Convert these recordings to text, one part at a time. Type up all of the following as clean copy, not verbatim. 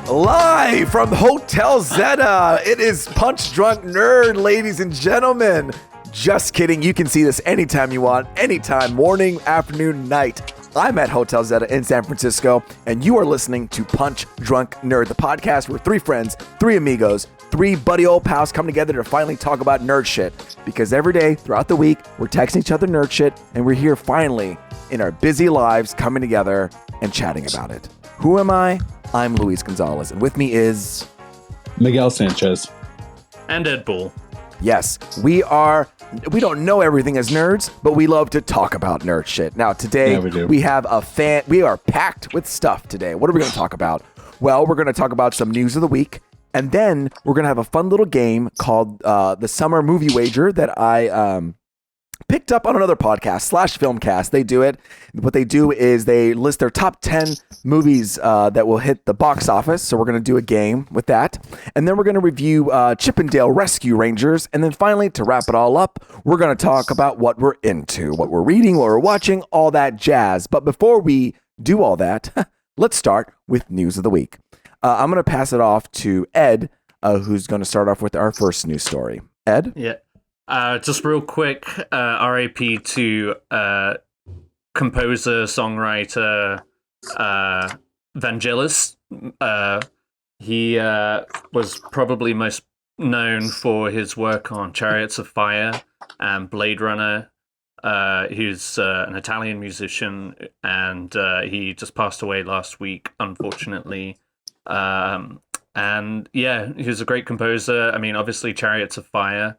Live from Hotel Zeta, it is Punch Drunk Nerd, ladies and gentlemen. Just kidding, you can see this anytime you want, anytime, morning, afternoon, night. I'm at Hotel Zeta in San Francisco, and you are listening to Punch Drunk Nerd, the podcast where three friends, three amigos, three buddy old pals come together to finally talk about nerd shit. Because every day throughout the week, we're texting each other nerd shit, and we're here finally in our busy lives coming together and chatting about it. Who am I? I'm Luis Gonzalez, and with me is... Miguel Sanchez. And Ed Bull. Yes, we don't know everything as nerds, but we love to talk about nerd shit. Now, today, we are packed with stuff today. What are we going to talk about? Well, we're going to talk about some news of the week, and then we're going to have a fun little game called the Summer Movie Wager that I picked up on another podcast, /Filmcast. They do it. What they do is they list their top 10 movies that will hit the box office. So we're going to do a game with that. And then we're going to review Chippendale Rescue Rangers. And then finally, to wrap it all up, we're going to talk about what we're into, what we're reading, what we're watching, all that jazz. But before we do all that, let's start with news of the week. I'm going to pass it off to Ed, who's going to start off with our first news story. Ed? Yeah. Just real quick, RIP to composer, songwriter, Vangelis. He was probably most known for his work on Chariots of Fire and Blade Runner. He's an Italian musician, and he just passed away last week, unfortunately. And yeah, he was a great composer. I mean, obviously, Chariots of Fire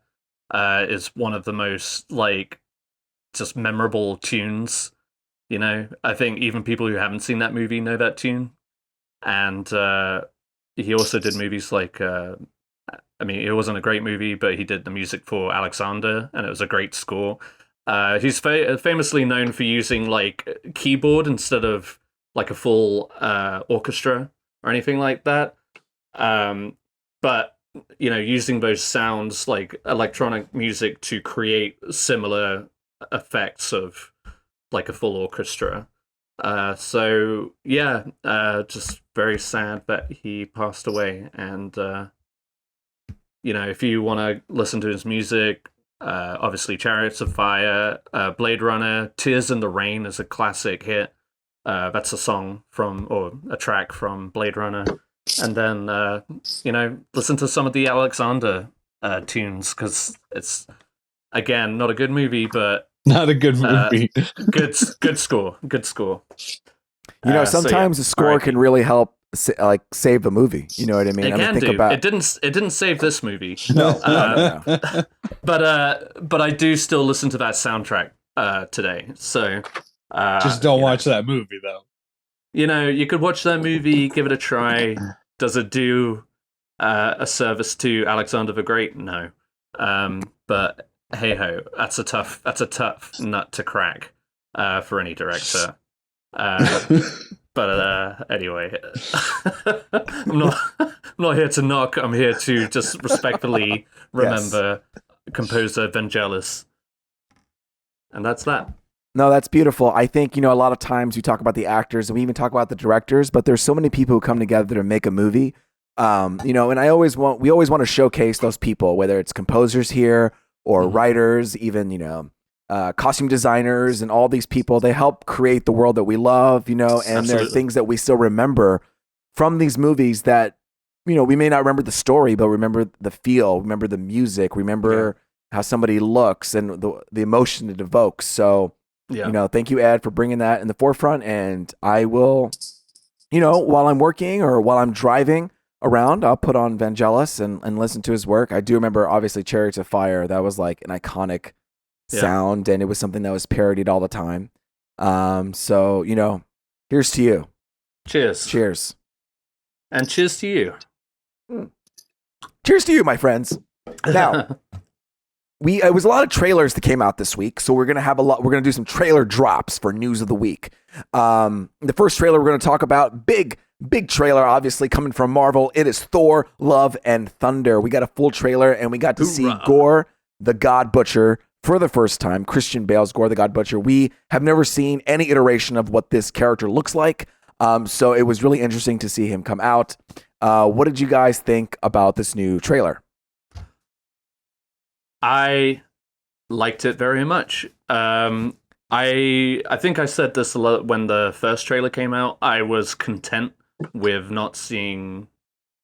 is one of the most just memorable tunes. You know, I think even people who haven't seen that movie know that tune. And he also did movies like, I mean, it wasn't a great movie, but he did the music for Alexander, and it was a great score. He's famously known for using keyboard instead of a full orchestra or anything like that. But you know, using those sounds like electronic music to create similar effects of a full orchestra. So yeah, just very sad that he passed away. And you know, if you want to listen to his music, obviously Chariots of Fire, Blade Runner, Tears in the Rain is a classic hit. That's a song or a track from Blade Runner. And then, you know, listen to some of the Alexander tunes, because it's, again, not a good movie, but... Not a good movie. Good score. Good score. You know, sometimes a score can really help, save a movie. You know what I mean? It didn't save this movie. No. But I do still listen to that soundtrack today. So... just don't watch that movie, though. You know, you could watch that movie, give it a try. Does it do a service to Alexander the Great? No. But hey ho, that's a tough nut to crack for any director. But anyway, I'm not here to knock. I'm here to just respectfully remember composer Vangelis, and that's that. No, that's beautiful. I think, you know, a lot of times we talk about the actors and we even talk about the directors, but there's so many people who come together to make a movie. You know, and we always want to showcase those people, whether it's composers here or writers, even, you know, costume designers and all these people. They help create the world that we love, you know, and Absolutely. There are things that we still remember from these movies that, you know, we may not remember the story, but remember the feel, remember the music, remember how somebody looks and the emotion it evokes. So, you know, thank you, Ed, for bringing that in the forefront. And I will, you know, while I'm working or while I'm driving around, I'll put on Vangelis and listen to his work. I do remember, obviously, Chariots of Fire. That was like an iconic sound, and it was something that was parodied all the time. So, you know, here's to you. Cheers. Cheers. And cheers to you. Cheers to you, my friends. Now... It was a lot of trailers that came out this week, so we're gonna do some trailer drops for news of the week. The first trailer we're gonna talk about, big trailer, obviously coming from Marvel. It is Thor: Love and Thunder. We got a full trailer, and we got to see Gore the God Butcher for the first time. Christian Bale's Gore the God Butcher. We have never seen any iteration of what this character looks like. So it was really interesting to see him come out. What did you guys think about this new trailer? I liked it very much. I think I said this a lot when the first trailer came out. I was content with not seeing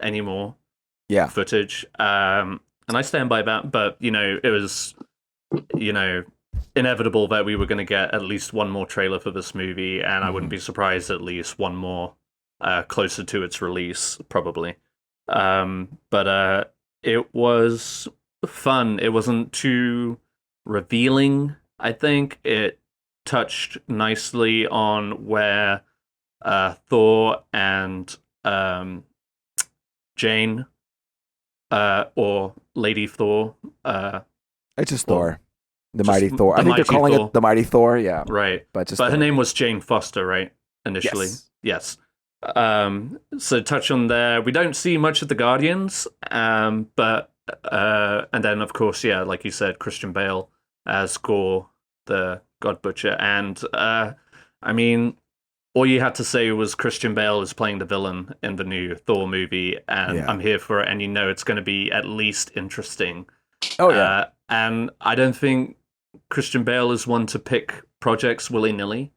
any more footage. And I stand by that. But, it was, inevitable that we were going to get at least one more trailer for this movie. And I wouldn't be surprised at least one more closer to its release, probably. But it was fun. It wasn't too revealing, I think. It touched nicely on where Thor and Jane, or Lady Thor. It's just Thor. The Mighty Thor. I think they're calling it the Mighty Thor, yeah. Right. But her name was Jane Foster, right? Initially. Yes. So touch on there. We don't see much of the Guardians, but and then of course, like you said, Christian Bale as Gore, the God Butcher, and all you had to say was Christian Bale is playing the villain in the new Thor movie, and I'm here for it, and it's going to be at least interesting. Oh yeah. And I don't think Christian Bale is one to pick projects willy-nilly,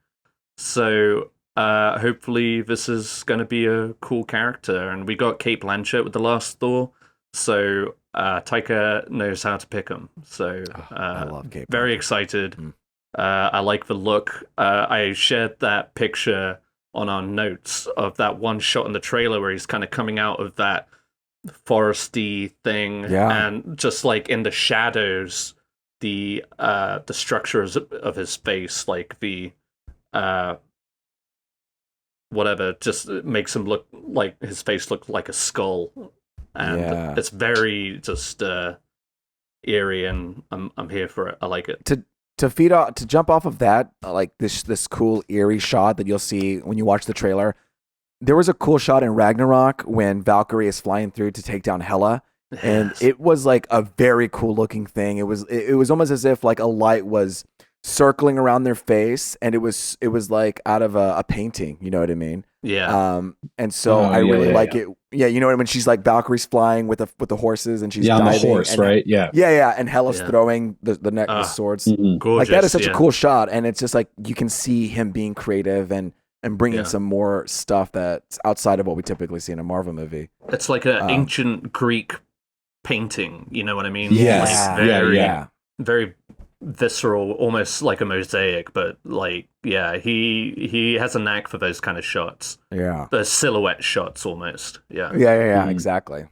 so hopefully this is going to be a cool character. And we got Cate Blanchett with the last Thor, so Taika knows how to pick them. So I love Cate Blanchett. Very excited. I like the look. I shared that picture on our notes of that one shot in the trailer where he's kind of coming out of that foresty thing, and just like in the shadows, the structures of his face, like the whatever, just makes him look like his face look like a skull, and it's very just eerie, and I'm here for it. I like it. To jump off of that, like this cool eerie shot that you'll see when you watch the trailer. There was a cool shot in Ragnarok when Valkyrie is flying through to take down Hela, and it was like a very cool looking thing. It was almost as if like a light was circling around their face, and it was like out of a painting. You know what I mean? Yeah. And so I really like it. Yeah, you know what I mean? She's like Valkyrie's flying with the horses, and she's diving, on the horse, and, right? Yeah. Yeah. And Hela's throwing the necklace swords. Gorgeous, like that is such a cool shot, and it's just like you can see him being creative and bringing some more stuff that's outside of what we typically see in a Marvel movie. It's like an ancient Greek painting, you know what I mean? Yes. Like very visceral, almost like a mosaic, but like, he has a knack for those kind of shots. Yeah. The silhouette shots almost. Yeah. Yeah, exactly.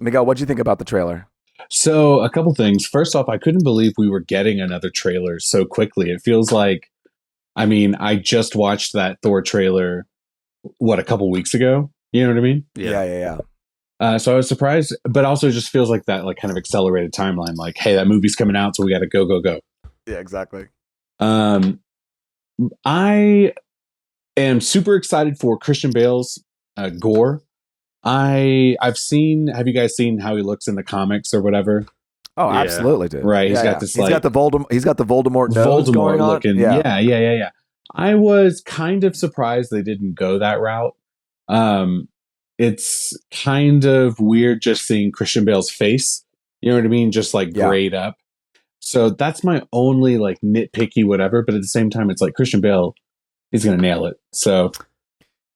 Miguel, what'd you think about the trailer? So a couple things. First off, I couldn't believe we were getting another trailer so quickly. It feels like, I just watched that Thor trailer, a couple weeks ago? You know what I mean? Yeah. So I was surprised, but also just feels like that, like kind of accelerated timeline. Like, hey, that movie's coming out, so we got to go. Yeah, exactly. I am super excited for Christian Bale's Gore. Have you guys seen how he looks in the comics or whatever? Oh, absolutely, dude. Right. He's got this. He's got the Voldemort nose going on. Looking. Yeah. I was kind of surprised they didn't go that route. It's kind of weird just seeing Christian Bale's face. You know what I mean? Just like grayed up. So that's my only like nitpicky whatever. But at the same time, it's like Christian Bale, he's going to nail it. So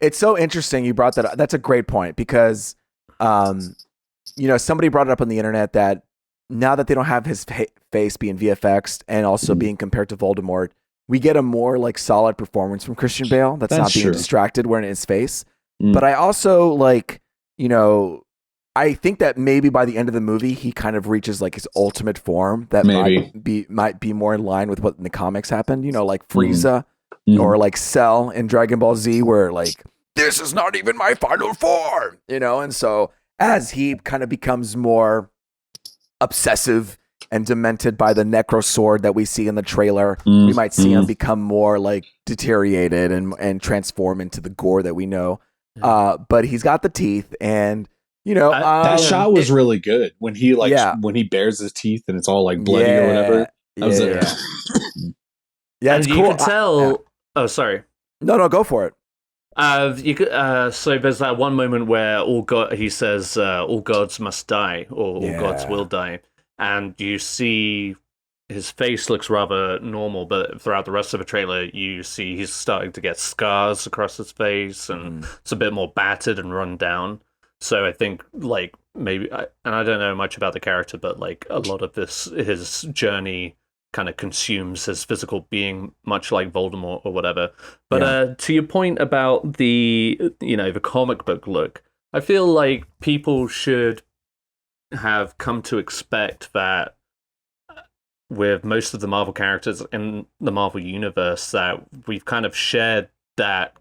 it's so interesting you brought that up. That's a great point because, somebody brought it up on the internet that now that they don't have his face being VFX'd and also being compared to Voldemort, we get a more like solid performance from Christian Bale. That's not being distracted wearing his face. But I also I think that maybe by the end of the movie, he kind of reaches like his ultimate form that might be more in line with what in the comics happened, like Frieza or like Cell in Dragon Ball Z, where like, this is not even my final form, and so as he kind of becomes more obsessive and demented by the necro sword that we see in the trailer, we might see him become more like deteriorated and transform into the Gore that we know. But he's got the teeth, and that shot was really good when he when he bares his teeth and it's all like bloody or whatever. Yeah, and it's you cool. could tell. Oh, sorry. No, go for it. You could, so there's that one moment where he says, all gods must die, or all gods will die. And you see his face looks rather normal, but throughout the rest of the trailer, you see he's starting to get scars across his face, and it's a bit more battered and run down. So I think, like, maybe, and I don't know much about the character, but, like, a lot of his journey kind of consumes his physical being, much like Voldemort or whatever. But to your point about the comic book look, I feel like people should have come to expect that with most of the Marvel characters in the Marvel universe, that we've kind of shared that,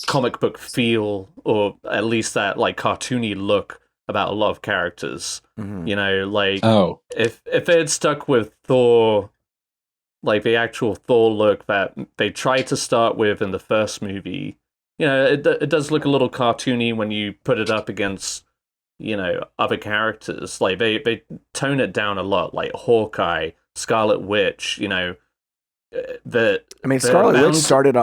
comic book feel, or at least that, like, cartoony look about a lot of characters. If they had stuck with Thor, like the actual Thor look that they tried to start with in the first movie, it does look a little cartoony when you put it up against other characters. Like they tone it down a lot, like Hawkeye, Scarlet Witch. Scarlet Witch started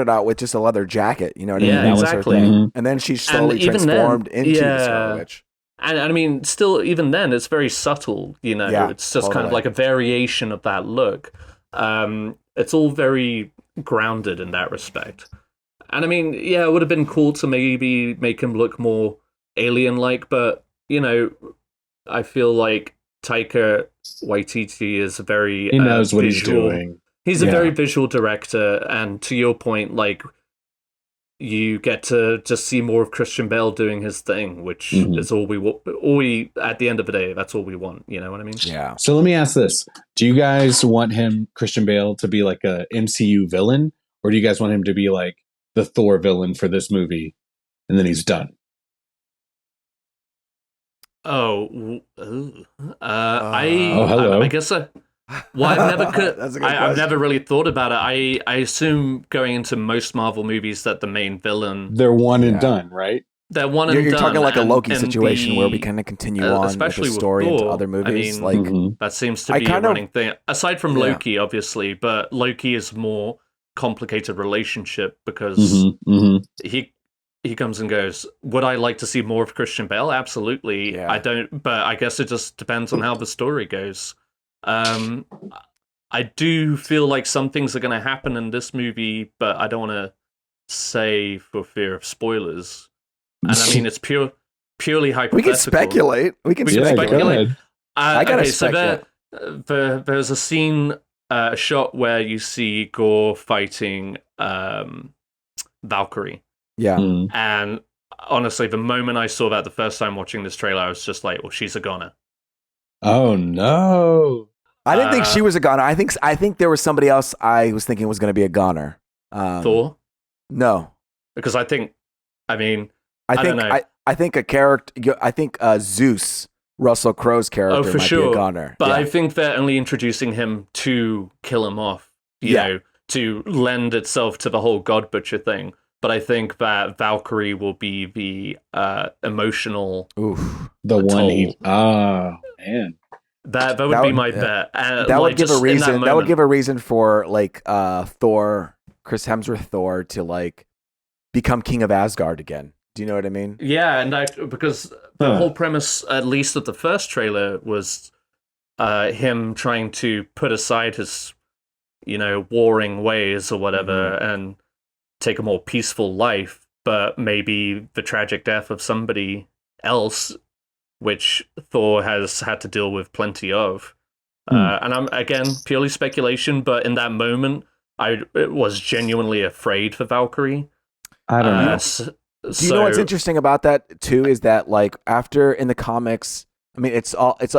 out with just a leather jacket. You know what I mean? Yeah, that exactly. Was her thing. And then she slowly transformed into the Scarlet Witch. And I mean, still, even then, it's very subtle. It's just kind of like a variation of that look. It's all very grounded in that respect. And I mean, it would have been cool to maybe make him look more alien-like, but I feel like Taika Waititi is a very he knows what visual, he's doing. He's a very visual director, and to your point, like, you get to just see more of Christian Bale doing his thing, which is all we at the end of the day, that's all we want. You know what I mean? Yeah. So let me ask this: do you guys want Christian Bale, to be like a MCU villain, or do you guys want him to be like the Thor villain for this movie, and then he's done? Hello. I guess I've never really thought about it. I assume going into most Marvel movies that the main villain, they're one and done, right? They're one and done. You're talking like a Loki situation where we kind of continue on especially with the story with Thor, into other movies. I mean, that seems to be a running thing. Aside from Loki, obviously, but Loki is more complicated relationship because he comes and goes. Would I like to see more of Christian Bale? Absolutely. Yeah. I don't, but I guess it just depends on how the story goes. I do feel like some things are going to happen in this movie, but I don't want to say for fear of spoilers. And I mean, it's purely hypothetical. We can speculate. We can speculate. I gotta speculate. So there's a scene, shot where you see Gore fighting Valkyrie. Yeah. And honestly, the moment I saw that the first time watching this trailer, I was just like, well, she's a goner. Oh, no. I didn't think she was a goner. I think there was somebody else I was thinking was going to be a goner. Thor? No. Because I think a character, I think Zeus, Russell Crowe's character, might be a goner. But I think they're only introducing him to kill him off, you know, to lend itself to the whole God Butcher thing. But I think that Valkyrie will be the emotional the one. Man, that would be my bet. That would give a reason. That would give a reason for like Thor, Chris Hemsworth Thor, to like become king of Asgard again. Do you know what I mean? Yeah, and because the whole premise, at least of the first trailer, was him trying to put aside his, warring ways or whatever, and take a more peaceful life, but maybe the tragic death of somebody else, which Thor has had to deal with plenty of. And I'm, again, purely speculation, but in that moment, I was genuinely afraid for Valkyrie. I don't know. Do you know what's interesting about that, too, is that, like, after in the comics, I mean, it's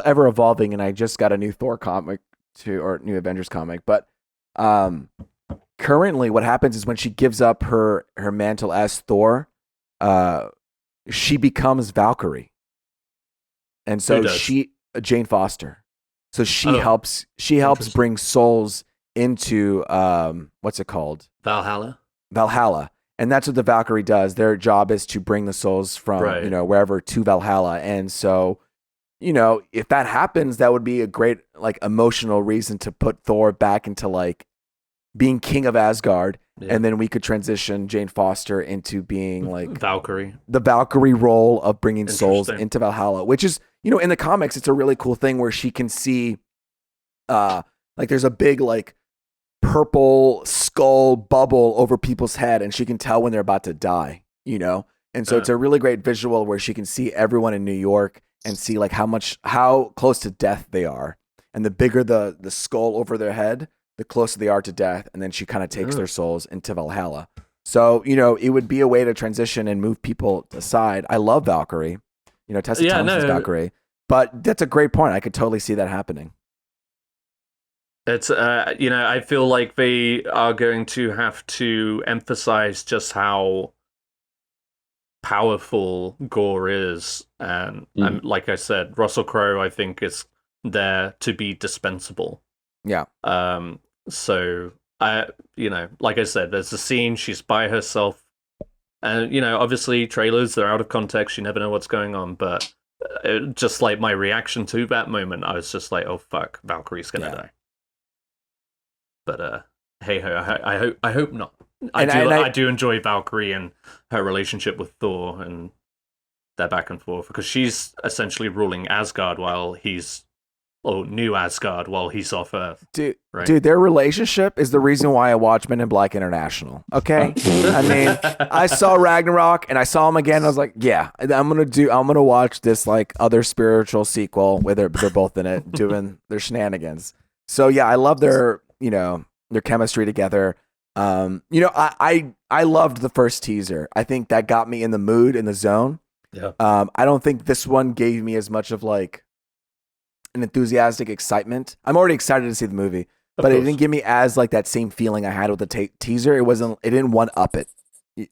ever evolving, and I just got a new Thor comic, or new Avengers comic, but currently, what happens is when she gives up her mantle as Thor, she becomes Valkyrie, and so Jane Foster. So she helps bring souls into what's it called? Valhalla, and that's what the Valkyrie does. Their job is to bring the souls from wherever to Valhalla, and so if that happens, that would be a great like emotional reason to put Thor back into like being king of Asgard, Yeah. and then we could transition Jane Foster into being like Valkyrie. the Valkyrie role of bringing souls Interesting. into Valhalla, which is, you know, in the comics, it's a really cool thing where she can see, like there's a big like purple skull bubble over people's head, and she can tell when they're about to die, you know? And so it's a really great visual where she can see everyone in New York and see like how close to death they are. And the bigger the skull over their head, the closer they are to death. And then she kind of takes their souls into Valhalla. So, you know, it would be a way to transition and move people aside. I love Valkyrie, you know, Tessa Thompson's Valkyrie, but that's a great point. I could totally see that happening. It's, you know, I feel like they are going to have to emphasize just how powerful Gore is. And like I said, Russell Crowe, I think, is there to be dispensable. Yeah. So, you know, like I said, there's a scene, she's by herself. And, you know, obviously trailers, they're out of context. You never know what's going on. But just like my reaction to that moment, I was just like, oh, fuck, Valkyrie's going to die. But hey ho, I hope not. I do enjoy Valkyrie and her relationship with Thor and their back and forth, because she's essentially ruling Asgard New Asgard while he's off Earth. Dude, their relationship is the reason why I watch Men in Black International. Okay, I mean, I saw Ragnarok and I saw him again. And I was like, yeah, I'm gonna watch this like other spiritual sequel where they're both in it doing their shenanigans. So yeah, I love their chemistry together. You know, I loved the first teaser. I think that got me in the mood, in the zone. Yeah. I don't think this one gave me as much of like an enthusiastic excitement. I'm already excited to see the movie, but it didn't give me as like that same feeling I had with the teaser. It didn't one up it.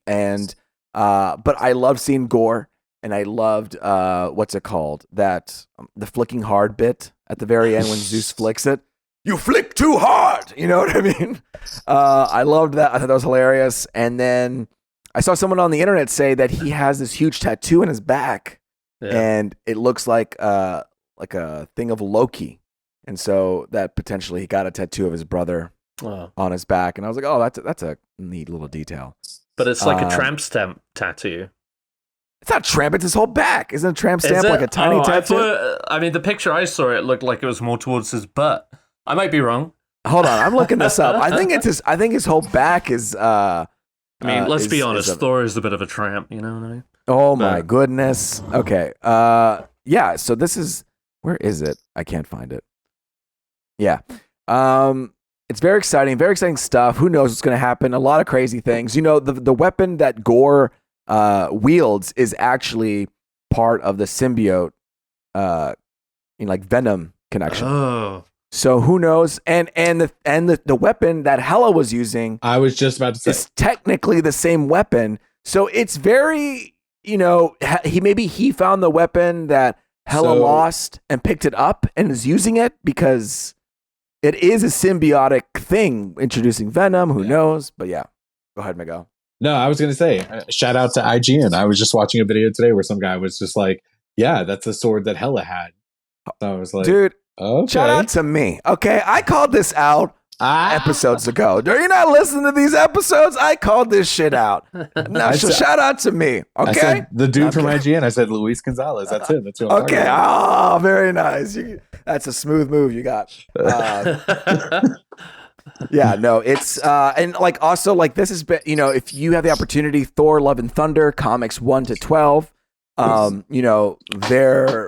And but I loved seeing Gore, and I loved what's it called? The flicking hard bit at the very end when Zeus flicks it. You flick too hard. You know what I mean? I loved that. I thought that was hilarious. And then I saw someone on the internet say that he has this huge tattoo in his back, and it looks like a thing of Loki. And so that potentially he got a tattoo of his brother on his back. And I was like, oh, that's a neat little detail. But it's like a tramp stamp tattoo. It's not tramp, it's his whole back. Isn't a tramp stamp like a tiny tattoo? I mean, the picture I saw, it looked like it was more towards his butt. I might be wrong. Hold on, I'm looking this up. I think his whole back is. I mean, let's be honest. Thor is a bit of a tramp. You know what I mean? Oh my goodness. Okay. Yeah. So this is, where is it? I can't find it. Yeah. It's very exciting. Very exciting stuff. Who knows what's going to happen? A lot of crazy things. You know, the weapon that Gore wields is actually part of the symbiote, like Venom connection. Oh. So who knows? And the weapon that Hela was using, I was just about to say, is technically the same weapon. So it's very, you know, he found the weapon that Hela lost and picked it up and is using it because it is a symbiotic thing introducing Venom. Who knows? But yeah, go ahead, Miguel. No, I was going to say, shout out to IGN. I was just watching a video today where some guy was just like, yeah, that's the sword that Hela had. So I was like, dude. Okay. Shout out to me. Okay, I called this out episodes ago. Are you not listening to these episodes? I called this shit out. No, shout out to me. Okay, I said the dude from IGN. I said Luis Gonzalez. That's it. That's who I'm okay. Oh, very nice. That's a smooth move you got. Yeah, no, it's and like also like this has been, you know, if you have the opportunity, Thor: Love and Thunder comics 1-12. You know, they're.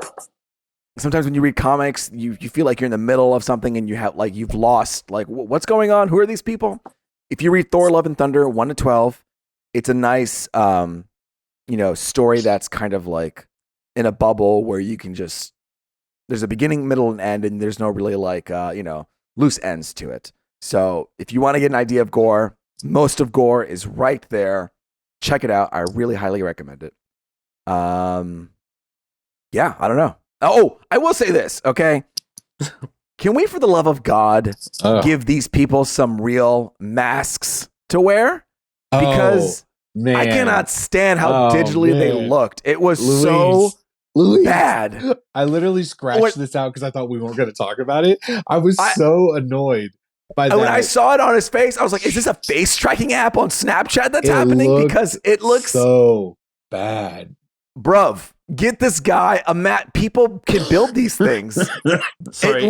Sometimes when you read comics, you feel like you're in the middle of something and you've lost, like, what's going on? Who are these people? If you read Thor: Love and Thunder 1-12, it's a nice, you know, story that's kind of like in a bubble where you can just, there's a beginning, middle, and end, and there's no really like, you know, loose ends to it. So if you want to get an idea of Gore, most of Gore is right there. Check it out. I really highly recommend it. Yeah, I don't know. Oh, I will say this, okay? Can we, for the love of God, give these people some real masks to wear? Because I cannot stand how digitally they looked. It was so bad. I literally scratched this out because I thought we weren't going to talk about it. I was so annoyed by when that, I saw it on his face, I was like, is this a face tracking app on Snapchat that's happening? Because it looks so bad. Bruv, get this guy a mat. People can build these things. Sorry.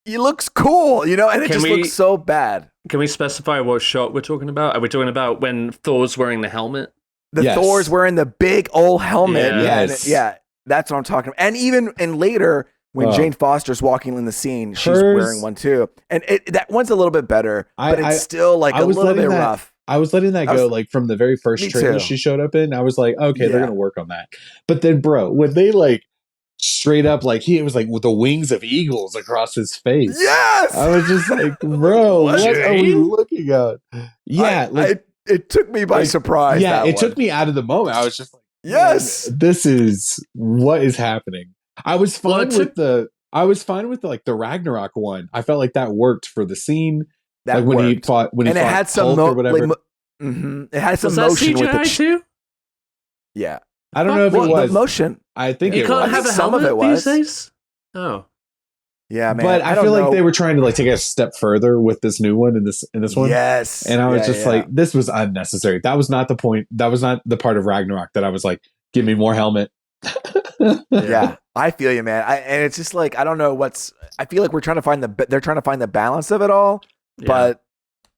It looks cool, you know, and it just looks so bad. Can we specify what shot we're talking about? Are we talking about when Thor's wearing the helmet? Thor's wearing the big old helmet. Yeah, that's what I'm talking about. And even later, when Jane Foster's walking in the scene, she's wearing one too. And that one's a little bit better, but it's still like a little bit rough. I was letting that go, like from the very first trailer she showed up in. I was like, okay, they're gonna work on that. But then, bro, when they like straight up, like it was like with the wings of eagles across his face. Yes, I was just like, bro, what are we looking at? Yeah, it took me by surprise. Yeah, it took me out of the moment. I was just like, yes, this is what is happening. I was fine with the like the Ragnarok one. I felt like that worked for the scene. That like when he fought it had some or whatever. It had some motion with it too. Yeah, I don't know if it was the motion. I think you can't have a some of it was. These days? Oh, yeah, man. But I feel like they were trying to like take it a step further with this new one in this one. Yes, and I was just like, this was unnecessary. That was not the point. That was not the part of Ragnarok that I was like, give me more helmet. Yeah, I feel you, man. And it's just like I don't know I feel like they're trying to find the balance of it all, but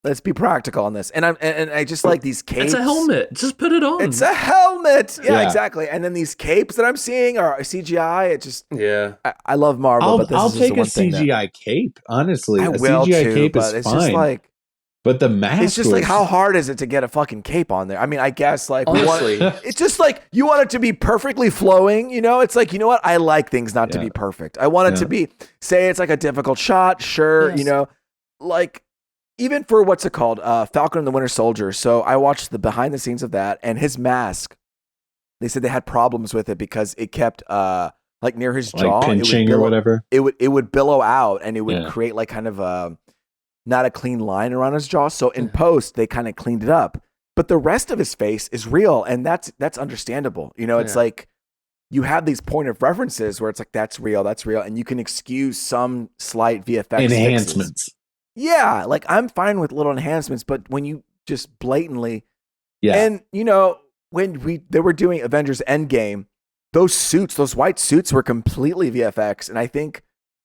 let's be practical on this. And I just like these capes. It's a helmet. Just put it on. It's a helmet. Yeah, exactly. And then these capes that I'm seeing are CGI. It just I love Marvel, but I'll take a CGI cape. Honestly, I will CGI too, cape but is it's fine. just like. But the mask. It's just like, how hard is it to get a fucking cape on there? I mean, I guess like honestly, it's just like you want it to be perfectly flowing. You know, it's like, you know what? I like things not to be perfect. I want it to be, say it's like a difficult shot. Sure. Yes. You know, like even for what's it called? Falcon and the Winter Soldier. So I watched the behind the scenes of that, and his mask, they said they had problems with it because it kept like near his jaw. Like pinching or whatever. It would billow out, and it would create like kind of not a clean line around his jaw. So in post, they kind of cleaned it up. But the rest of his face is real, and that's understandable. You know, it's like you have these point of references where it's like, that's real, and you can excuse some slight VFX enhancements. Fixes. Yeah, like I'm fine with little enhancements, but when you just blatantly, and you know, when they were doing Avengers Endgame, those white suits were completely VFX, and I think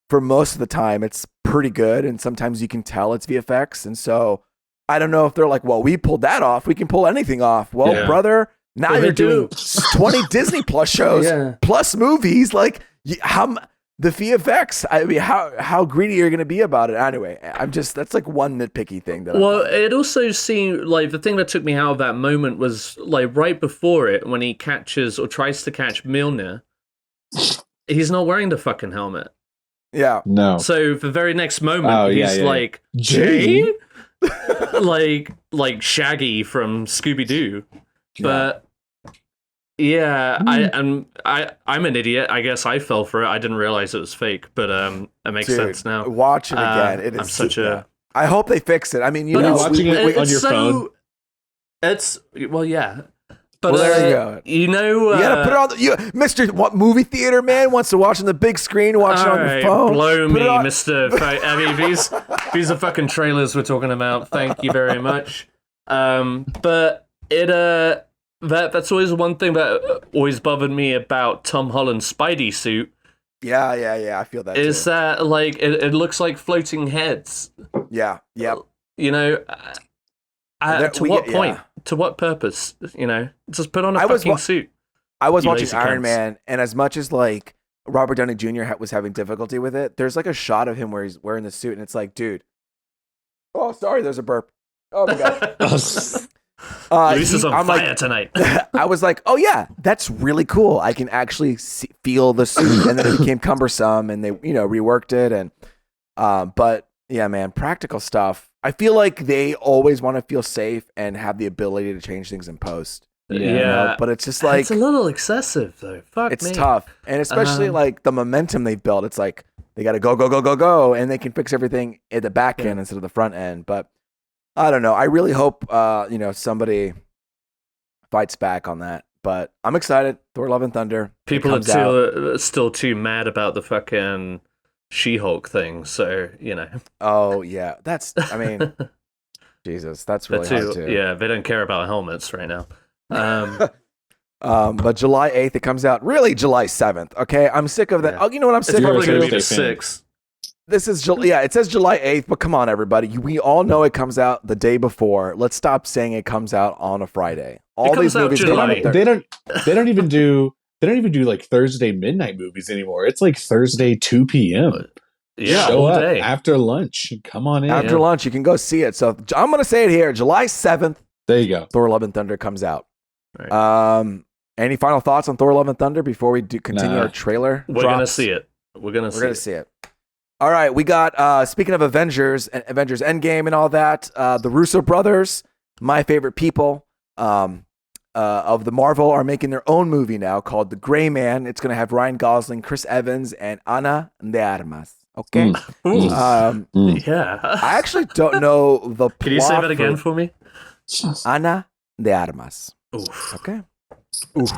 for most of the time it's pretty good, and sometimes you can tell it's VFX, and so I don't know if they're like, well, we pulled that off, we can pull anything off. Well, brother, now you're doing 20 Disney Plus shows plus movies, like how the VFX. I mean, how greedy are you going to be about it? Anyway, that's like one nitpicky thing that. Well, it also seemed like the thing that took me out of that moment was like right before it, when he catches or tries to catch Mjolnir, he's not wearing the fucking helmet. Yeah. No. So the very next moment, he's like, Jane? like Shaggy from Scooby-Doo. But I'm an idiot. I guess I fell for it. I didn't realize it was fake, but it makes sense now. Watch it again. It is I'm such a. I hope they fix it. I mean, you know, watching it on your phone. It's But there you go. You know, you gotta put it on. Mr. What movie theater man wants to watch on the big screen, watch it on your phone. Blow me, Mr. I mean, these are fucking trailers we're talking about. Thank you very much. But it that's always one thing that always bothered me about Tom Holland's Spidey suit. Yeah. I feel that. Is that like it looks like floating heads? Yeah. You know. To what point? To what purpose? You know, just put on a fucking suit. I was watching Iron Man, and as much as like Robert Downey Jr. was having difficulty with it, there's like a shot of him where he's wearing the suit, and it's like, dude. Oh, sorry, there's a burp. Oh my god. Luis is on fire tonight. I was like, oh yeah, that's really cool. I can actually feel the suit, and then it became cumbersome, and they reworked it, and but yeah, man, practical stuff. I feel like they always want to feel safe and have the ability to change things in post. Yeah. You know? But it's just like... It's a little excessive, though. It's tough. And especially like the momentum they've built. It's like they got to go, and they can fix everything at the back end instead of the front end. But I don't know. I really hope, somebody fights back on that. But I'm excited. Thor Love and Thunder. People are still too mad about the fucking... She-Hulk thing. So Oh yeah, I mean, Jesus, that's really hard too. Yeah, they don't care about helmets right now. But July 8th, it comes out. Really, July 7th. Okay, I'm sick of that. Yeah. Oh, you know what? I'm sick of. Probably going to be the Thursday fan. 6th. This is it says July 8th, but come on, everybody. We all know it comes out the day before. Let's stop saying it comes out on a Friday. All comes these out movies July. come out. They don't even do like Thursday midnight movies anymore. It's like Thursday 2 p.m. Yeah, Show all up day. after lunch. Come on in. After lunch, you can go see it. So I'm going to say it here. July 7th, There you go. Thor: Love and Thunder comes out. Right. Any final thoughts on Thor: Love and Thunder before we continue our trailer? We're going to see it. We're going to see it. All right, we got, speaking of Avengers and Avengers Endgame and all that, the Russo brothers, my favorite people of the Marvel, are making their own movie now called The Gray Man. It's going to have Ryan Gosling, Chris Evans, and Ana de Armas. Okay? Yeah. I actually don't know the plot. Can you say that again for me? Ana de Armas. Oof. Okay. Oof.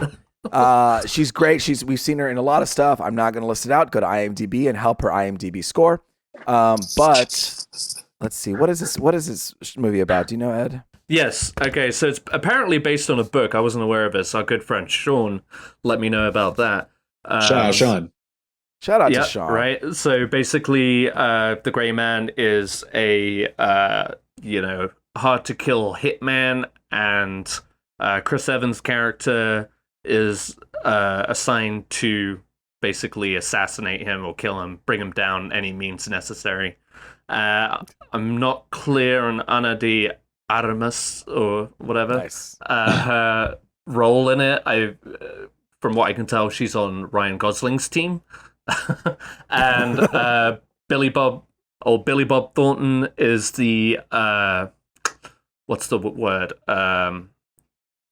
She's great. We've seen her in a lot of stuff. I'm not going to list it out. Go to IMDb and help her IMDb score. But let's see. What is this movie about? Do you know, Ed? Yes. Okay. So it's apparently based on a book. I wasn't aware of this. Our good friend Sean let me know about that. Shout out Sean. Shout out to Sean. Right. So basically, the Gray Man is a hard to kill hitman, and Chris Evans' character is assigned to basically assassinate him or kill him, bring him down any means necessary. I'm not clear on Ana de Armas or whatever. Nice. Her role in it. From what I can tell, she's on Ryan Gosling's team. And Billy Bob Thornton is the what's the word?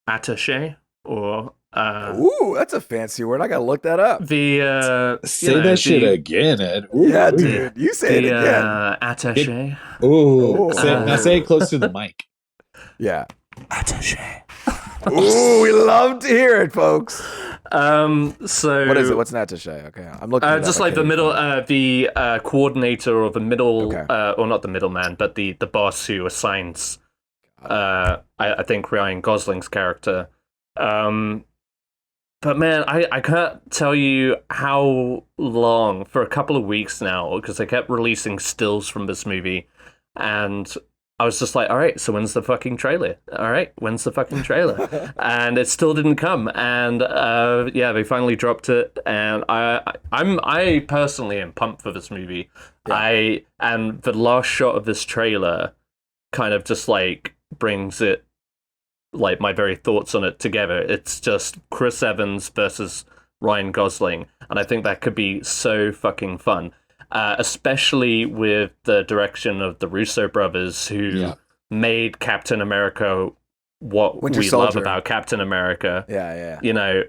Attaché or ooh, that's a fancy word. I gotta look that up. Say that shit again, Ed. Ooh, yeah, dude. You say it again. Attaché. Now say it close to the mic. Yeah. Attaché. Ooh, we love to hear it, folks. So what is it? What's an attaché? Okay, I'm looking. Just like the middle, the coordinator or the middle, or not the middleman, but the boss who assigns. I think Ryan Gosling's character. But man, I can't tell you how long, for a couple of weeks now, because they kept releasing stills from this movie, and I was just like, all right, so when's the fucking trailer? All right, when's the fucking trailer? And it still didn't come. And they finally dropped it. And I personally am pumped for this movie. Yeah. And the last shot of this trailer kind of just like brings it, like my very thoughts on it together. It's just Chris Evans versus Ryan Gosling. And I think that could be so fucking fun. Especially with the direction of the Russo brothers, who made Captain America what Winter we Soldier. love about Captain America. Yeah. You know,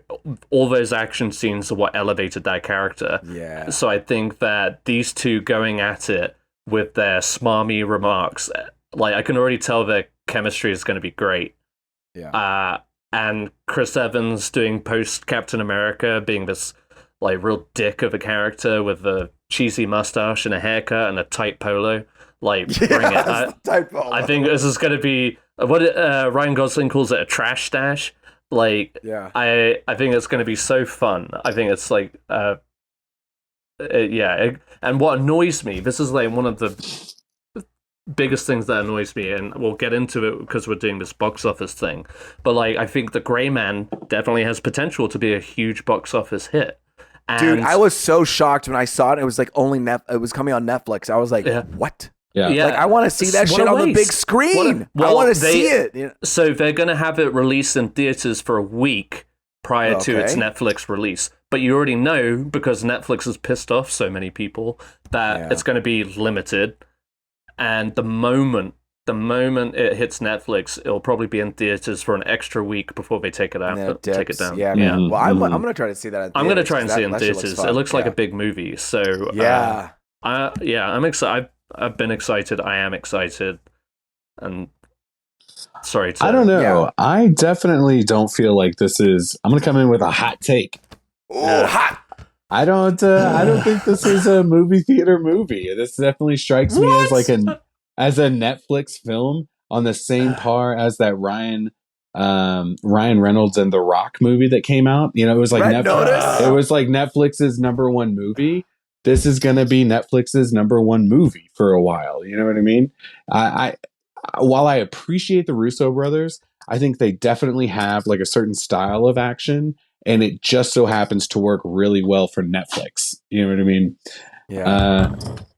all those action scenes are what elevated that character. Yeah. So I think that these two going at it with their smarmy remarks, like I can already tell their chemistry is going to be great. Yeah. And Chris Evans doing post Captain America, being this like real dick of a character with a cheesy mustache and a haircut and a tight polo. Like, bring it. I think this is going to be what Ryan Gosling calls it, a trash stash. Like, I think it's going to be so fun. I think it's like, and what annoys me, this is like one of the biggest things that annoys me, and we'll get into it because we're doing this box office thing. But like, I think The Gray Man definitely has potential to be a huge box office hit. And dude, I was so shocked when I saw it. It was like it was coming on Netflix. I was like, what? Yeah. Like, I want to see that shit on the big screen. I want to see it. So they're going to have it released in theaters for a week prior to its Netflix release. But you already know, because Netflix has pissed off so many people, that it's going to be limited. And the moment it hits Netflix, it'll probably be in theaters for an extra week before they take it out. Take it down. Yeah. Well, I'm going to try to see that. I'm going to try and see it in theaters. It looks like a big movie. So I'm excited. I've been excited. I am excited. And sorry to... I don't know. Yeah. I definitely don't feel like this is... I'm going to come in with a hot take. Oh, hot! I don't think this is a movie theater movie. This definitely strikes me as like as a Netflix film on the same par as that Ryan Reynolds and The Rock movie that came out. You know, it was like it was like Netflix's #1 movie. This is going to be Netflix's #1 movie for a while. You know what I mean? I while I appreciate the Russo brothers, I think they definitely have like a certain style of action, and it just so happens to work really well for Netflix. You know what I mean? Yeah.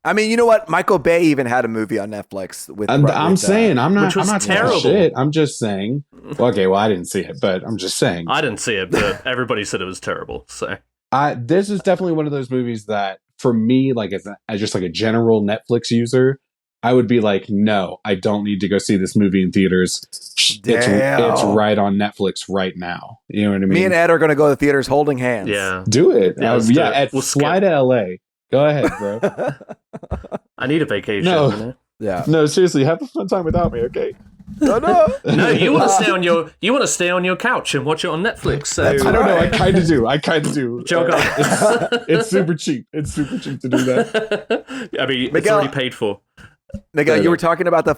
I mean, you know what? Michael Bay even had a movie on Netflix with. I'm not terrible. Shit. I'm just saying. Okay, well, I didn't see it, but I'm just saying. I didn't see it, but everybody said it was terrible. So this is definitely one of those movies that, for me, like as just like a general Netflix user, I would be like, no, I don't need to go see this movie in theaters. It's right on Netflix right now. You know what I mean? Me and Ed are going to go to the theaters holding hands. Yeah. Do it. Ed, fly to LA. Go ahead, bro. I need a vacation. No. Yeah. No, seriously, have a fun time without me, okay? No. No, you want to stay on your couch and watch it on Netflix. So I don't know. I kind of do. Jog on. It's super cheap. It's super cheap to do that. I mean, it's already paid for. Miguel, you were talking about the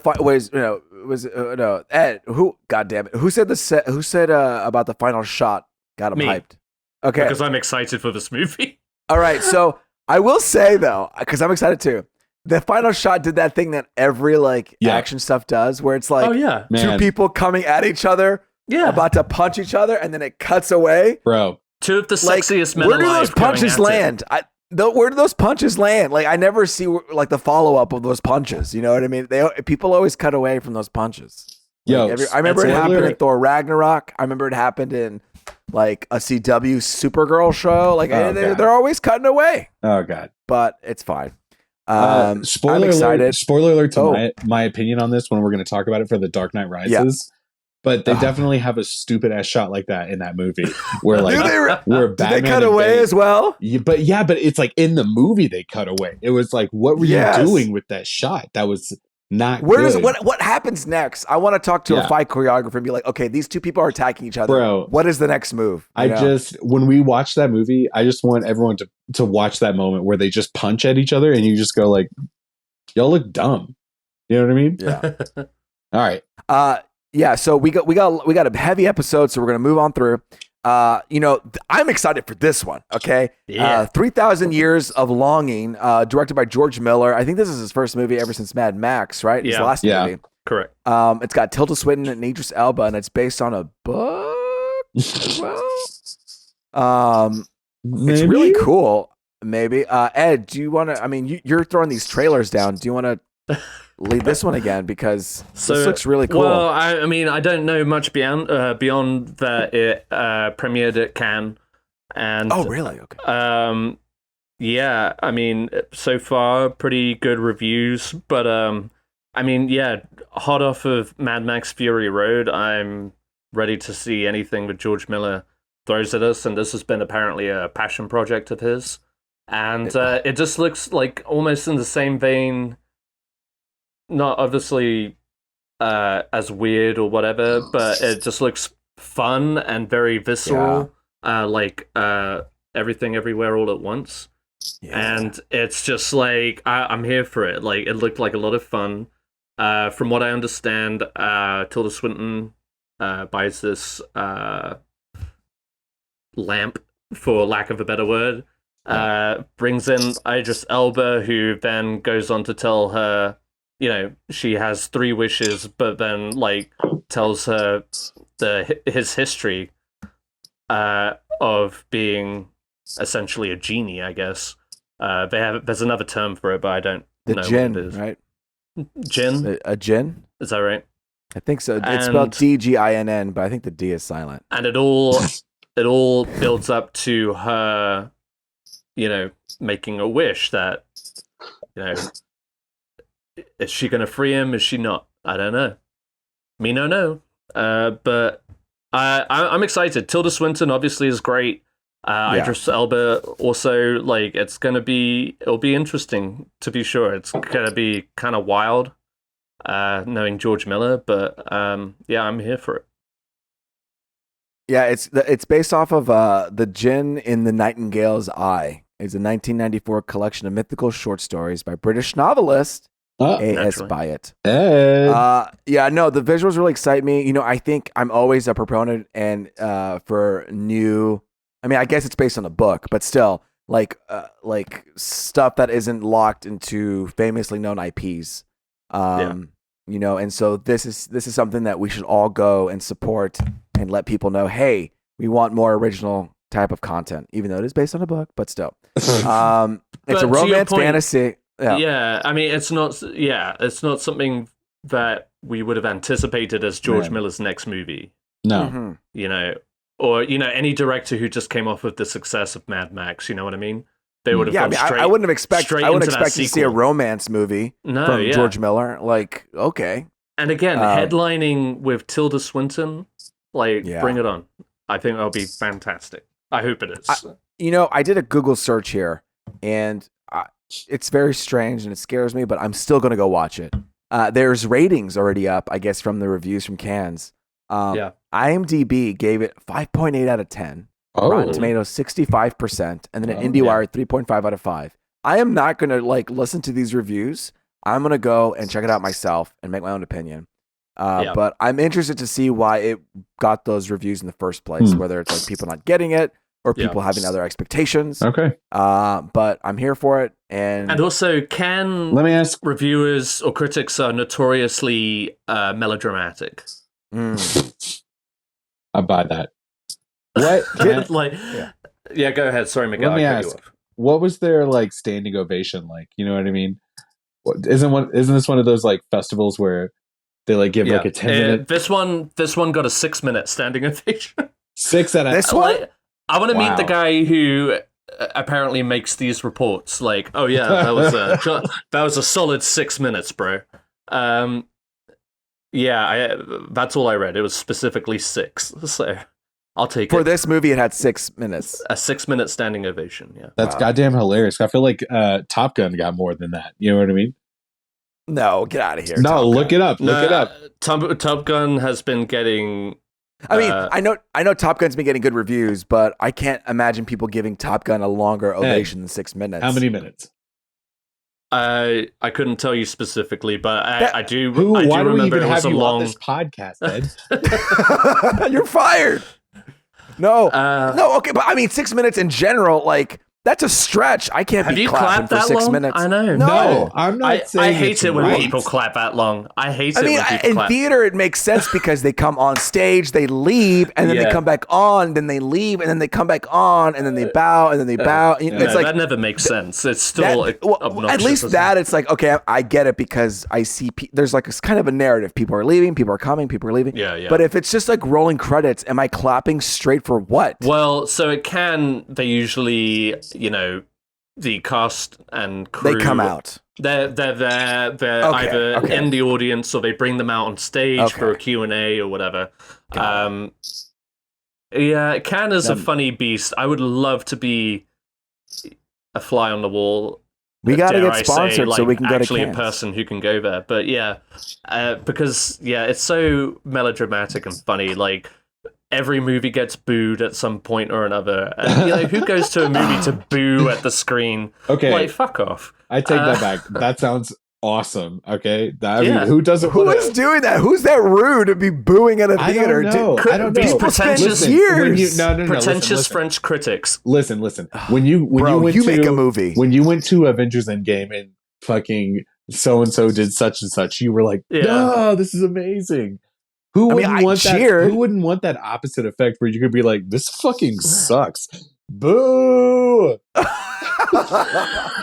Ed? Who? God damn it! Who said Who said about the final shot? Got him hyped. Okay, because I'm excited for this movie. All right, so I will say though, because I'm excited too. The final shot did that thing that every action stuff does, where it's like two people coming at each other, about to punch each other, and then it cuts away. Bro, two of the sexiest men alive. Where do those punches land? Where do those punches land? Like, I never see like the follow up of those punches. You know what I mean? People always cut away from those punches. I remember it happened in Thor Ragnarok. I remember it happened in like a CW Supergirl show. Like they're always cutting away. Oh god! But it's fine. Spoiler I'm excited. Alert, spoiler alert to my opinion on this when we're going to talk about it for The Dark Knight Rises. Yeah. But they definitely have a stupid ass shot like that in that movie where where Batman did they cut away as well? But it's like in the movie they cut away. It was like, what were you doing with that shot? That was not good. What happens next? I want to talk to a fight choreographer and be like, okay, these two people are attacking each other. Bro, what is the next move? When we watch that movie, I just want everyone to watch that moment where they just punch at each other and you just go like, y'all look dumb. You know what I mean? Yeah. All right. Yeah, so we got a heavy episode, so we're gonna move on through. I'm excited for this one. Okay, 3,000 Years of Longing, directed by George Miller. I think this is his first movie ever since Mad Max, right? His last movie. Correct. It's got Tilda Swinton and Idris Elba, and it's based on a book as well. It's really cool. Maybe Ed, do you want to? I mean, you're throwing these trailers down. Do you want to lead this one again, because this looks really cool? Well, I mean, I don't know much beyond that it premiered at Cannes, and really? Okay. Yeah, I mean, so far pretty good reviews, but I mean, hot off of Mad Max Fury Road, I'm ready to see anything that George Miller throws at us, and this has been apparently a passion project of his, and it just looks like almost in the same vein. Not obviously as weird or whatever, but it just looks fun and very visceral, like Everything Everywhere All at Once. Yeah. And it's just like, I'm here for it. Like, it looked like a lot of fun. From what I understand, Tilda Swinton buys this lamp, for lack of a better word, brings in Idris Elba, who then goes on to tell her, she has 3 wishes, but then tells her his history of being essentially a genie, I guess. There's another term for it, but I don't know djinn, what it is. Right? Djinn? A djinn? Is that right? I think so. It's spelled DGINN, but I think the D is silent. And it all builds up to her, making a wish that, is she going to free him? Is she not? I don't know. Me no know. But I'm excited. Tilda Swinton obviously is great. Idris Elba also, it'll be interesting, to be sure. It's going to be kind of wild, knowing George Miller, but I'm here for it. Yeah, it's based off of the djinn in the Nightingale's Eye. is a 1994 collection of mythical short stories by British novelist A.S. Naturally. Byatt. The visuals really excite me. You know, I think I'm always a proponent and for new. I mean, I guess it's based on a book, but still, like stuff that isn't locked into famously known IPs. You know, and so this is something that we should all go and support and let people know, hey, we want more original type of content, even though it is based on a book, but still. It's a romance fantasy. Yeah, I mean, it's not something that we would have anticipated as George Miller's next movie. No. Mm-hmm. You know, or, you know, any director who just came off of the success of Mad Max, you know what I mean? They would have gone straight. I wouldn't expect to see a romance movie from George Miller. Like, okay. And again, headlining with Tilda Swinton, bring it on. I think that'll be fantastic. I hope it is. I did a Google search here, and it's very strange and it scares me, but I'm still going to go watch it. There's ratings already up, I guess, from the reviews from Cannes. IMDb gave it 5.8 out of 10. Rotten Tomatoes 65%, and then an IndieWire 3.5 out of 5. I am not going to listen to these reviews. I'm going to go and check it out myself and make my own opinion. But I'm interested to see why it got those reviews in the first place, whether it's like people not getting it or people having other expectations. Okay. But I'm here for it. And also, let me ask, reviewers or critics are notoriously melodramatic. I buy that. What? Go ahead. Sorry, Miguel. Let me ask, what was their standing ovation like? You know what I mean? Isn't this one of those festivals where they give a 10-minute? This one got a 6-minute standing ovation. 6 out of this one. I want to meet the guy who apparently makes these reports. That was a solid 6 minutes, bro. That's all I read. It was specifically 6. So. I'll take For this movie, it had 6 minutes. A 6-minute standing ovation, yeah. That's goddamn hilarious. I feel like Top Gun got more than that. You know what I mean? No, get out of here. No, look it up. Look it up. Top Gun has been getting... I mean, I know Top Gun's been getting good reviews, but I can't imagine people giving Top Gun a longer ovation than 6 minutes. How many minutes? I couldn't tell you specifically, but I do why do we remember even it was have a you long... on this podcast, Ed? You're fired. No, okay, but I mean, 6 minutes in general, that's a stretch. I can't be clapping for 6 minutes. I know. No, I'm not saying I hate it when right. people clap that long. I hate it when people in clap. theater, it makes sense because they come on stage, they leave, and then they come back on, then they leave, and then they come back on, and then they bow, and then they bow. It's that never makes sense. It's still obnoxious. At least that, it's okay, I get it because I see there's a kind of a narrative. People are leaving, people are coming, people are leaving. Yeah. But if it's just rolling credits, am I clapping straight for what? Well, so they usually, the cast and crew, they come out. They're either in the audience or they bring them out on stage for a Q&A or whatever. Cannes is a funny beast. I would love to be a fly on the wall. We got to get sponsored so we can go to actually Cannes. A person who can go there. But because it's so melodramatic and funny. Every movie gets booed at some point or another. And, who goes to a movie to boo at the screen? Okay. Fuck off. I take that back. That sounds awesome. Okay. Who doesn't Who is doing that? Who's that rude to be booing at a theater? I don't know. These pretentious years. Pretentious French critics. Listen. When you make a movie. When you went to Avengers Endgame and fucking so and so did such and such, you were like, "No, this is amazing." Who wouldn't want that opposite effect where you could be like, this fucking sucks. Boo! My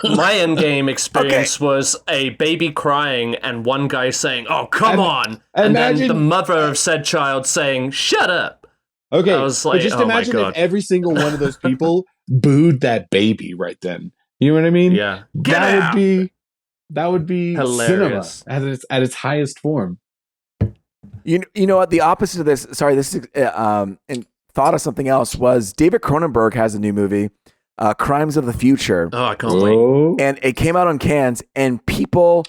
endgame experience was a baby crying and one guy saying, "Oh, come on." And then the mother of said child saying, "Shut up." Okay, I was like, but just imagine if every single one of those people booed that baby right then. You know what I mean? Yeah. That would be hilarious. Cinema at its highest form. You know what? The opposite of this. Sorry, this is and thought of something else. Was David Cronenberg has a new movie, Crimes of the Future. Oh, I can't wait! And it came out on Cannes, and people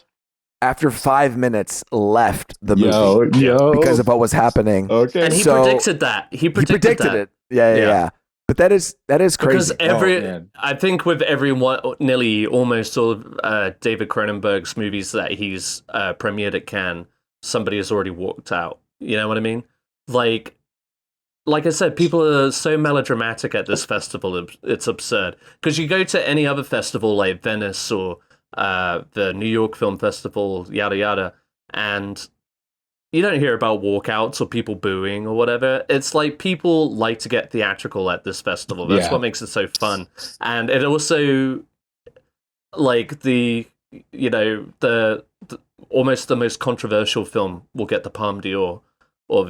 after 5 minutes left the movie because of what was happening. Okay, and he predicted that. He predicted it. Yeah. But that is crazy. Because man. I think with everyone, nearly almost all of David Cronenberg's movies that he's premiered at Cannes, somebody has already walked out. You know what I mean? Like I said, people are so melodramatic at this festival. It's absurd. Because you go to any other festival like Venice or the New York Film Festival, yada yada, and you don't hear about walkouts or people booing or whatever. It's like people like to get theatrical at this festival. That's what makes it so fun. And it also, like, the almost the most controversial film will get the Palme d'Or or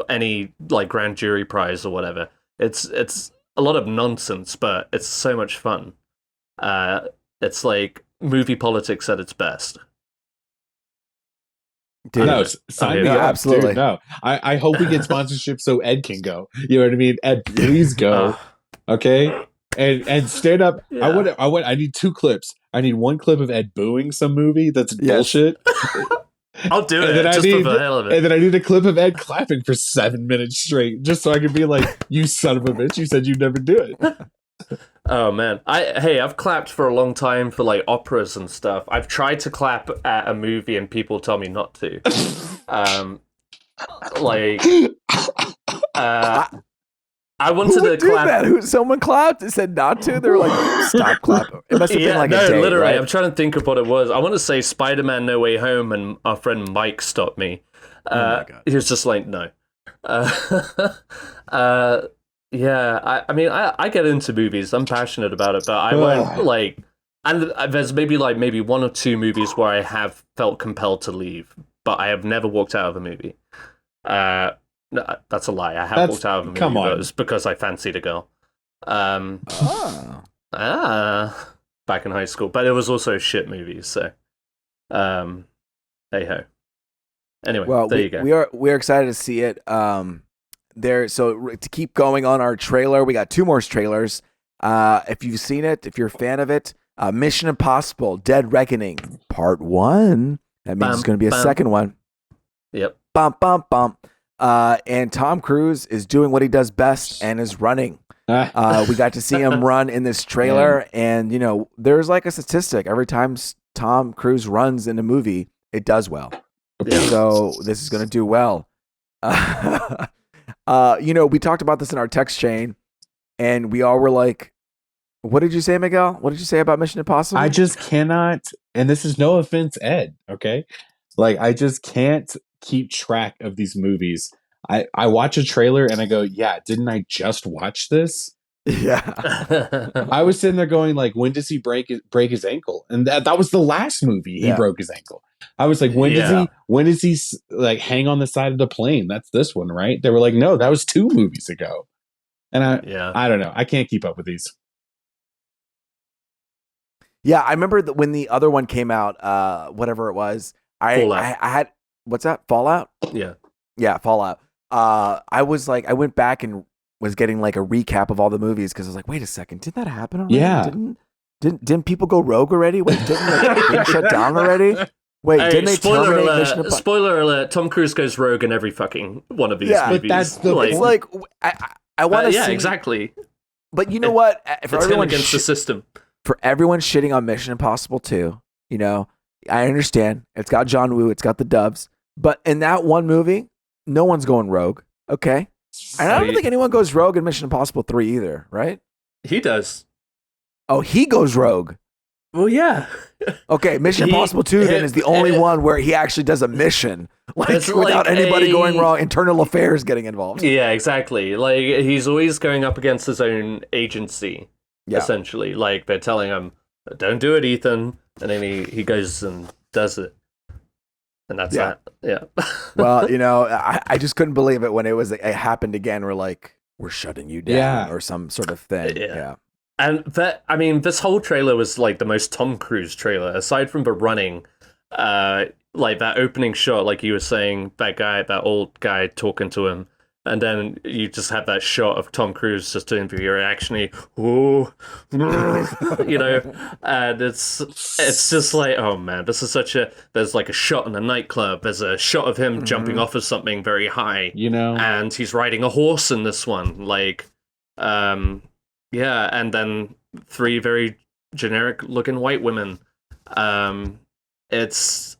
any like grand jury prize or whatever. It's a lot of nonsense, but it's so much fun. It's like movie politics at its best. Dude, no, sign me up, absolutely. Dude, no, I hope we get sponsorship so Ed can go. You know what I mean? Ed, please go. Okay, and stand up. Yeah. I need 2 clips. I need 1 clip of Ed booing some movie that's bullshit. I'll do it just for the hell of it. And then I need a clip of Ed clapping for 7 minutes straight, just so I can be like, "You son of a bitch! You said you'd never do it." Oh man, I've clapped for a long time for like operas and stuff. I've tried to clap at a movie and people tell me not to. I wanted to clap. That? Someone clapped and said not to. They were like, "Stop clapping." It must have been like a date, literally. Right? I'm trying to think of what it was. I want to say Spider-Man: No Way Home, and our friend Mike stopped me. He was just like, "No." Yeah, I mean, I get into movies. I'm passionate about it, but I won't like. And there's maybe 1 or 2 movies where I have felt compelled to leave, but I have never walked out of a movie. No, that's a lie. I have walked out of a movie, but it was because I fancied a girl. Back in high school, but it was also a shit movie. So, hey ho. Anyway, well, there you go. We are excited to see it. So to keep going on our trailer, we got 2 more trailers. If you've seen it, if you're a fan of it, Mission Impossible: Dead Reckoning Part 1. That means it's going to be a second one. Yep. Bum bum bum. And Tom Cruise is doing what he does best and is running. We got to see him run in this trailer, and there's like a statistic: every time Tom Cruise runs in a movie, it does well. So this is going to do well. We talked about this in our text chain, and we all were like, "What did you say, Miguel? What did you say about Mission Impossible?" I just cannot, and this is no offense, Ed. Okay, like I just can't keep track of these movies. I watch a trailer and I go, "Yeah, didn't I just watch this?" Yeah. I was sitting there going, like, when does he break his ankle? And that was the last movie he broke his ankle. I was like, when does he like hang on the side of the plane? That's this one, right? They were like, no, that was 2 movies ago. And I don't know. I can't keep up with these. Yeah, I remember that when the other one came out, whatever it was, I had, what's that? Fallout? Yeah, Fallout. I was like, I went back and was getting like a recap of all the movies because I was like, wait a second, didn't that happen already? Yeah. Didn't people go rogue already? Wait, didn't they shut down already? Wait, didn't they terminate Mission Impossible? Spoiler alert, Tom Cruise goes rogue in every fucking one of these movies. But that's the it's like, I want to see. Yeah, exactly. But you know what? For it's everyone against the system. For everyone shitting on Mission Impossible 2, I understand. It's got John Woo, it's got the Doves. But in that one movie, no one's going rogue, okay? And I don't think anyone goes rogue in Mission Impossible 3 either, right? He does. Oh, he goes rogue. Well, yeah. Okay, Mission Impossible 2 then is the only one where he actually does a mission, without anybody going wrong, internal affairs getting involved. Yeah, exactly. Like, he's always going up against his own agency, essentially. Like, they're telling him, don't do it, Ethan. And then he goes and does it. And that's that. Yeah. Well, I just couldn't believe it when it happened again. We're like, we're shutting you down or some sort of thing. Yeah. And this whole trailer was like the most Tom Cruise trailer, aside from the running, like that opening shot, like you were saying, that old guy talking to him. And then you just have that shot of Tom Cruise just doing very actiony, ooh, and it's just like, oh man, this is there's like a shot in a nightclub, there's a shot of him jumping off of something very high, and he's riding a horse in this one, like, and then 3 very generic looking white women. It's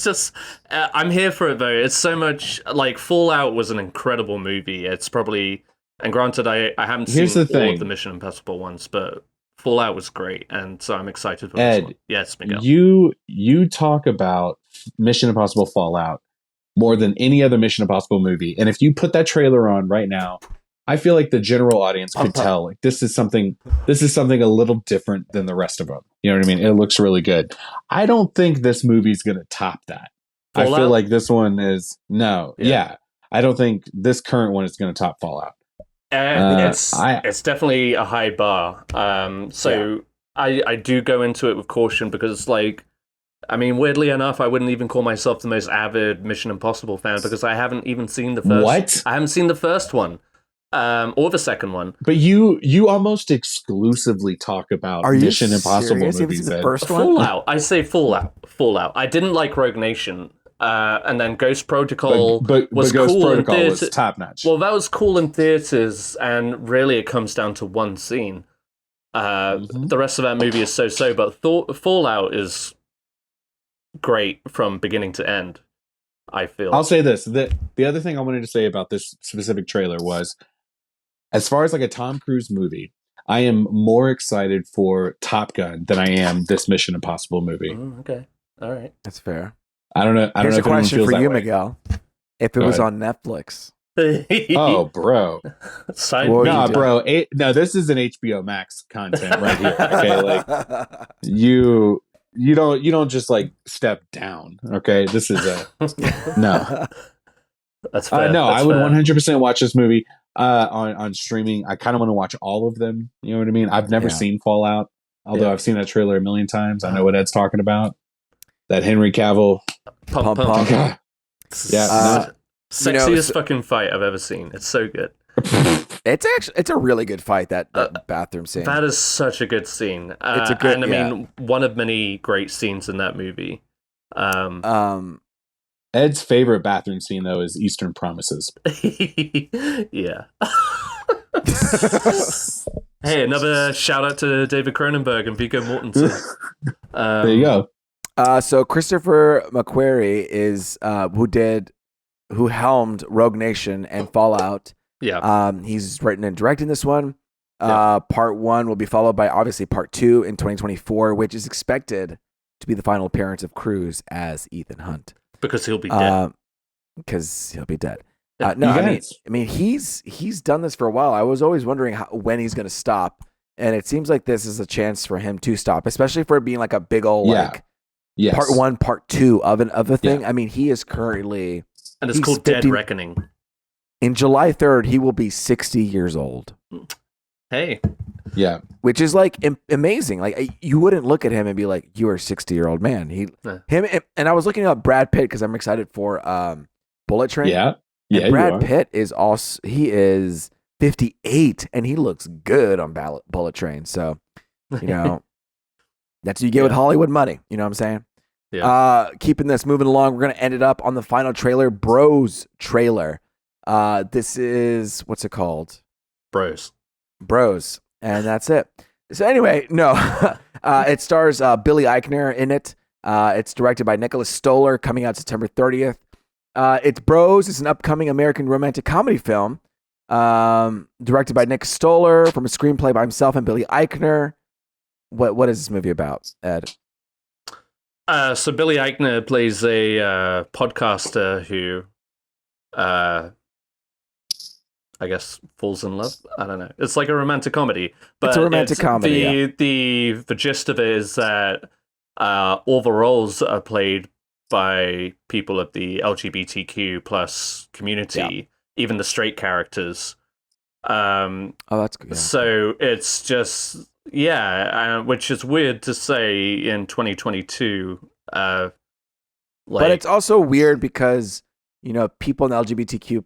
just I'm here for it though. It's so much like Fallout was an incredible movie. It's probably, and granted I haven't seen all of the Mission Impossible ones, but Fallout was great, and so I'm excited for this one. Yes, Miguel. You talk about Mission Impossible Fallout more than any other Mission Impossible movie, and if you put that trailer on right now, I feel like the general audience could tell like this is something a little different than the rest of them. You know what I mean? It looks really good. I don't think this movie's going to top that. Fallout? I feel like this one is I don't think this current one is going to top Fallout. It's definitely a high bar. I do go into it with caution because, like, I mean, weirdly enough, I wouldn't even call myself the most avid Mission Impossible fan because I haven't even seen the first. What? I haven't seen the first one. Or the second one. But you almost exclusively talk about Mission Impossible movies. The first one? Fallout. I say Fallout. I didn't like Rogue Nation. And then Ghost Protocol was Ghost cool Protocol in was top notch. Well, that was cool in theaters, and really it comes down to one scene. The rest of that movie is so-so, but Fallout is great from beginning to end, I feel. I'll say this. The other thing I wanted to say about this specific trailer was, as far as like a Tom Cruise movie, I am more excited for Top Gun than I am this Mission Impossible movie. Okay. All right. That's fair. I don't know. Here's know a question for you, Miguel. If it was on Netflix. Oh, bro. Bro. This is an HBO Max content right here. Okay, like you don't just like step down. Okay, this is no. That's fair. No, I would 100% watch this movie on streaming. I kind of want to watch all of them. You know what I mean? I've never seen Fallout, although I've seen that trailer a million times. I know what Ed's talking about. That Henry Cavill. Pump. Sexiest fucking fight I've ever seen. It's so good. It's a really good fight, that bathroom scene. That is such a good scene. It's a good, and I mean, one of many great scenes in that movie. Ed's favorite bathroom scene though is Eastern Promises. Yeah. Hey, another shout out to David Cronenberg and Viggo Mortensen. There you go. So Christopher McQuarrie is who helmed Rogue Nation and Fallout. Yeah. He's written and directing this one. Part 1 will be followed by obviously part 2 in 2024, which is expected to be the final appearance of Cruise as Ethan Hunt. Because he'll be dead. I mean, he's done this for a while. I was always wondering when he's going to stop, and it seems like this is a chance for him to stop, especially for it being like a big old part 1, part 2 of a thing. Yeah. I mean, he is currently, and it's called 50, Dead Reckoning. In July 3rd, he will be 60 years old. Hey. Yeah. Which is like amazing. Like you wouldn't look at him and be like, "You are a 60-year-old man." And I was looking up Brad Pitt because I'm excited for Bullet Train. Yeah. Yeah. And Brad Pitt is also 58 and he looks good on Bullet Train. So, that's what you get with Hollywood money. You know what I'm saying? Yeah. Keeping this moving along, we're gonna end it up on the final trailer, Bros trailer. This is, what's it called? Bros. And that's it. So anyway, no, it stars Billy Eichner in it. It's directed by Nicholas Stoller, coming out September 30th. It's Bros. It's an upcoming American romantic comedy film directed by Nick Stoller from a screenplay by himself and Billy Eichner. What is this movie about, Ed? So Billy Eichner plays a podcaster who I guess falls in love. I don't know. It's like a romantic comedy. But it's a romantic comedy. The gist of it is that all the roles are played by people of the LGBTQ plus community, even the straight characters. That's good. Yeah. So it's just which is weird to say in 2022. But it's also weird because people in the LGBTQ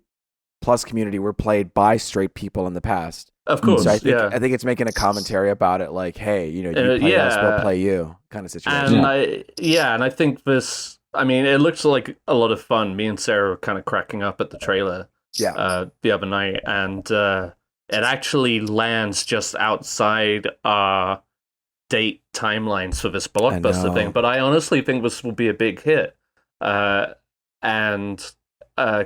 plus community were played by straight people in the past. Of course, So I think it's making a commentary about it, like, hey, you play us, we'll play you, kind of situation. And I think this. I mean, it looks like a lot of fun. Me and Sarah were kind of cracking up at the trailer. The other night, and it actually lands just outside our date timelines for this blockbuster thing. But I honestly think this will be a big hit, and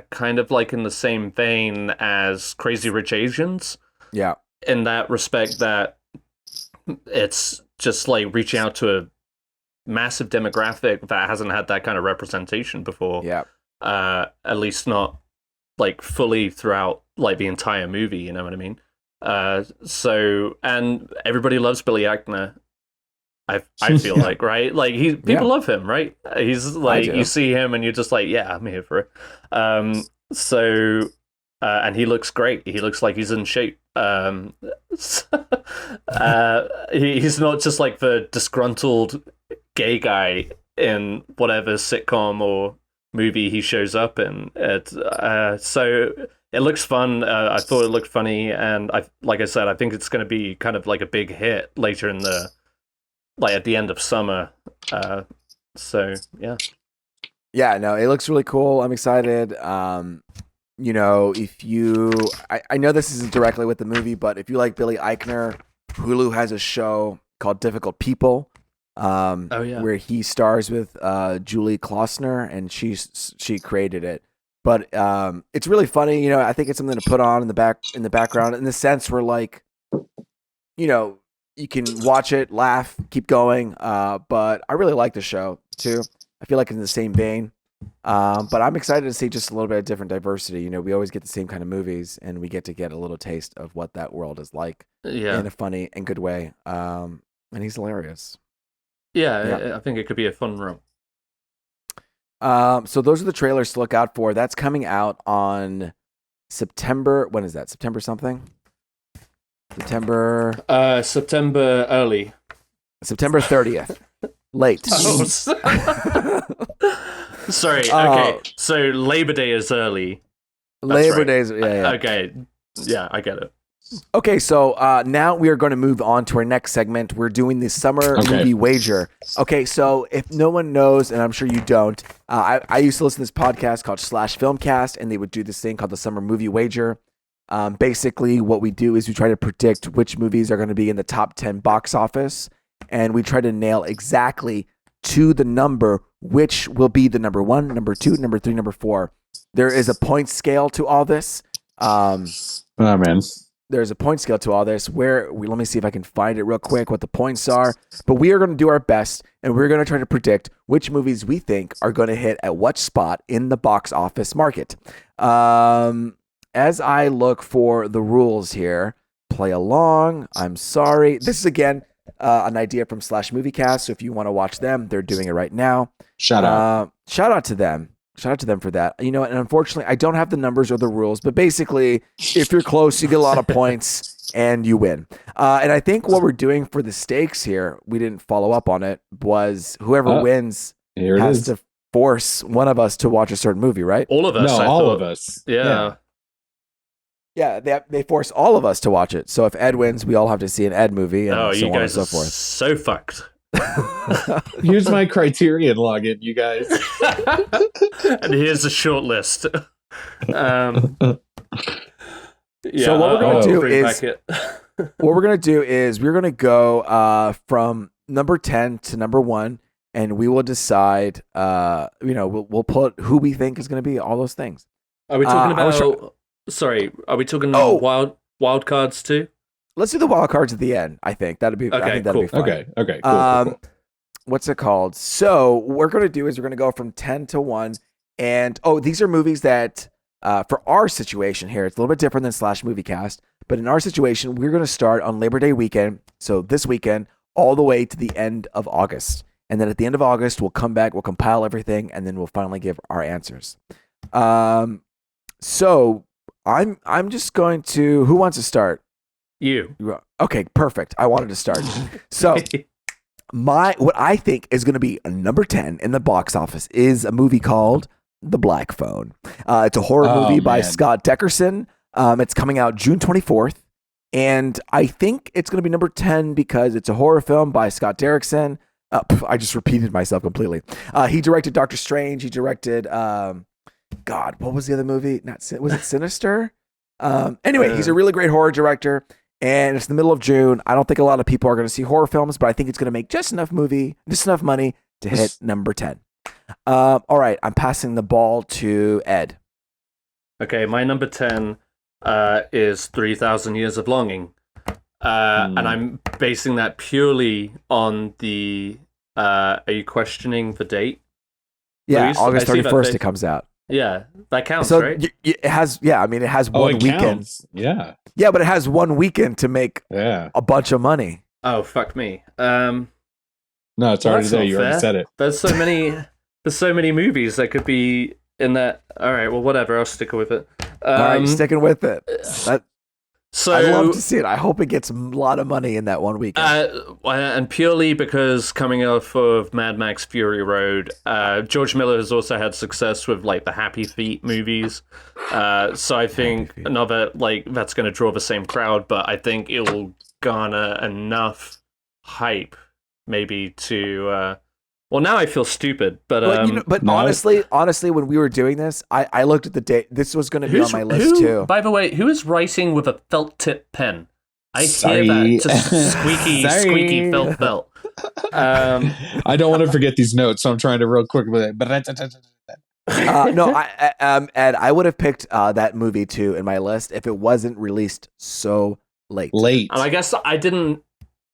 kind of like in the same vein as Crazy Rich Asians. Yeah. In that respect, that it's just like reaching out to a massive demographic that hasn't had that kind of representation before. Yeah. At least not like fully throughout like the entire movie, you know what I mean? So, and everybody loves Billy Eichner. I feel like, right? Like people love him, right? He's like, you see him and you're just like, yeah, I'm here for it. And he looks great. He looks like he's in shape. He's not just like the disgruntled gay guy in whatever sitcom or movie he shows up in. So it looks fun. I thought it looked funny, and like I said, I think it's going to be kind of like a big hit later in at the end of summer. So yeah. Yeah, no, it looks really cool. I'm excited. If you, I know this isn't directly with the movie, but if you like Billy Eichner, Hulu has a show called Difficult People, where he stars with Julie Klausner, and she created it. But it's really funny. I think it's something to put on in the background, in the sense where, like, you can watch it, laugh, keep going. But I really like the show too. I feel like it's in the same vein. But I'm excited to see just a little bit of different diversity. We always get the same kind of movies, and we get a little taste of what that world is like in a funny and good way. And he's hilarious. Yeah, I think it could be a fun run. So those are the trailers to look out for. That's coming out on September. When is that? September something? September early. September 30th. Late. Oh, sorry. Okay. So Labor Day is early. Labor Day is okay. Yeah, I get it. Okay, so now we are going to move on to our next segment. We're doing the summer movie wager. Okay, so if no one knows, and I'm sure you don't, I used to listen to this podcast called Slash Filmcast, and they would do this thing called the summer movie wager. Basically, what we do is we try to predict which movies are going to be in the top 10 box office, and we try to nail exactly to the number which will be the number 1, number 2, number 3, number 4. There is a point scale to all this. Man. There's a point scale to all this let me see if I can find it real quick, what the points are. But we are going to do our best, and we're going to try to predict which movies we think are going to hit at what spot in the box office market. As I look for the rules here, play along. I'm sorry. This is, again, an idea from Slash Moviecast. So if you want to watch them, they're doing it right now. Shout out to them. Shout out to them for that. And unfortunately, I don't have the numbers or the rules, but basically, if you're close, you get a lot of points and you win. And I think what we're doing for the stakes here, we didn't follow up on it, was whoever wins has to force one of us to watch a certain movie, right? All of us. No, all of us. Yeah. Yeah, they force all of us to watch it. So if Ed wins, we all have to see an Ed movie, and so you on guys and so forth. Are so fucked. Here's my Criterion login, you guys. And here's a short list. So what we're gonna do is we're gonna go from number 10 to number 1, and we will decide. We'll put who we think is gonna be all those things. Are we talking about? Sorry, are we talking wild cards too? Let's do the wild cards at the end. I think that'd be. Okay, I think that'd be fun. Okay. Cool. What's it called? So what we're going to do is we're going to go from 10 to 1. And, these are movies that, for our situation here, it's a little bit different than Slash Moviecast. But in our situation, we're going to start on Labor Day weekend. So this weekend, all the way to the end of August. And then at the end of August, we'll come back, we'll compile everything, and then we'll finally give our answers. So I'm just going to, who wants to start? You. Okay, perfect. I wanted to start. So what I think is going to be a number 10 in the box office is a movie called The Black Phone. It's a horror movie by Scott Derickson. It's coming out June 24th. And I think it's going to be number 10 because it's a horror film by Scott Derickson. I just repeated myself completely. He directed Doctor Strange. He directed, God, what was the other movie? Was it Sinister? Anyway, he's a really great horror director. And it's the middle of June. I don't think a lot of people are going to see horror films, but I think it's going to make just enough money to hit number 10. All right, I'm passing the ball to Ed. Okay, my number 10 is 3,000 Years of Longing. And I'm basing that purely on the... are you questioning the date? Yeah, Luis? August 31st it comes out. Yeah, that counts, so right? It has, I mean, it has one weekend. Counts. Yeah. Yeah, but it has one weekend to make a bunch of money. Oh, fuck me. No, it's already there. You already said it. There's so many movies that could be in that. All right, well, whatever. I'll stick with it. All right, sticking with it. So I love to see it. I hope it gets a lot of money in that one weekend. And purely because coming off of Mad Max Fury Road, George Miller has also had success with like the Happy Feet movies. So I think another that's going to draw the same crowd, but I think it will garner enough hype maybe to. Well, now I feel stupid, but honestly, when we were doing this, I looked at the date. This was going to be on my list too. By the way, who is writing with a felt tip pen? I hear that just squeaky felt. I don't want to forget these notes, so I'm trying to real quick with it. Ed, I would have picked that movie too in my list if it wasn't released so late. And I guess I didn't.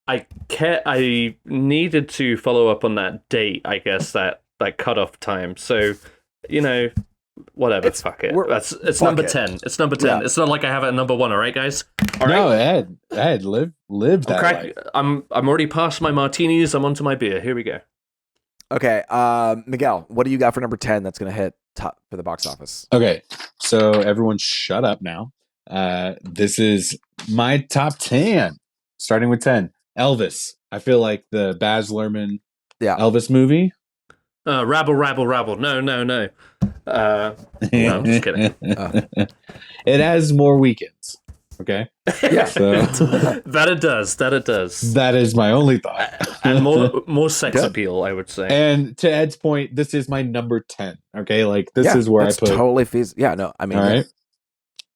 I needed to follow up on that date, I guess, that cutoff time. So, whatever. Fuck it. It's number 10. It's number 10. Yeah. It's not like I have it at number 1, all right, guys? All right? No, Ed, live that life. I'm already past my martinis. I'm onto my beer. Here we go. Okay, Miguel, what do you got for number 10 that's going to hit top for the box office? Okay, so everyone shut up now. This is my top 10, starting with 10. Elvis. I feel like the Baz Luhrmann Elvis movie. Rabble. No. No, I'm just kidding. It has more weekends. Okay. Yeah. So, that it does. That is my only thought. And more sex appeal, I would say. And to Ed's point, this is my number 10. Okay. Like this is where I put totally feasible. Yeah, no, I mean, all right.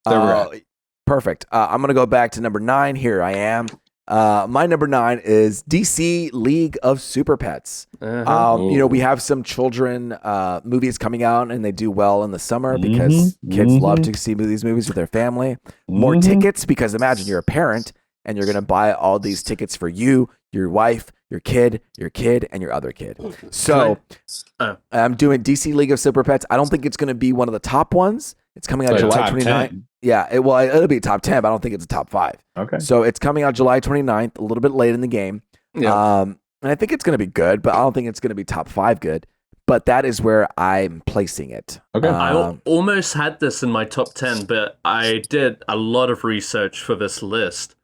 There we're at. Perfect. I'm going to go back to number 9. Here I am. My number 9 is DC League of Super Pets. We have some children movies coming out, and they do well in the summer because kids love to see these movies with their family. More tickets because imagine you're a parent and you're going to buy all these tickets for you, your wife, your kid, and your other kid. So I'm doing DC League of Super Pets. I don't think it's going to be one of the top ones. It's coming out July 29th. Yeah, it'll be top 10, but I don't think it's a top 5. Okay. So it's coming out July 29th, a little bit late in the game. Yeah. And I think it's going to be good, but I don't think it's going to be top 5 good. But that is where I'm placing it. Okay. I almost had this in my top 10, but I did a lot of research for this list.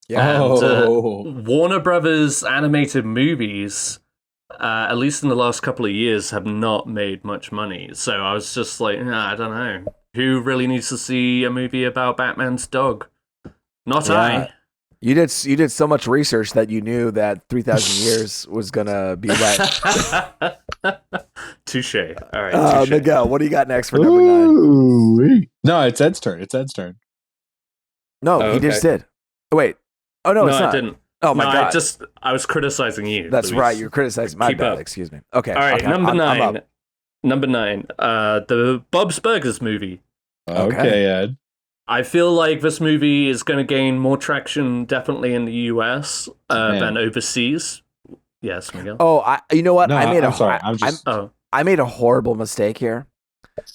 Yeah. And Warner Brothers animated movies, at least in the last couple of years, have not made much money. So I was just like, I don't know. Who really needs to see a movie about Batman's dog? Not I. You did so much research that you knew that 3,000 years was gonna be right. Touche. All right. Touche. Miguel, what do you got next for number 9? No, it's Ed's turn. No, he just did. Oh, wait. Oh no, it's not. I didn't. Oh my god! I was criticizing you. That's Luis. right. You're criticizing. My bad. Excuse me. Okay. All right. Number 9. Number 9, the Bob's Burgers movie. Okay, Ed. I feel like this movie is going to gain more traction definitely in the US than overseas. Yes, Miguel. Oh, you know what? No, I made a horrible mistake here.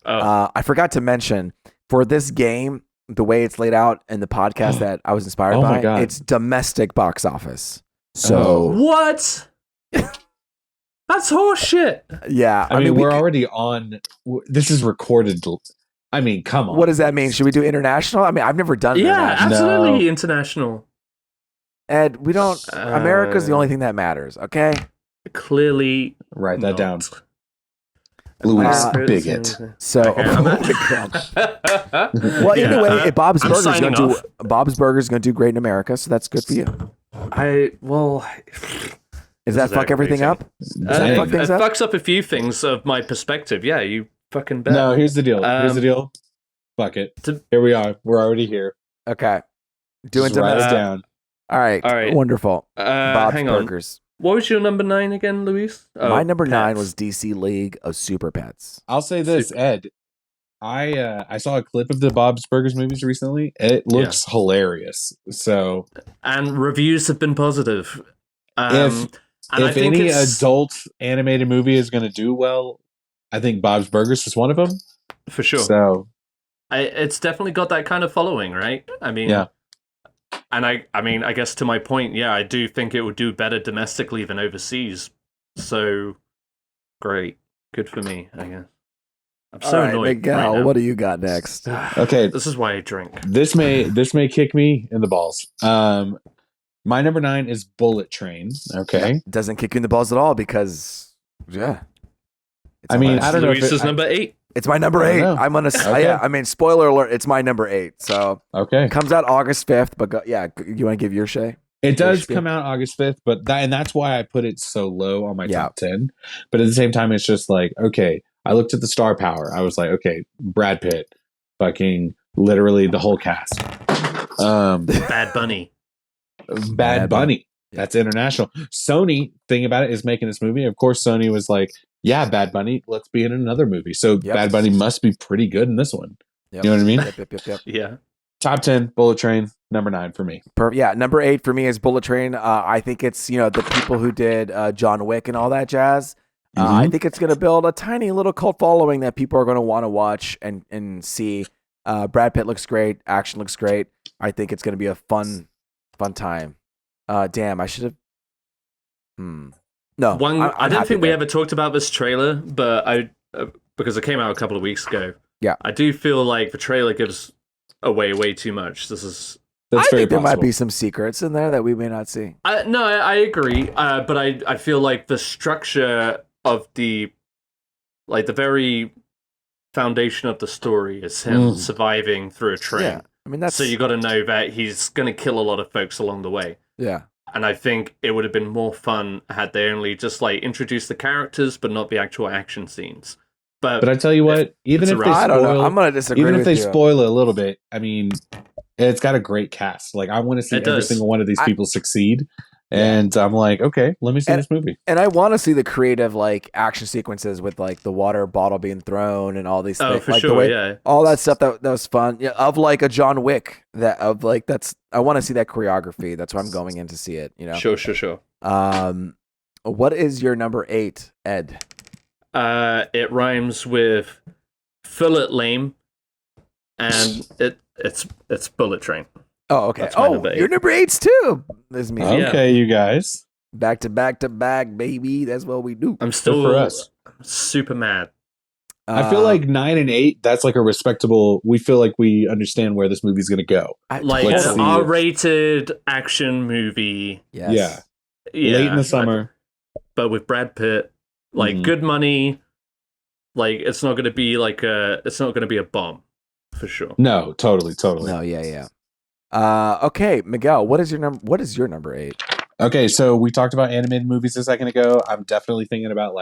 I forgot to mention for this game, the way it's laid out in the podcast that I was inspired by, it's domestic box office. So what? That's horseshit. Yeah. I mean, we're already on. This is recorded. I mean, come on. What does that mean? Should we do international? I mean, I've never done international. Absolutely international. Ed, we don't. America's the only thing that matters, okay? Clearly. Write that down. Louis America is the bigot. only- So, Okay, I'm well, Yeah, anyway, Bob's I'm Burgers signing gonna do off. Bob's Burgers gonna do great in America, so that's good for you. Is that is fuck everything aggravating. up? Does that It fuck things up? fucks up a few things of my perspective. Yeah, you fucking bet. No, here's the deal. Fuck it. Here we are. We're already here. Okay, doing Just write it domestic. down. All right, Wonderful. Bob's Hang on. Burgers. What was your number 9 again, Luis? My number 9 Pets. was DC League of Super Pets. I'll say this, Ed. I saw a clip of the Bob's Burgers movies recently. It looks hilarious. So And reviews have been positive. if any adult animated movie is going to do well, I think Bob's Burgers is one of them. for sure, So it's definitely got that kind of following, right? I mean, yeah. And I mean, I guess to my point, yeah, I do think it would do better domestically than overseas. So great, good for me, I guess. I'm so All right, annoyed. Miguel, right now. what do you got next? Okay. This is why I drink. This may kick me in the balls. My number 9 is Bullet Train. Okay. Doesn't kick you in the balls at all because, yeah. It's I mean, almost- I don't know if Luis's number 8. It's my number I don't 8. know. I'm gonna. Okay. Yeah, I mean, spoiler alert. It's my number 8. So Okay. it comes out August 5th. But you want to give your Shay? It does Spiel. come out August 5th, but that's why I put it so low on my Yeah. top 10. But at the same time, it's just like, okay, I looked at the star power. I was like, okay, Brad Pitt, fucking literally the whole cast. Bad Bunny. Bad Bunny. That's international. Sony, thing about it, is making this movie. Of course, Sony was like, yeah, Bad Bunny, let's be in another movie. So Yep. Bad Bunny must be pretty good in this one. Yep. You know what I mean? Yep. Yeah. Top 10, Bullet Train, number 9 for me. Number 8 for me is Bullet Train. I think it's the people who did John Wick and all that jazz. I think it's going to build a tiny little cult following that people are going to want to watch and see. Brad Pitt looks great. Action looks great. I think it's going to be a fun time. Damn, I should have. No, I don't happy think we there. ever talked about this trailer, but because it came out a couple of weeks ago. Yeah. I do feel like the trailer gives away way too much. This is. That's I very think there might possible. be some secrets in there that we may not see. No, I agree. But I feel like the structure of the very foundation of the story is him surviving through a train. Yeah, I mean that's So you got to know that he's going to kill a lot of folks along the way. yeah. And I think it would have been more fun had they only just introduced the characters, but not the actual action scenes. But But I tell you what, even it's if a they wrap. I don't know. spoil, I'm gonna disagree. even if with they you. spoil it a little bit, I mean, it's got a great cast. Like, I want to see It every does. single one of these people succeed. And I'm like, okay, let me see this movie. And I want to see the creative action sequences with the water bottle being thrown and all these things. for the sure, way- yeah. all that stuff that was fun. Yeah, of a John Wick that's I want to see that choreography. That's why I'm going in to see it. Sure. What is your number 8, Ed? It rhymes with fillet lame, and it's Bullet Train. Oh, okay. That's my number 8. Your number 8's too. This is me. Okay, you guys. Back to back to back, baby. That's what we do. I'm still for us. super mad. I feel like 9 and 8, that's like a respectable, we feel like we understand where this movie's going to go. Let's An see. R-rated action movie. yes. Yeah. Late in the summer. But with Brad Pitt, good money. It's not going to be it's not going to be a bomb for sure. No, totally. No, yeah. Okay, Miguel, what is your number 8? Okay, so we talked about animated movies a second ago. I'm definitely thinking about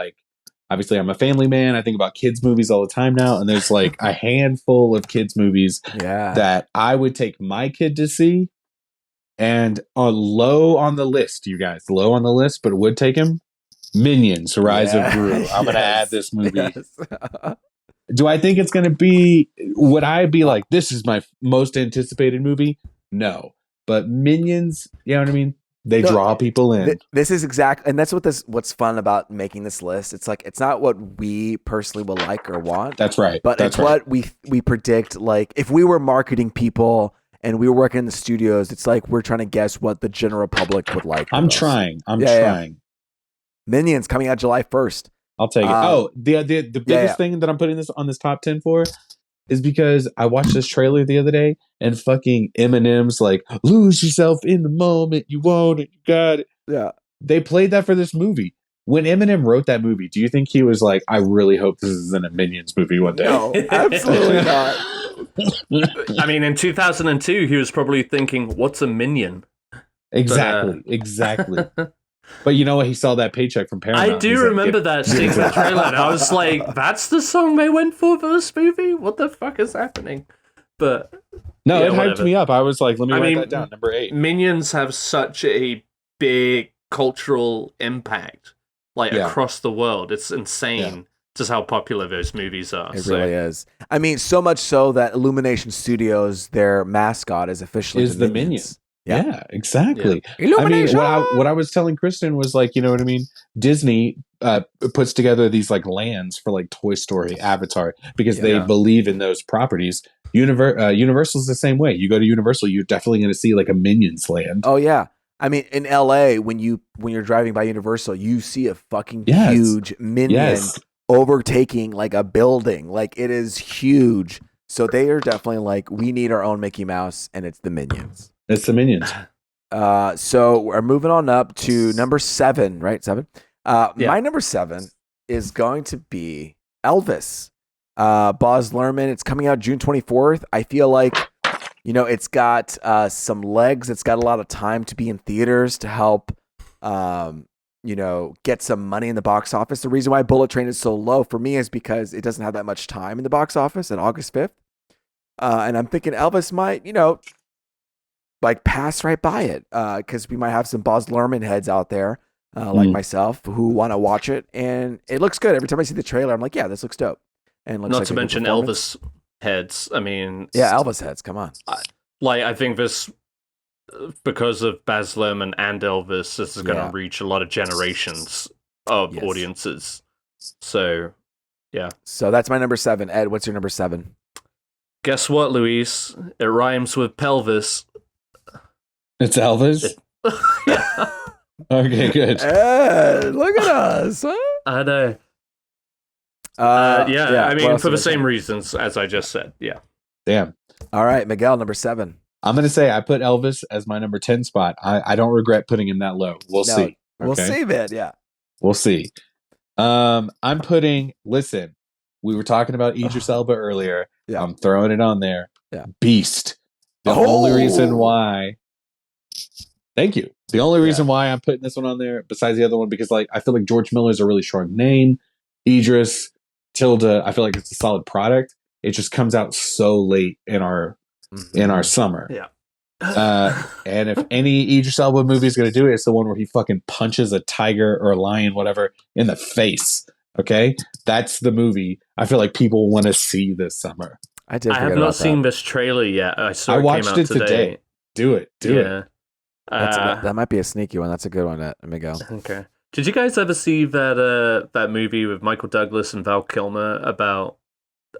obviously I'm a family man. I think about kids movies all the time now, and there's a handful of kids movies that I would take my kid to see. And low on the list, you guys, but it would take him. Minions: Rise of Gru. I'm gonna add this movie. Yes. Do I think it's gonna be? Would I be like, this is my most anticipated movie? No, but Minions, you know what I mean? They draw people in. This is and that's what's fun about making this list. It's it's not what we personally will like or want. That's right. But it's what we predict. If we were marketing people and we were working in the studios, it's we're trying to guess what the general public would like. I'm trying. I'm trying. Minions coming out July 1st. I'll take it. The biggest thing that I'm putting this on this top 10 for is because I watched this trailer the other day and fucking Eminem's lose yourself in the moment, you want it, you got it. Yeah. They played that for this movie. when Eminem wrote that movie, do you think he was like, I really hope this isn't a Minions movie one day? No, absolutely not. I mean, in 2002, he was probably thinking, "What's a minion?" Exactly. But you know what? He saw that paycheck from Paramount. I do remember that seeing the trailer, and I was like, "That's the song they went for this movie? What the fuck is happening?" But no, yeah, it hyped me up. I was like, "Let me write that down." Number 8. Minions have such a big cultural impact, across the world. It's insane just how popular those movies are. It really is. I mean, so much so that Illumination Studios, their mascot is officially the Minions. Yeah, exactly. Yeah. I mean, what I was telling Kristen was like, you know what I mean? Disney puts together these like lands for like Toy Story, Avatar, because they believe in those properties. Universal's the same way. You go to Universal, you're definitely going to see like a Minions land. Oh yeah. I mean, in LA, when you're driving by Universal, you see a fucking huge Minion overtaking like a building. Like, it is huge. So they are definitely like, we need our own Mickey Mouse, and it's the Minions. It's the Minions. So we're moving on up to number 7, right? 7. My number 7 is going to be Elvis. Baz Luhrmann. It's coming out June 24th. I feel like, it's got some legs. It's got a lot of time to be in theaters to help, get some money in the box office. The reason why Bullet Train is so low for me is because it doesn't have that much time in the box office at August 5th. And I'm thinking Elvis might, like pass right by it, because we might have some Baz Luhrmann heads out there, like myself, who want to watch it, and it looks good. Every time I see the trailer, I'm like, yeah, this looks dope. And looks not like to mention Elvis heads. I mean, yeah, Elvis heads. Come on. I think this, because of Baz Luhrmann and Elvis, this is going to reach a lot of generations of audiences. So, yeah. So that's my number 7. Ed, what's your number 7? Guess what, Luis? It rhymes with pelvis. It's Elvis? Yeah. Okay, good. Ed, look at us. Huh? I know. I mean, for the same reasons as I just said. Yeah. Damn. All right, Miguel, number 7. I'm going to say I put Elvis as my number 10 spot. I don't regret putting him that low. We'll see. Okay? We'll see, man. Yeah. We'll see. Listen, we were talking about Idris Elba earlier. Yeah. I'm throwing it on there. Yeah. Beast. The only reason why... Thank you. The only reason why I'm putting this one on there, besides the other one, because like I feel like George Miller's a really strong name. Idris, Tilda, I feel like it's a solid product. It just comes out so late in our summer. Yeah. And if any Idris Elba movie is going to do it, it's the one where he fucking punches a tiger or a lion, whatever, in the face. Okay, that's the movie I feel like people want to see this summer. I have not seen this trailer yet. I watched it today. Do it. That might be a sneaky one. That's a good one, Miguel. Okay. Did you guys ever see that movie with Michael Douglas and Val Kilmer about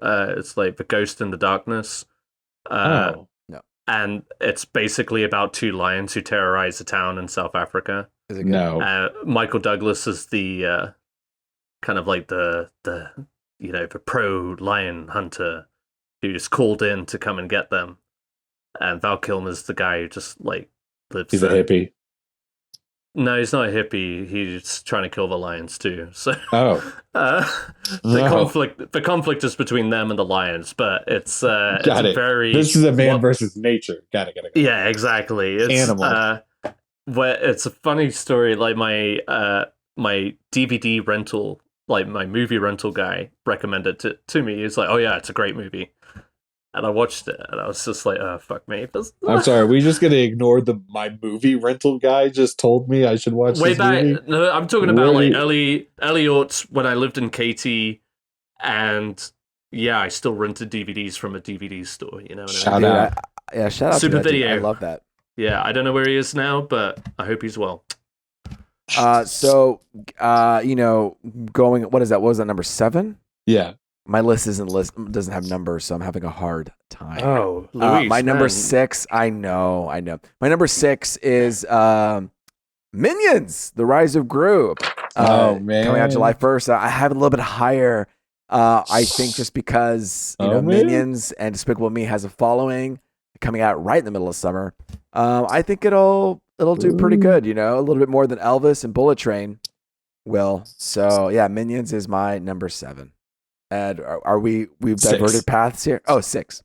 it's like The Ghost in the Darkness? No. And it's basically about 2 lions who terrorize a town in South Africa. Is it good? No. Michael Douglas is the kind of like the pro lion hunter who's called in to come and get them, and Val Kilmer's the guy who just like lives. He's a hippie. No, he's not a hippie. He's trying to kill the lions too. So, the conflict is between them and the lions, but it's very. This is a man versus nature. Got it. Yeah, exactly. It's animal. Where it's a funny story. Like my DVD rental, like my movie rental guy recommended it to me. He's like, "Oh yeah, it's a great movie." And I watched it, and I was just like, "Oh fuck me!" I'm sorry. Are we just gonna ignore my movie rental guy just told me I should watch way this back? movie? No, I'm talking about like early aughts when I lived in KT, and I still rented DVDs from a DVD store. You know what I mean? Shout out. Super to that Video. Dude. I love that. Yeah, I don't know where he is now, but I hope he's well. Going. What is that? What was that, number 7? Yeah. My list doesn't have numbers, so I'm having a hard time. Oh, Luis, my number 6. I know. My number 6 is Minions: The Rise of Gru. Man, coming out July 1st. I have it a little bit higher. I think just because Minions and Despicable Me has a following, coming out right in the middle of summer. I think it'll do pretty good. A little bit more than Elvis and Bullet Train. Will. So yeah, Minions is my number 7. Ed, we've 6. diverted paths here? Oh, 6.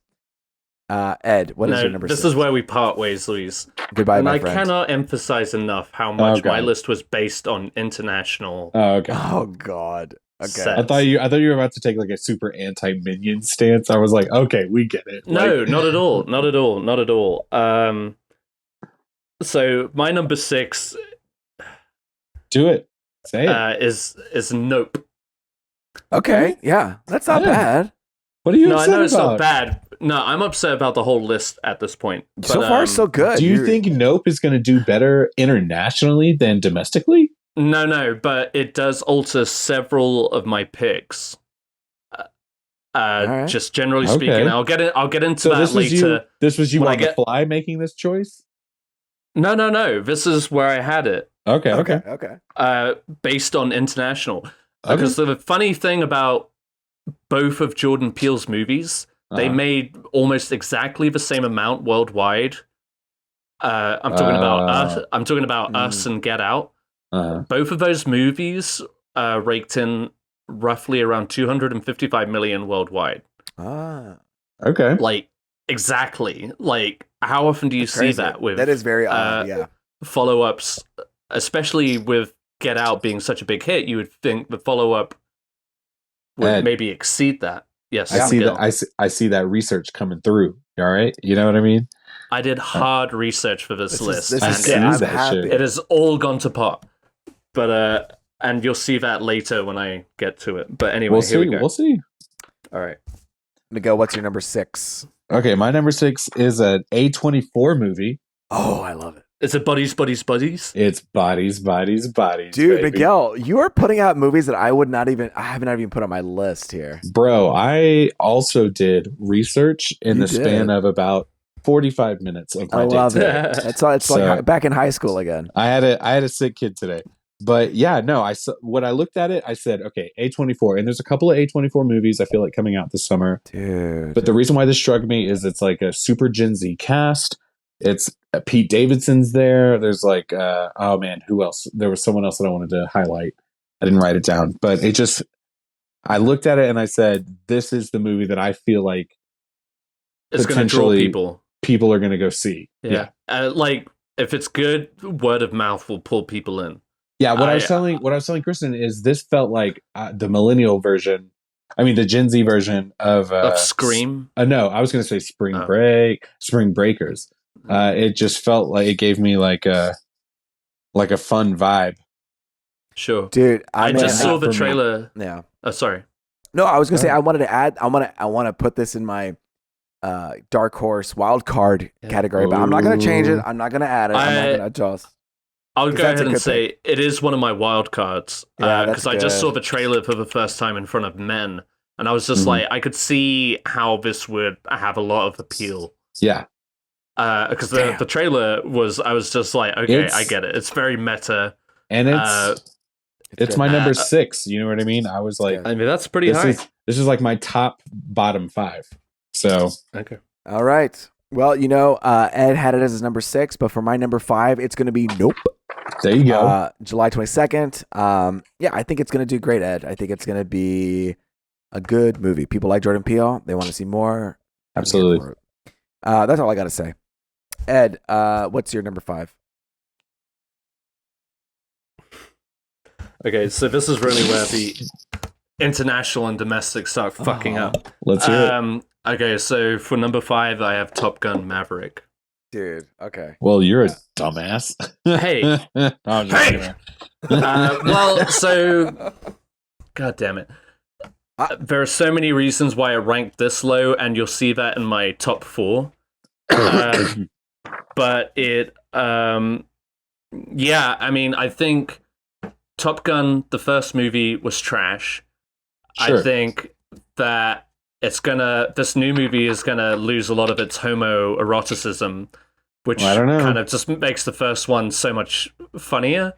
Ed, what is your number 6? This is where we part ways, Louise. Goodbye, and my I friend. cannot emphasize enough how much my list was based on international. Oh, okay. Oh God. Okay. Set. I thought you were about to take like a super anti-Minion stance. I was like, okay, we get it. No, Like, not at all. Not at all. Not at all. So my number 6 do it. Say it. is Nope. Okay. Yeah, that's not bad. What are you No, I upset know it's about? not bad. No, I'm upset about the whole list at this point. But, So far, so good. Do you think Nope is going to do better internationally than domestically? No, but it does alter several of my picks. right. Just generally speaking, Okay. I'll get into So that later. This was you when on I get- the fly making this choice? No. This is where I had it. Okay. Based on international. Because the funny thing about both of Jordan Peele's movies, they made almost exactly the same amount worldwide. I'm talking about Us. I'm talking about Us and Get Out. Both of those movies raked in roughly around 255 million worldwide. Okay. Like exactly. Like how often do you see that with that is very odd, yeah. follow-ups, especially with Get Out being such a big hit? You would think the follow-up would Ed, maybe exceed that. Yes, I see Miguel. that. I see that research coming through. All right, you know what I mean. I did hard research for this list, This and is good. I'm that happy. shit. it has all gone to pot. But and you'll see that later when I get to it. But anyway, here we go. We'll see. All right. Miguel, what's your number 6? Okay, my number 6 is an A24 movie. Oh, I love it. Is it Buddies? It's Bodies, Bodies, Bodies. Dude, baby. Miguel, you are putting out movies that I haven't even put on my list here. Bro, I also did research in You the span did. of about 45 minutes of my I day love today. it. It's like So- back in high school again. I had a sick kid today. But yeah, no, when I looked at it, I said, okay, A24. And there's a couple of A24 movies I feel like coming out this summer. Dude. But the reason why this struck me is it's like a super Gen Z cast. It's Pete Davidson's there. There's like, oh man, who else? There was someone else that I wanted to highlight. I didn't write it down, but I looked at it and I said, this is the movie that I feel like It's going to draw potentially people are going to go see. Yeah. Like if it's good, word of mouth will pull people in. Yeah, what I was telling Kristen is this felt like the millennial version. I mean, the Gen Z version of Scream. No, I was going to say Spring Breakers. It just felt like it gave me like a fun vibe. Sure, dude. I just saw the trailer. Yeah. Oh, sorry. No, I was gonna say I wanted to add. I want to put this in my dark horse wild card category, but I'm not gonna change it. I'm not gonna add it. I'm not gonna adjust. I'll go ahead and good say it is one of my wild cards because I just good. saw the trailer for the first time in front of men, and I was just like, I could see how this would have a lot of appeal. Yeah, because the trailer was, I was just like, okay, I get it. It's very meta, and it's my number 6. You know what I mean? I was like, I mean, that's pretty high. This is like my top bottom 5. So okay, all right. Well, Ed had it as his number 6, but for my number 5, it's going to be Nope. There you go. July 22nd. Yeah, I think it's going to do great, Ed. I think it's going to be a good movie. People like Jordan Peele. They want to see more. Absolutely. That's all I got to say. Ed, what's your number 5? Okay, so this is really where the international and domestic start fucking up. Let's hear it. Okay, so for number 5, I have Top Gun Maverick. Dude, okay. Well, you're a dumbass. Hey. Hey. Well, so God damn it. There are so many reasons why I ranked this low, and you'll see that in my top 4. But it, yeah, I mean, I think Top Gun, the first movie, was trash. Sure. I think that this new movie is gonna lose a lot of its homoeroticism, which I don't know. kind of just makes the first one so much funnier.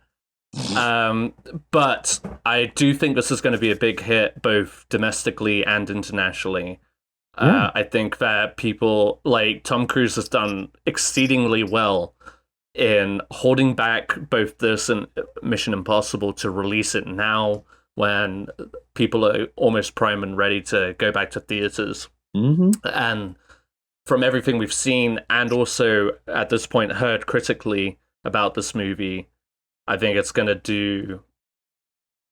But I do think this is going to be a big hit, both domestically and internationally. I think that people like Tom Cruise has done exceedingly well in holding back both this and Mission Impossible to release it now when people are almost prime and ready to go back to theaters. Mm-hmm. And from everything we've seen and also at this point heard critically about this movie, I think it's going to do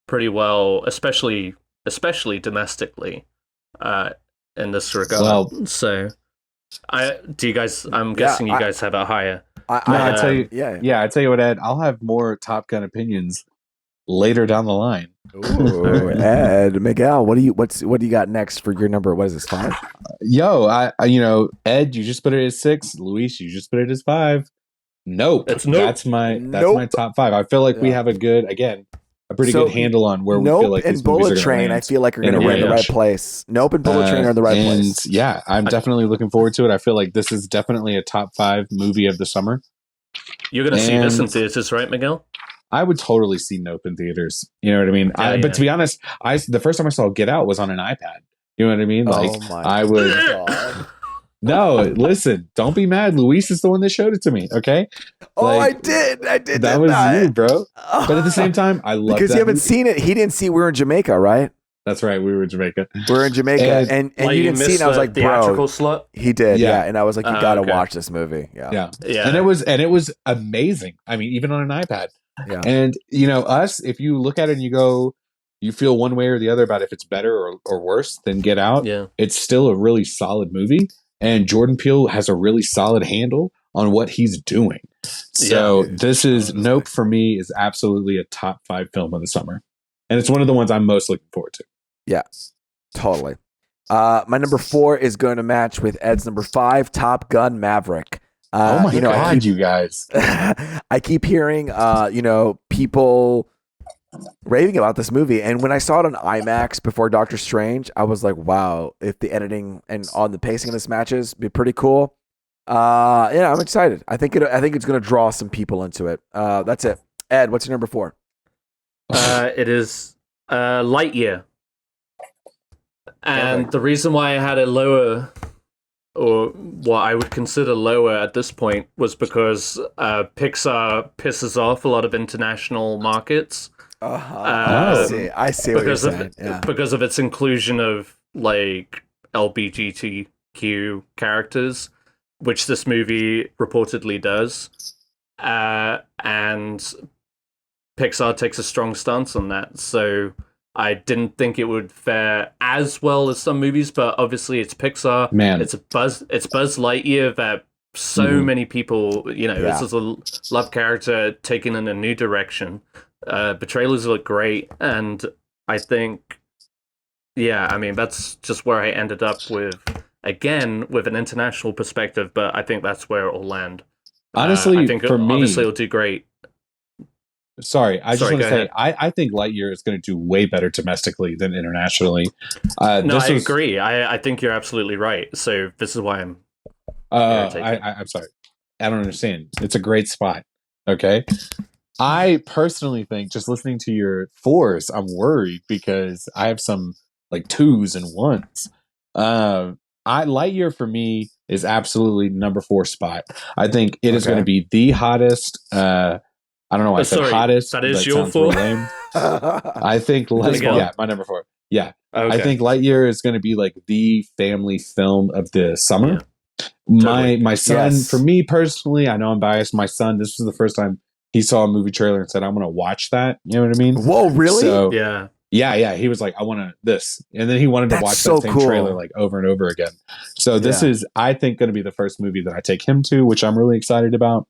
pretty well, especially domestically, in this regard. Well, so, I'm guessing you guys have it higher. I tell you, I tell you what, Ed, I'll have more Top Gun opinions later down the line. Ooh, Ed, Miguel, what do you got next for your number? What is this, 5? Ed, you just put it as 6. Luis, you just put it as 5. Nope. That's my top 5. I feel like we have a pretty good handle on where we feel like these movies are Bullet Train, I feel like are going to be in the right place. Nope and Bullet Train are in the right place. Yeah, I'm definitely looking forward to it. I feel like this is definitely a top 5 movie of the summer. You're going to see this in theaters, right, Miguel? I would totally see Nope in theaters. You know what I mean? But to be honest, the first time I saw Get Out was on an iPad. You know what I mean? I would. God. No, listen, don't be mad. Luis is the one that showed it to me. Okay. I did. That was you, bro. But at the same time, I love because you haven't seen it. He didn't see. We were in Jamaica, right? That's right. We were in Jamaica. We're in Jamaica, and you didn't see it. And I was like, bro, slot? He did, yeah. And I was like, you got to watch this movie, yeah. And it was amazing. I mean, even on an iPad. Yeah. And us, if you look at it and you go, you feel one way or the other about if it's better or worse than Get Out. Yeah. It's still a really solid movie, and Jordan Peele has a really solid handle on what he's doing. So this is Nope for me is absolutely a top 5 film of the summer, and it's one of the ones I'm most looking forward to. Yeah, totally. My number 4 is going to match with Ed's number 5, Top Gun Maverick. Oh my God, you guys. I keep hearing, people raving about this movie. And when I saw it on IMAX before Doctor Strange, I was like, wow, if the editing and on the pacing of this matches, be pretty cool. I'm excited. I think it's going to draw some people into it. That's it. Ed, what's your number 4? It is Lightyear. And the reason why I had it lower, or what I would consider lower at this point, was because Pixar pisses off a lot of international markets. I see what you're saying. Because of its inclusion of like LGBTQ characters, which this movie reportedly does. And Pixar takes a strong stance on that. So I didn't think it would fare as well as some movies, but obviously it's Pixar. Man, it's Buzz Lightyear that so many people, this is a love character taken in a new direction. The trailers look great, and I think, that's just where I ended up with, again, with an international perspective, but I think that's where it'll land. Honestly, I think for me, obviously it'll do great. Sorry, I just want to say, I think Lightyear is going to do way better domestically than internationally. I agree. I think you're absolutely right. So this is why I'm irritated. I'm sorry. I don't understand. It's a great spot. Okay. I personally think, just listening to your 4s, I'm worried because I have some like 2s and 1s. Lightyear for me is absolutely number 4 spot. I think it is going to be the hottest. I don't know why I said hottest. That is your 4. Lame. I think my number 4. Yeah. Okay. I think Lightyear is going to be like the family film of the summer. Yeah. My son, for me personally, I know I'm biased. My son, this was the first time he saw a movie trailer and said, "I'm going to watch that." You know what I mean? Whoa, really? So, yeah. He was like, "I want this," and then he wanted to watch that same trailer like over and over again. So this is, I think, going to be the first movie that I take him to, which I'm really excited about.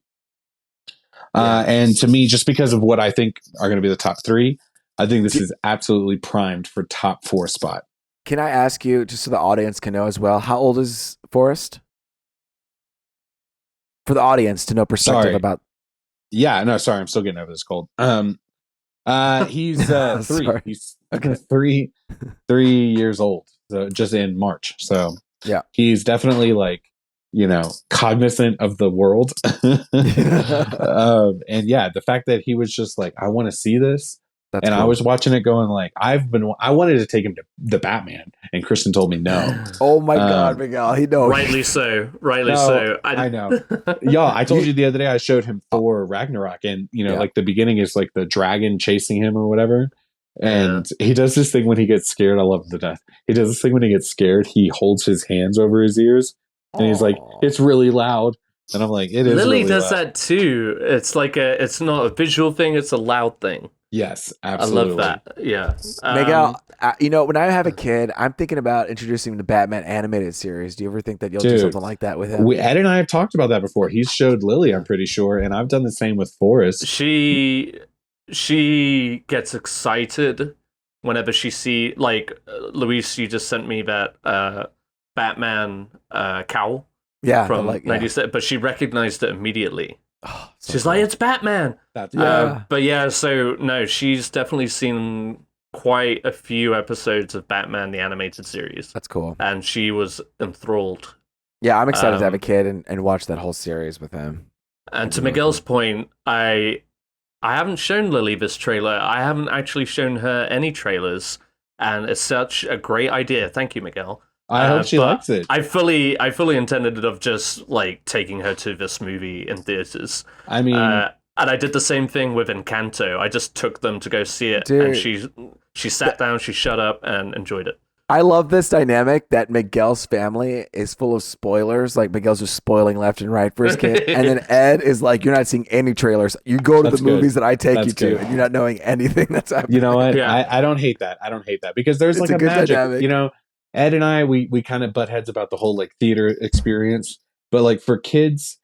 And to me, just because of what I think are going to be the top 3, I think this is absolutely primed for top 4 spot. Can I ask you, just so the audience can know as well, how old is Forrest? For the audience to know perspective about. Yeah, no, sorry, I'm still getting over this cold. He's 3. He's 3 years old, so just in March. So he's definitely like, cognizant of the world. And the fact that he was just like, I want to see this. That's and cool. I was watching it going like, I wanted to take him to the Batman, and Kristen told me no. Oh my God, Miguel. He knows. Rightly so. I know. Yeah, I told you the other day I showed him Thor Ragnarok, and like the beginning is like the dragon chasing him or whatever. And he does this thing when he gets scared. I love him to death. He does this thing when he gets scared. He holds his hands over his ears, and he's like, "It's really loud." And I'm like, "It is." Lily really does loud. that too. It's like it's not a visual thing; it's a loud thing. Yes, absolutely. I love that. Yeah, Miguel, when I have a kid, I'm thinking about introducing him to Batman animated series. Do you ever think that you'll do something like that with him? Ed and I have talked about that before. He's showed Lily, I'm pretty sure, and I've done the same with Forrest. She gets excited whenever she Luis. You just sent me that Batman cowl. Yeah, from 97, but she recognized it immediately. Oh, she's like, "It's Batman." That's but yeah, so no, she's definitely seen quite a few episodes of Batman the animated series. That's cool, and she was enthralled. Yeah, I'm excited to have a kid and watch that whole series with him. And to Miguel's point, I haven't shown Lily this trailer. I haven't actually shown her any trailers, and it's such a great idea. Thank you, Miguel. I hope she likes it. I fully intended of just like taking her to this movie in theaters. I mean, and I did the same thing with Encanto. I just took them to go see it, and she sat down, she shut up, and enjoyed it. I love this dynamic that Miguel's family is full of spoilers. Like Miguel's just spoiling left and right for his kid, and then Ed is like, "You're not seeing any trailers. You go to the movies that I take you to, and you're not knowing anything that's happening." You know what? Yeah. I don't hate that. because there's like a good magic. Dynamic. Ed and I, we kind of butt heads about the whole like theater experience, but like for kids,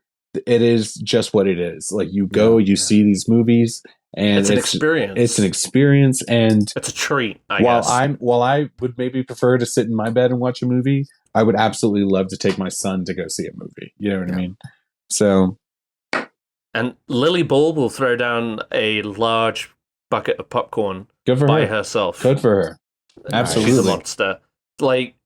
it is just what it is. Like you go, you see these movies, and it's an experience. It's an experience, and it's a treat. While I would maybe prefer to sit in my bed and watch a movie, I would absolutely love to take my son to go see a movie. You know what I mean? So, and Lily Ball will throw down a large bucket of popcorn by herself. Good for her. Absolutely, she's a monster. Like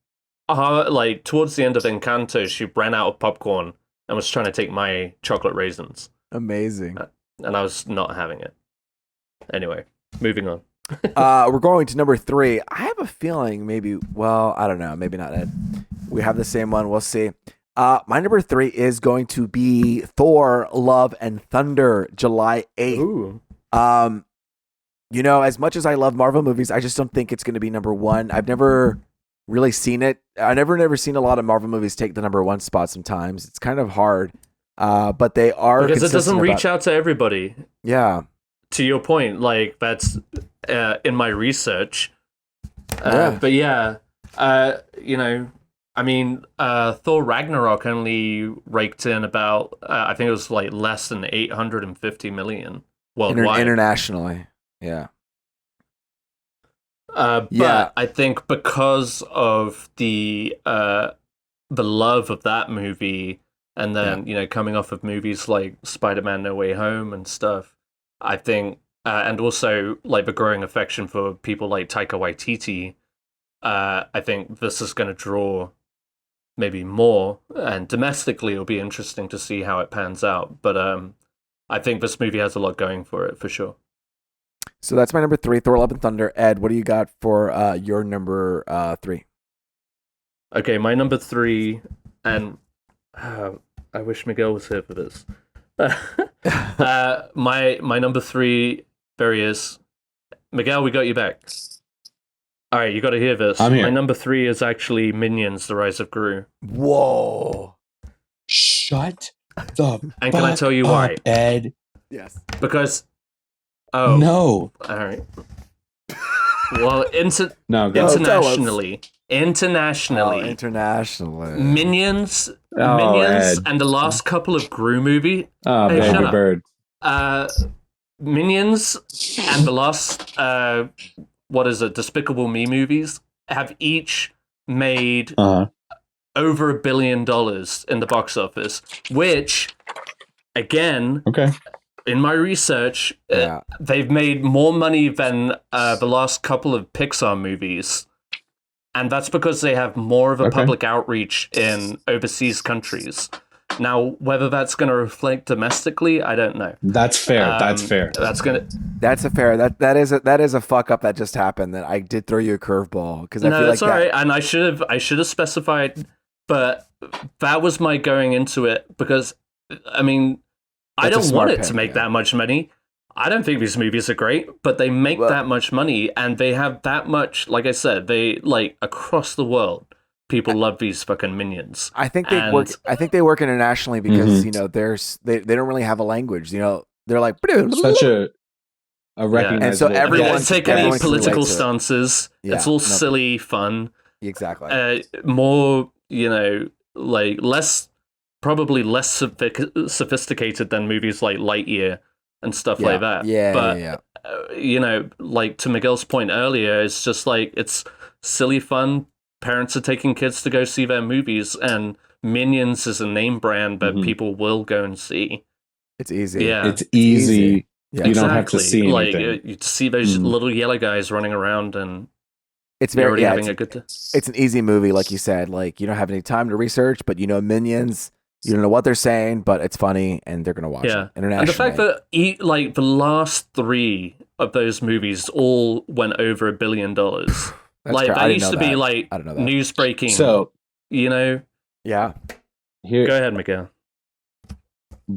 towards the end of Encanto, she ran out of popcorn and was trying to take my chocolate raisins. Amazing. And I was not having it. Anyway, moving on. We're going to number 3. I have a feeling I don't know, maybe not, Ed. We have the same one. We'll see. My number 3 is going to be Thor: Love and Thunder, July 8th. Ooh. As much as I love Marvel movies, I just don't think it's going to be number 1. I've never really seen it. I've never seen a lot of Marvel movies take the number 1 spot sometimes. It's kind of hard. But they are because it doesn't reach out to everybody. Yeah. To your point, like that's in my research. But yeah, Thor Ragnarok only raked in about I think it was like less than 850 million worldwide. Internationally. Yeah. But I think because of the love of that movie, and then coming off of movies like Spider-Man: No Way Home and stuff, I think, and also like the growing affection for people like Taika Waititi, I think this is going to draw maybe more, and domestically it'll be interesting to see how it pans out. But I think this movie has a lot going for it for sure. So that's my number 3, Thor: Love and Thunder. Ed, what do you got for your number 3? Okay, my number 3, and I wish Miguel was here for this. My number 3, there he is. Miguel, we got you back. All right, you got to hear this. I'm here. My number 3 is actually Minions: The Rise of Gru. Whoa! Shut the and can I tell you why, Ed? Yes. Because no. All right. Well, internationally, Minions, Ed. and the last couple of Gru movie. Oh, hey, baby bird. Minions and the last Despicable Me movies have each made over $1 billion in the box office, which again, in my research, they've made more money than the last couple of Pixar movies. And that's because they have more of a public outreach in overseas countries. Now, whether that's going to reflect domestically, I don't know. That's fair. That's fair. That's a fair. That is a fuck up that just happened. That I did throw you a curveball because I feel like that's all right. And I should have specified, but that was my going into it because I mean, I don't want it to make that much money. I don't think these movies are great, but they make that much money and they have that much. Like I said, they like across the world. People love these fucking minions. I think they work. I think they work internationally because they don't really have a language. They're like such a recognizable. And so everyone's take any political stances. It's all silly fun. Exactly. More, like probably less sophisticated than movies like Lightyear and stuff like that. Like to Miguel's point earlier, it's just like it's silly fun. Parents are taking kids to go see their movies, and Minions is a name brand that people will go and see. It's easy. Yeah, it's easy. Yeah, you don't have to see anything. Like you see those little yellow guys running around, and it's very having a good time. It's an easy movie, like you said. Like you don't have any time to research, but Minions. You don't know what they're saying, but it's funny, and they're gonna watch it internationally. And the fact that the last 3 of those movies all went over $1 billion. Like that used to be like news breaking. So yeah. Here, go ahead, Miguel.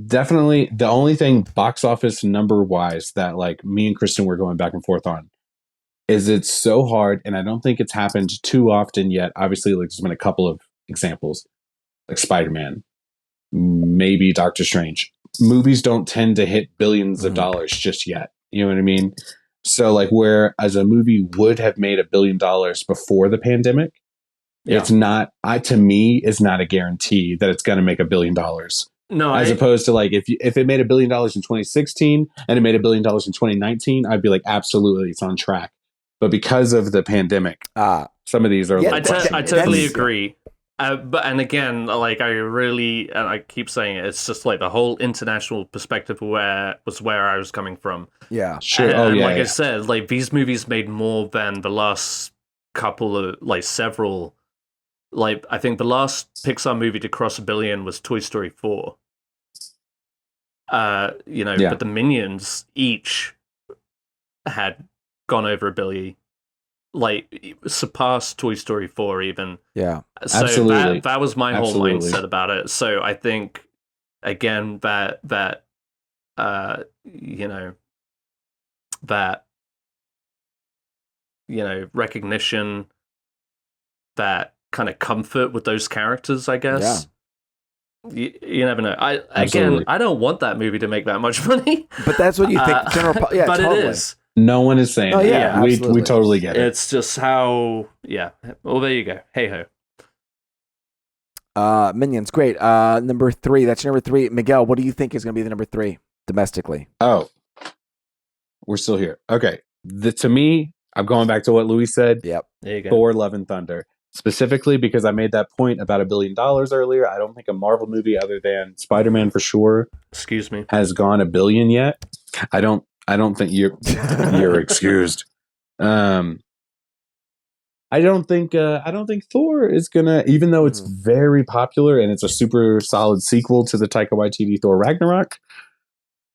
Definitely, the only thing box office number wise that like me and Kristen were going back and forth on is it's so hard, and I don't think it's happened too often yet. Obviously, like there's been a couple of examples, like Spider-Man, maybe Doctor Strange. Movies don't tend to hit billions of dollars just yet. You know what I mean? So like whereas a movie would have made $1 billion before the pandemic, it's not, to me, is not a guarantee that it's going to make $1 billion. No, as opposed to like if it made $1 billion in 2016 and it made $1 billion in 2019, I'd be like, absolutely, it's on track. But because of the pandemic, some of these are. I totally agree. And again, like I keep saying it, it's just like the whole international perspective was where I was coming from. Yeah, sure. I said, like these movies made more than the last couple of several. Like I think the last Pixar movie to cross $1 billion was Toy Story 4. But the Minions each had gone over $1 billion. Like surpassed Toy Story 4 even. Yeah. So absolutely. that was my whole mindset about it. So I think again that recognition, that kind of comfort with those characters, I guess. Yeah. You never know. I don't want that movie to make that much money. But that's what you think. But totally. It is. No one is saying that. We totally get it. It's just how, well, there you go. Hey ho. Minions, great. Number 3. That's your number 3. Miguel, what do you think is going to be the number 3 domestically? Oh, we're still here. Okay. To me, I'm going back to what Louis said. Yep. There you go. Thor: Love and Thunder. Specifically because I made that point about $1 billion earlier. I don't think a Marvel movie other than Spider-Man for sure. Excuse me. Has gone $1 billion yet. I don't think you're excused. I don't think Thor is gonna, even though it's very popular and it's a super solid sequel to the Taika Waititi Thor Ragnarok.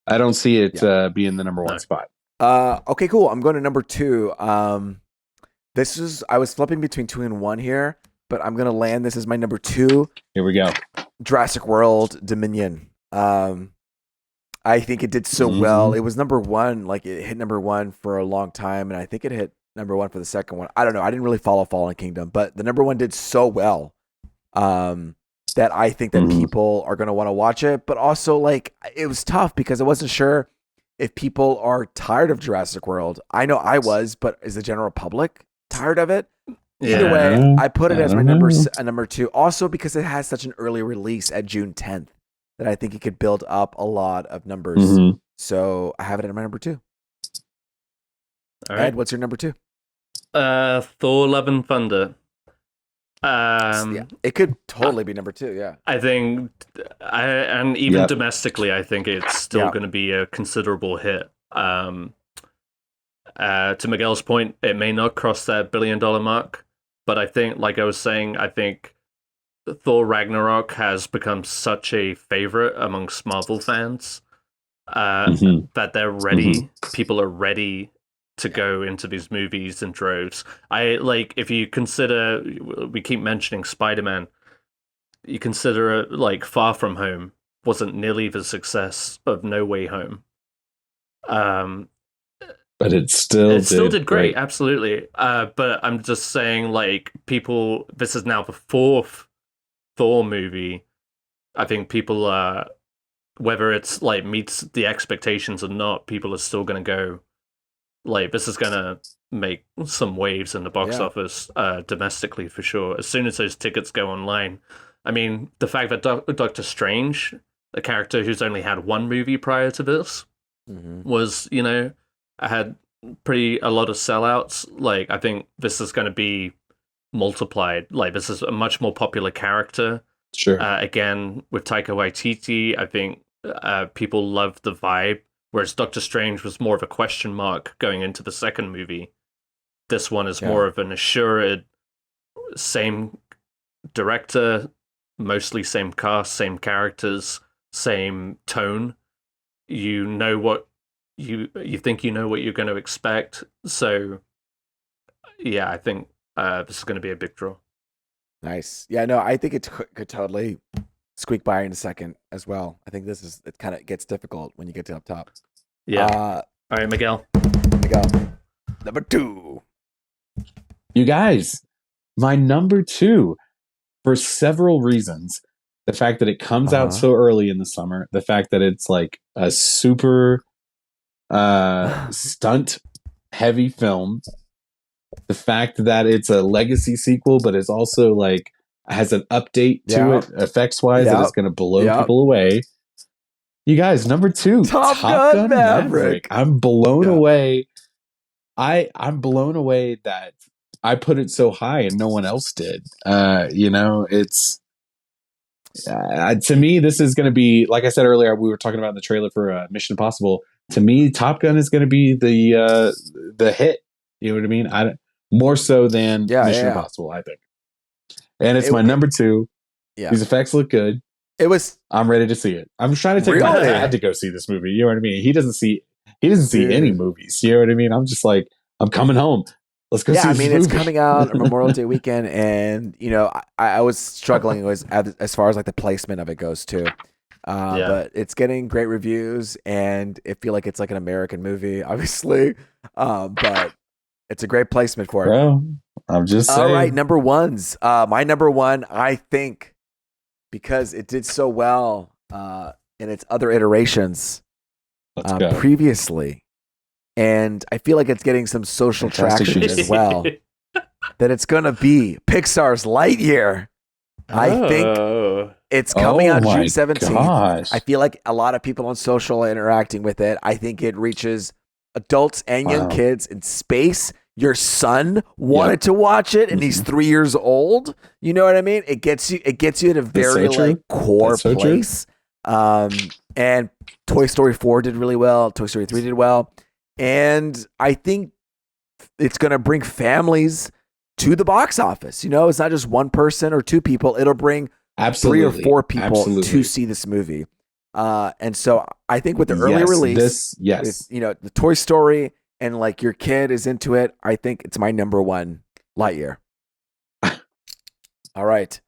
I don't see it being the number 1 spot. Okay, cool. I'm going to number 2. I was flipping between 2 and 1 here, but I'm gonna land this as my number 2. Here we go. Jurassic World Dominion. I think it did so well. It was number 1, like it hit number 1 for a long time, and I think it hit number 1 for the second one. I don't know. I didn't really follow Fallen Kingdom, but the number 1 did so well that I think that people are going to want to watch it. But also, like, it was tough because I wasn't sure if people are tired of Jurassic World. I know I was, but is the general public tired of it? Either way, I put it as my number 2. Also because it has such an early release at June 10th. That I think it could build up a lot of numbers. So I have it at my number 2. All right. Ed, what's your number 2? Thor: Love and Thunder. It could totally be number 2, yeah. I think, and even domestically, I think it's still going to be a considerable hit. To Miguel's point, it may not cross that $1 billion mark, but I think, like I was saying, I think Thor Ragnarok has become such a favorite amongst Marvel fans that they're ready. People are ready to go into these movies in droves. If you consider, we keep mentioning Spider-Man, you consider Far From Home wasn't nearly the success of No Way Home. But it still did great, absolutely. But I'm just saying, people, this is now the fourth Thor movie. I think people whether it's meets the expectations or not, people are still going to go. This is going to make some waves in the box office domestically for sure. As soon as those tickets go online, I mean, the fact that Doctor Strange, a character who's only had one movie prior to this, was had a lot of sellouts. I think this is going to be multiplied. This is a much more popular character. Sure. Again, with Taika Waititi, I think people love the vibe. Whereas Doctor Strange was more of a question mark going into the second movie. This one is more of an assured, same director, mostly same cast, same characters, same tone. You know what you think you know what you're going to expect. So, yeah, I think this is going to be a big draw. Nice. Yeah, no, I think it could totally squeak by in a second as well. I think it kind of gets difficult when you get to up top. Yeah. All right, Miguel. Number 2. You guys, my number 2, for several reasons. The fact that it comes out so early in the summer, the fact that it's a super stunt heavy film, the fact that it's a legacy sequel, but it's also has an update to it effects wise that is going to blow people away. You guys, number 2, Top Gun Maverick. I'm blown away. I'm blown away that I put it so high and no one else did. It's to me, this is going to be, like I said earlier, we were talking about in the trailer for Mission Impossible. To me, Top Gun is going to be the hit. You know what I mean? More so than Mission Impossible, I think. And it's my number 2. Yeah. These effects look good. I'm ready to see it. I'm trying to take my dad to go see this movie. You know what I mean? He doesn't see any movies. You know what I mean? I'm just I'm coming home. Let's go see this movie. It's coming out on Memorial Day weekend, and I was struggling as far as the placement of it goes too. But it's getting great reviews, and I feel like it's an American movie, obviously. But it's a great placement for it. Bro, I'm just saying. All right, number 1s. My number 1, I think, because it did so well in its other iterations previously, and I feel like it's getting some social traction as well, that it's going to be Pixar's Lightyear. I think it's coming out June 17th. Gosh. I feel like a lot of people on social are interacting with it. I think it reaches adults and young kids in space. Your son wanted to watch it, and he's 3 years old. You know what I mean? It gets you at a very core place. And Toy Story 4 did really well. Toy Story 3 did well. And I think it's going to bring families to the box office. It's not just one person or two people. It'll bring 3 or 4 people to see this movie. And so I think with the early release, the Toy Story and your kid is into it, I think it's my number 1, Lightyear. All right.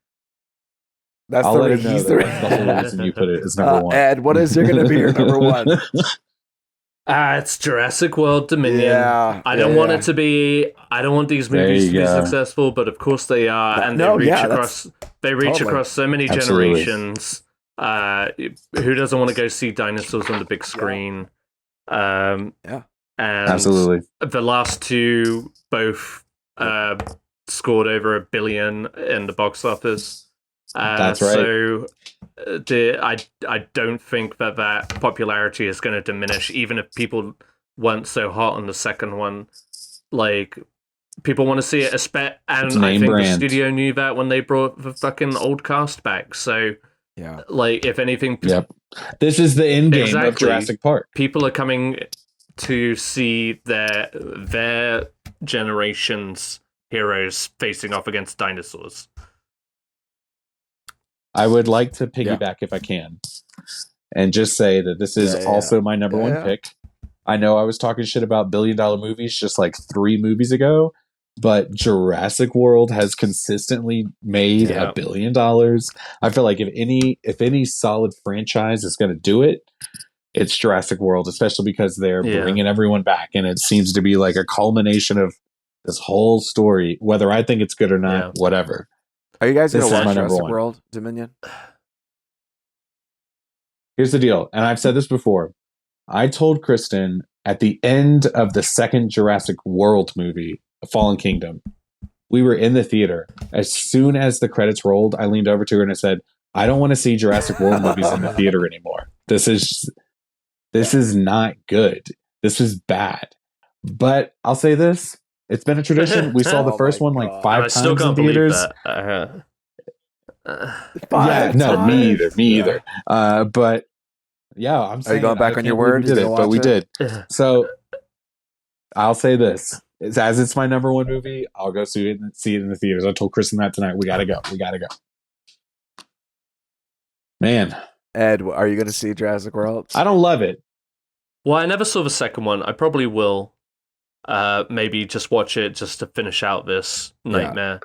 That's the whole reason you put it as number 1. Ed, what is going to be your number 1? It's Jurassic World Dominion. Yeah, I don't want it to be. I don't want these movies to be successful, but of course they are, and they reach across. They reach across so many generations. Who doesn't want to go see dinosaurs on the big screen? And absolutely. The last 2 both scored over $1 billion in the box office. That's right. So I don't think that popularity is going to diminish, even if people weren't so hot on the second one. People want to see it, and I think the studio knew that when they brought the fucking old cast back. So, if anything, this is the end game of Jurassic Park. People are coming to see their generation's heroes facing off against dinosaurs. I would like to piggyback if I can, and just say that this is also my number one pick. I know I was talking shit about $1 billion movies just like 3 movies ago, but Jurassic World has consistently made $1 billion. I feel like if any solid franchise is going to do it, it's Jurassic World, especially because they're bringing everyone back, and it seems to be like a culmination of this whole story. Whether I think it's good or not, whatever. Are you guys going to watch Jurassic World Dominion? Here's the deal, and I've said this before. I told Kristen at the end of the second Jurassic World movie, Fallen Kingdom, we were in the theater. As soon as the credits rolled, I leaned over to her and I said, I don't want to see Jurassic World movies in the theater anymore. This is not good. This is bad. But I'll say this. It's been a tradition. We saw the first one like 5 times in theaters. Me either. But yeah, I'm saying. Are you going back on your word? We did it, but we did. So I'll say this: as it's my number one movie, I'll go see it in the theaters. I told Kristen that tonight. We gotta go. Man, Ed, are you going to see Jurassic World? I don't love it. Well, I never saw the second one. I probably will. Maybe just watch it just to finish out this nightmare.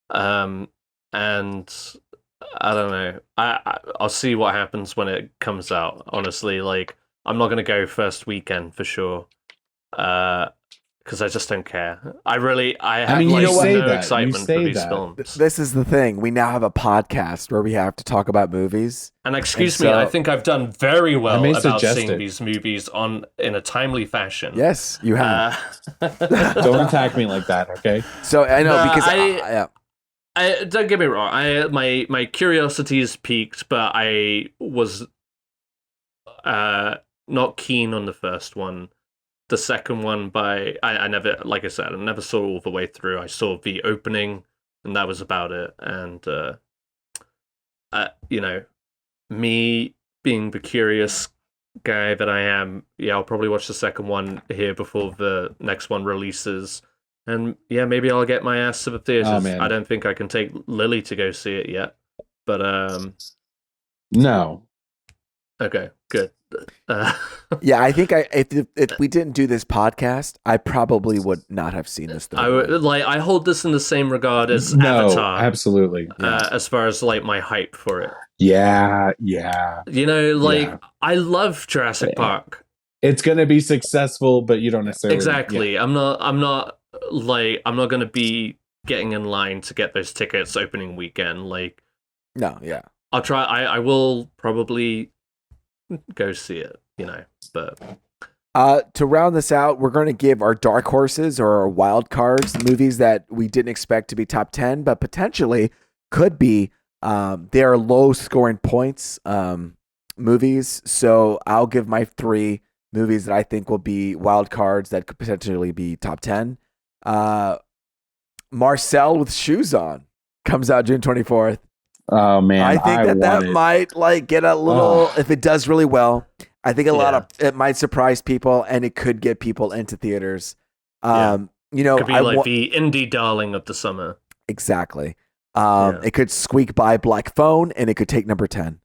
And I don't know. I'll see what happens when it comes out. Honestly, like I'm not gonna go first weekend for sure, because I just don't care. I have no excitement for these films. This is the thing. We now have a podcast where we have to talk about moviys. And excuse me, I think I've done very well about seeing these movies in a timely fashion. Yes, you have. Don't attack me like that, okay? So I know because I don't get me wrong. My curiosity is piqued, but I was not keen on the first one. The second one, I never, like I said, I never saw all the way through. I saw the opening, and that was about it. And me being the curious guy that I am, I'll probably watch the second one here before the next one releases. And maybe I'll get my ass to the theaters. I don't think I can take Lily to go see it yet, but no. Okay, good. I think if we didn't do this podcast, I probably would not have seen this. I hold this in the same regard as Avatar. Absolutely. As far as like my hype for it. Yeah. I love Jurassic Park. It's gonna be successful, but you don't necessarily. Exactly. I'm not going to be getting in line to get those tickets opening weekend. I'll try. I will probably go see it, but to round this out, we're going to give our dark horses or our wild cards, movies that we didn't expect to be top 10, but potentially could be. They are low scoring points movies. So I'll give my 3 movies that I think will be wild cards that could potentially be top 10. Marcel with Shoes On comes out June 24th. Oh man, I think that might get a little, if it does really well, I think it might surprise people and it could get people into theaters. Could be the indie darling of the summer. Exactly. It could squeak by Black Phone and it could take number 10.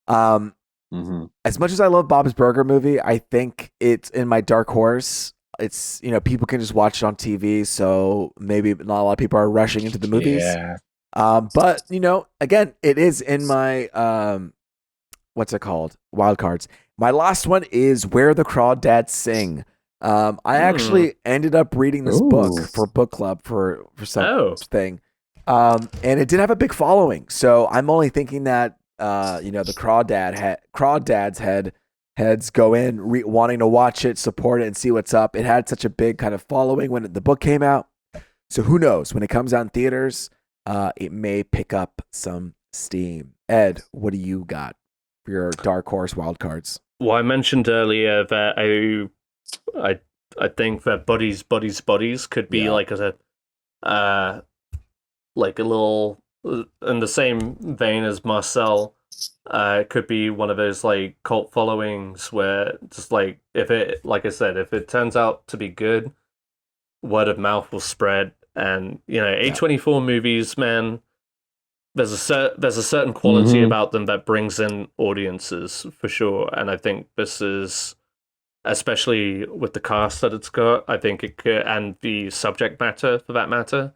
As much as I love Bob's Burger movie, I think it's in my dark horse. It's, people can just watch it on TV, so maybe not a lot of people are rushing into the movies. But again, it is in my what's it called? Wild cards. My last one is Where the Crawdads Sing. I actually ended up reading this book for book club for something. And it did have a big following. So I'm only thinking that the Crawdads heads go in wanting to watch it, support it, and see what's up. It had such a big kind of following when the book came out. So who knows? When it comes out in theaters, it may pick up some steam. Ed, what do you got for your dark horse wild cards? Well, I mentioned earlier that I think that Buddies could be like a little in the same vein as Marcel. It could be one of those like cult followings where just like if it turns out to be good, word of mouth will spread. And A24 movies, man, there's a certain quality Mhm. about them that brings in audiences for sure, and I think this is, especially with the cast that it's got, I think it could, and the subject matter for that matter,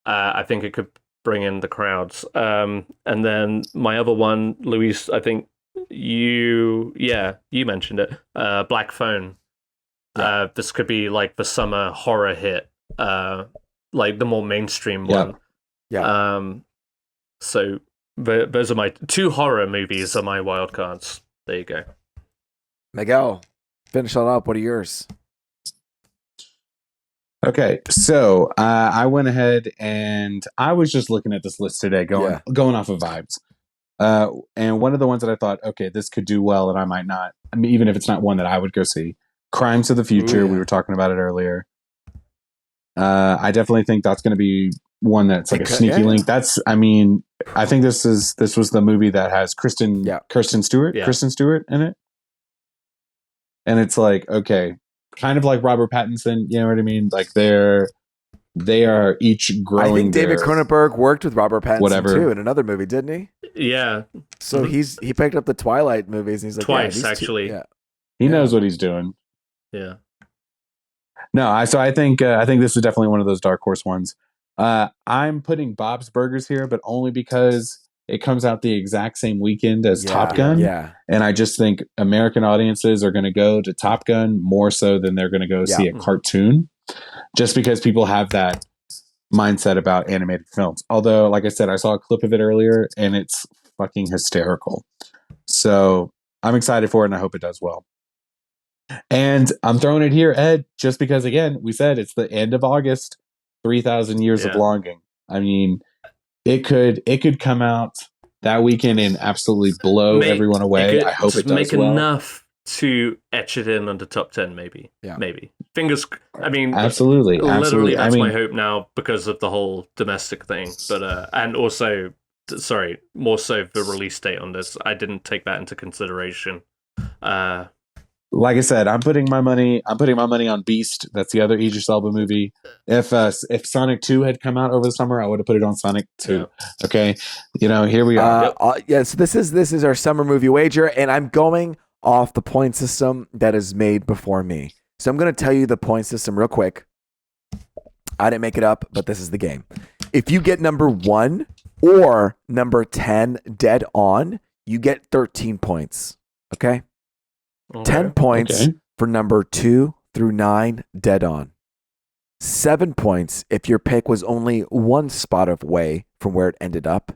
I think it could bring in the crowds. And then my other one, Luis, I think you mentioned it, Black Phone. This could be like the summer horror hit, like the more mainstream one. So those are my two horror movies are my wild cards. There you go. Miguel, finish on up. What are yours? Okay, so I went ahead and I was just looking at this list today, going off of vibes. And one of the ones that I thought, okay, this could do well, and I might not. I mean, even if it's not one that I would go see, Crimes of the Future. Ooh, yeah. We were talking about it earlier. I definitely think that's going to be one that's like a sneaky link. That's, I mean, I think this was the movie that has Kristen Stewart in it, and it's like, okay, kind of like Robert Pattinson. You know what I mean? Like they are each growing. I think David Cronenberg worked with Robert Pattinson too in another movie, didn't he? Yeah. So he picked up the Twilight movies, and he's like, twice actually. He knows what he's doing. Yeah. No, I think this is definitely one of those dark horse ones. I'm putting Bob's Burgers here, but only because it comes out the exact same weekend as Top Gun. Yeah. And I just think American audiences are going to go to Top Gun more so than they're going to go see a cartoon, just because people have that mindset about animated films. Although, like I said, I saw a clip of it earlier and it's fucking hysterical. So I'm excited for it and I hope it does well. And I'm throwing it here, Ed, just because, again, we said it's the end of August, 3,000 Years of Longing. I mean, it could come out that weekend and absolutely blow everyone away. I hope it does make well. Enough to etch it in under top 10, maybe. Yeah. Maybe. Fingers. I mean, absolutely. Literally, that's my hope now because of the whole domestic thing. But and also, sorry, more so the release date on this. I didn't take that into consideration. Like I said, I'm putting my money on Beast. That's the other Idris Elba movie. If Sonic 2 had come out over the summer, I would have put it on Sonic 2. Yeah. Okay, here we are. So this is our summer movie wager, and I'm going off the point system that is made before me. So I'm going to tell you the point system real quick. I didn't make it up, but this is the game. If you get number 1 or number 10 dead on, you get 13 points. Okay. 10 points for number 2 through 9 dead on. 7 points if your pick was only 1 spot away from where it ended up.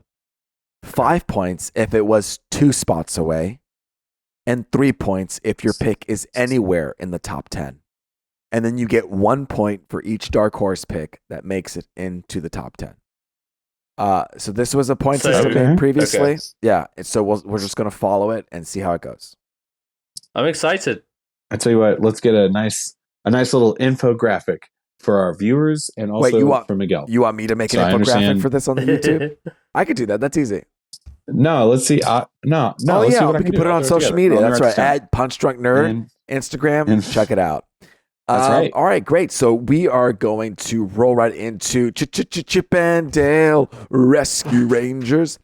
5 points if it was 2 spots away. And 3 points if your pick is anywhere in the top 10. And then you get 1 point for each dark horse pick that makes it into the top 10. So this was a point system made previously. Okay. Yeah. So we're just going to follow it and see how it goes. I'm excited. I tell you what, let's get a nice little infographic for our viewers and also for Miguel. You want me to make an infographic for this on the YouTube? I could do that. That's easy. No, let's see. No. Oh yeah, we can put it on social media. That's right. At Punch Drunk Nerd, Instagram, and check it out. That's right. All right, great. So we are going to roll right into Chip and Dale Rescue Rangers.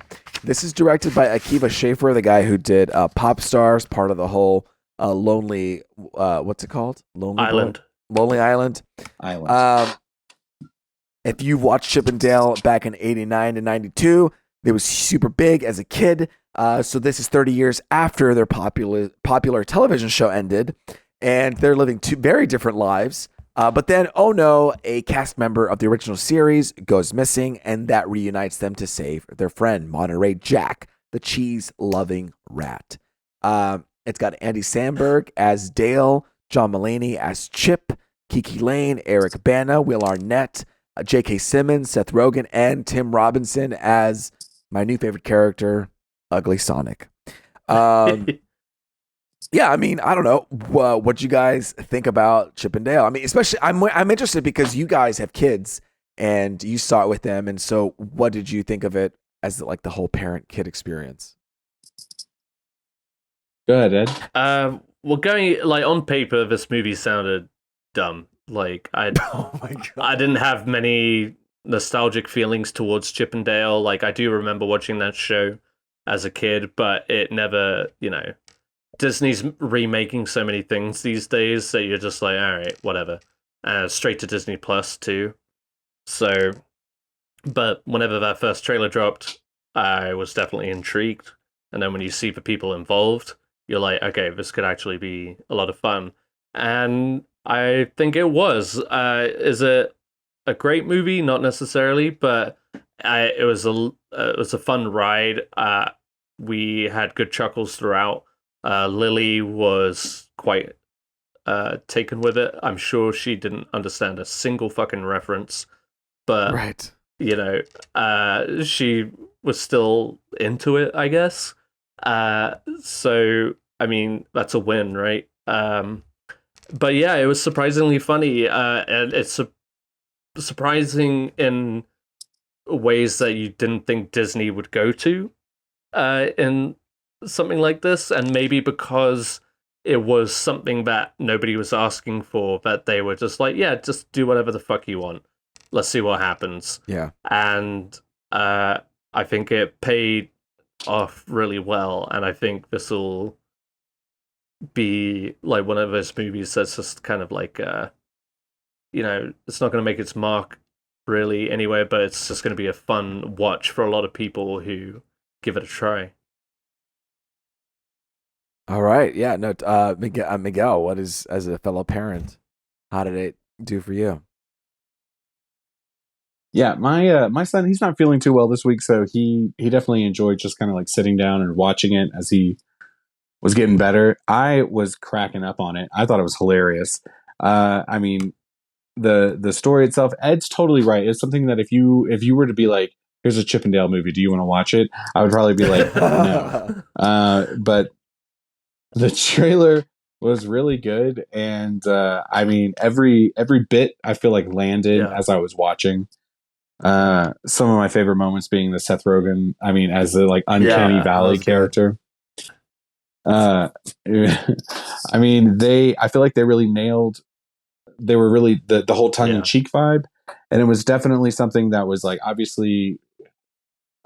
This is directed by Akiva Schaffer, the guy who did Pop Stars, part of the whole Lonely, what's it called? Lonely Island. If you've watched Chip and Dale back in 89 and 92, it was super big as a kid. So this is 30 years after their popular television show ended, and they're living 2 very different lives. But then, oh no, a cast member of the original series goes missing, and that reunites them to save their friend, Monterey Jack, the cheese-loving rat. It's got Andy Samberg as Dale, John Mulaney as Chip, Kiki Lane, Eric Bana, Will Arnett, J.K. Simmons, Seth Rogen, and Tim Robinson as my new favorite character, Ugly Sonic. Yeah, I mean, I don't know what you guys think about Chip and Dale. I mean, especially I'm interested because you guys have kids and you saw it with them, and so what did you think of it as like the whole parent-kid experience? Go ahead, Ed. Well, going like on paper, this movie sounded dumb. Like I didn't have many nostalgic feelings towards Chip and Dale. Like, I do remember watching that show as a kid, but it never, Disney's remaking so many things these days that you're just like, all right, whatever. Straight to Disney Plus too. So, but whenever that first trailer dropped, I was definitely intrigued. And then when you see the people involved, you're like, okay, this could actually be a lot of fun. And I think it was. Is it a great movie? Not necessarily, but it was a fun ride. We had good chuckles throughout. Lily was quite taken with it. I'm sure she didn't understand a single fucking reference, but Right. she was still into it, I guess. So I mean, that's a win, right? But yeah, it was surprisingly funny, and it's surprising in ways that you didn't think Disney would go to in something like this, and maybe because it was something that nobody was asking for, that they were just like, yeah, just do whatever the fuck you want. Let's see what happens. Yeah. And I think it paid off really well, and I think this will be like one of those movies that's just kind of like it's not going to make its mark really anywhere, but it's just going to be a fun watch for a lot of people who give it a try. All right. Yeah. No. Miguel, what is, as a fellow parent, how did it do for you? Yeah, my son, he's not feeling too well this week, so he definitely enjoyed just kind of like sitting down and watching it as he was getting better. I was cracking up on it. I thought it was hilarious. I mean, the story itself, Ed's totally right. It's something that if you were to be like, here's a Chip and Dale movie, do you want to watch it? I would probably be like, no. But the trailer was really good, and I mean, every bit I feel like landed as I was watching. Some of my favorite moments being the Seth Rogen, I mean, as the like Uncanny Valley character. I mean, I feel like they really nailed, they were really the whole tongue-in-cheek vibe, and it was definitely something that was like obviously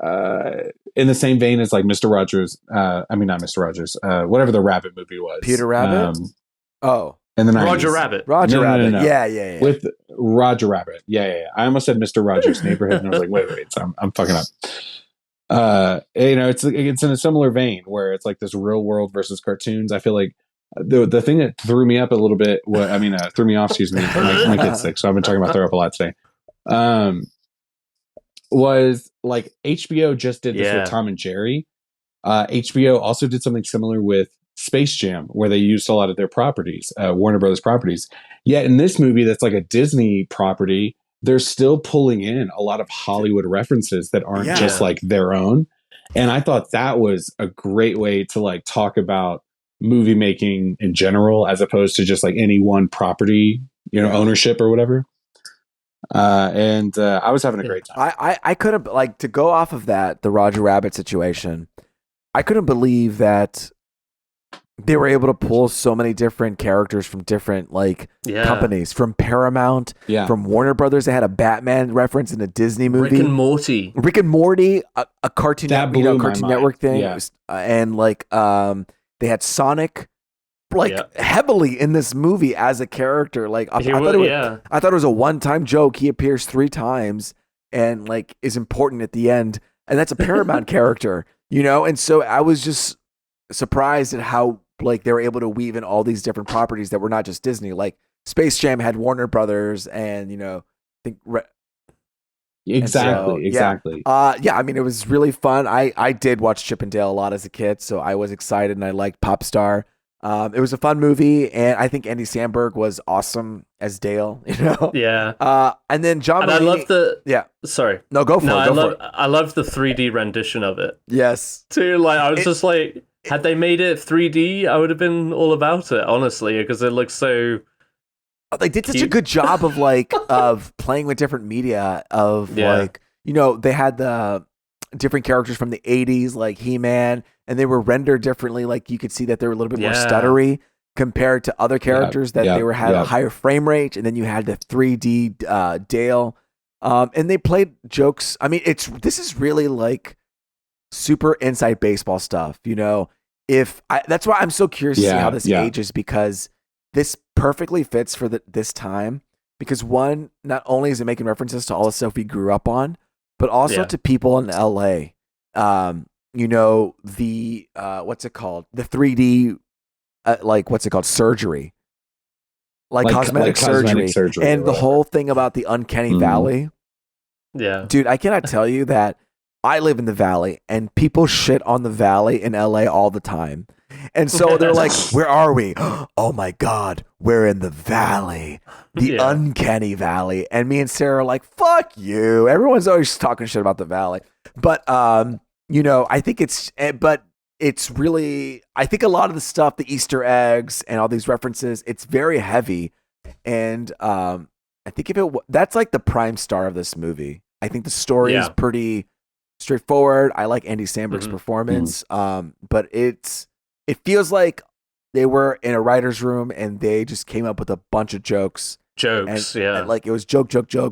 in the same vein as like Mr. Rogers, I mean not Mr. Rogers, whatever the Rabbit movie was. Peter Rabbit? In the 90s. Roger Rabbit. Roger Rabbit. No. Yeah. With Roger Rabbit. Yeah. I almost said Mr. Rogers' Neighborhood, and I was like, wait, so I'm fucking up. It's in a similar vein where it's like this real world versus cartoons. I feel like the thing that threw me up a little bit, threw me off, excuse me, my kid's sick, so I've been talking about throw up a lot today. Was like HBO just did this with Tom and Jerry. HBO also did something similar with Space Jam, where they used a lot of their properties, Warner Brothers properties. Yet in this movie, that's like a Disney property, they're still pulling in a lot of Hollywood references that aren't just like their own. And I thought that was a great way to like talk about movie making in general, as opposed to just like any one property, ownership or whatever. And I was having a great time. I couldn't, like, to go off of that, the Roger Rabbit situation, I couldn't believe that they were able to pull so many different characters from different companies, from Paramount, from Warner Brothers. They had a Batman reference in a Disney movie. Rick and Morty, a Cartoon Network thing. Yeah. And they had Sonic heavily in this movie as a character. I thought it was a one-time joke. He appears 3 times and is important at the end. And that's a Paramount character, And so I was just surprised at how they were able to weave in all these different properties that were not just Disney. Like Space Jam had Warner Brothers, and I think exactly. I mean, it was really fun. I did watch Chip and Dale a lot as a kid, so I was excited, and I liked Popstar. It was a fun movie, and I think Andy Samberg was awesome as Dale. Yeah. And then John. And Mulaney, I love Sorry. No, go for it. I love the 3D rendition of it. Yes. Too. I was just like, had they made it 3D, I would have been all about it, honestly, because it looks so. They did such a good job of of playing with different media. They had the different characters from the 80s, like He-Man, and they were rendered differently. You could see that they were a little bit more stuttery compared to other characters that they had a higher frame rate. And then you had the 3D Dale And they played jokes. I mean, this is really like super inside baseball stuff, you know. That's why I'm so curious to see how this ages, because this perfectly fits for this time. Because one, not only is it making references to all the stuff we grew up on, but also to people in LA. You know, the what's it called? The 3D, what's it called? Surgery. Like cosmetic surgery. And the whole thing about the uncanny valley. Yeah. Dude, I cannot tell you that I live in the valley and people shit on the valley in LA all the time. And so they're like, where are we? Oh my God, we're in the valley, the uncanny valley. And me and Sarah are like, fuck you. Everyone's always talking shit about the valley. But, you know, I think it's really, I think a lot of the stuff, the Easter eggs and all these references, it's very heavy. And I think that's like the prime star of this movie. I think the story is pretty straightforward. I like Andy Samberg's performance. But it feels like they were in a writer's room and they just came up with a bunch of jokes. And like it was joke,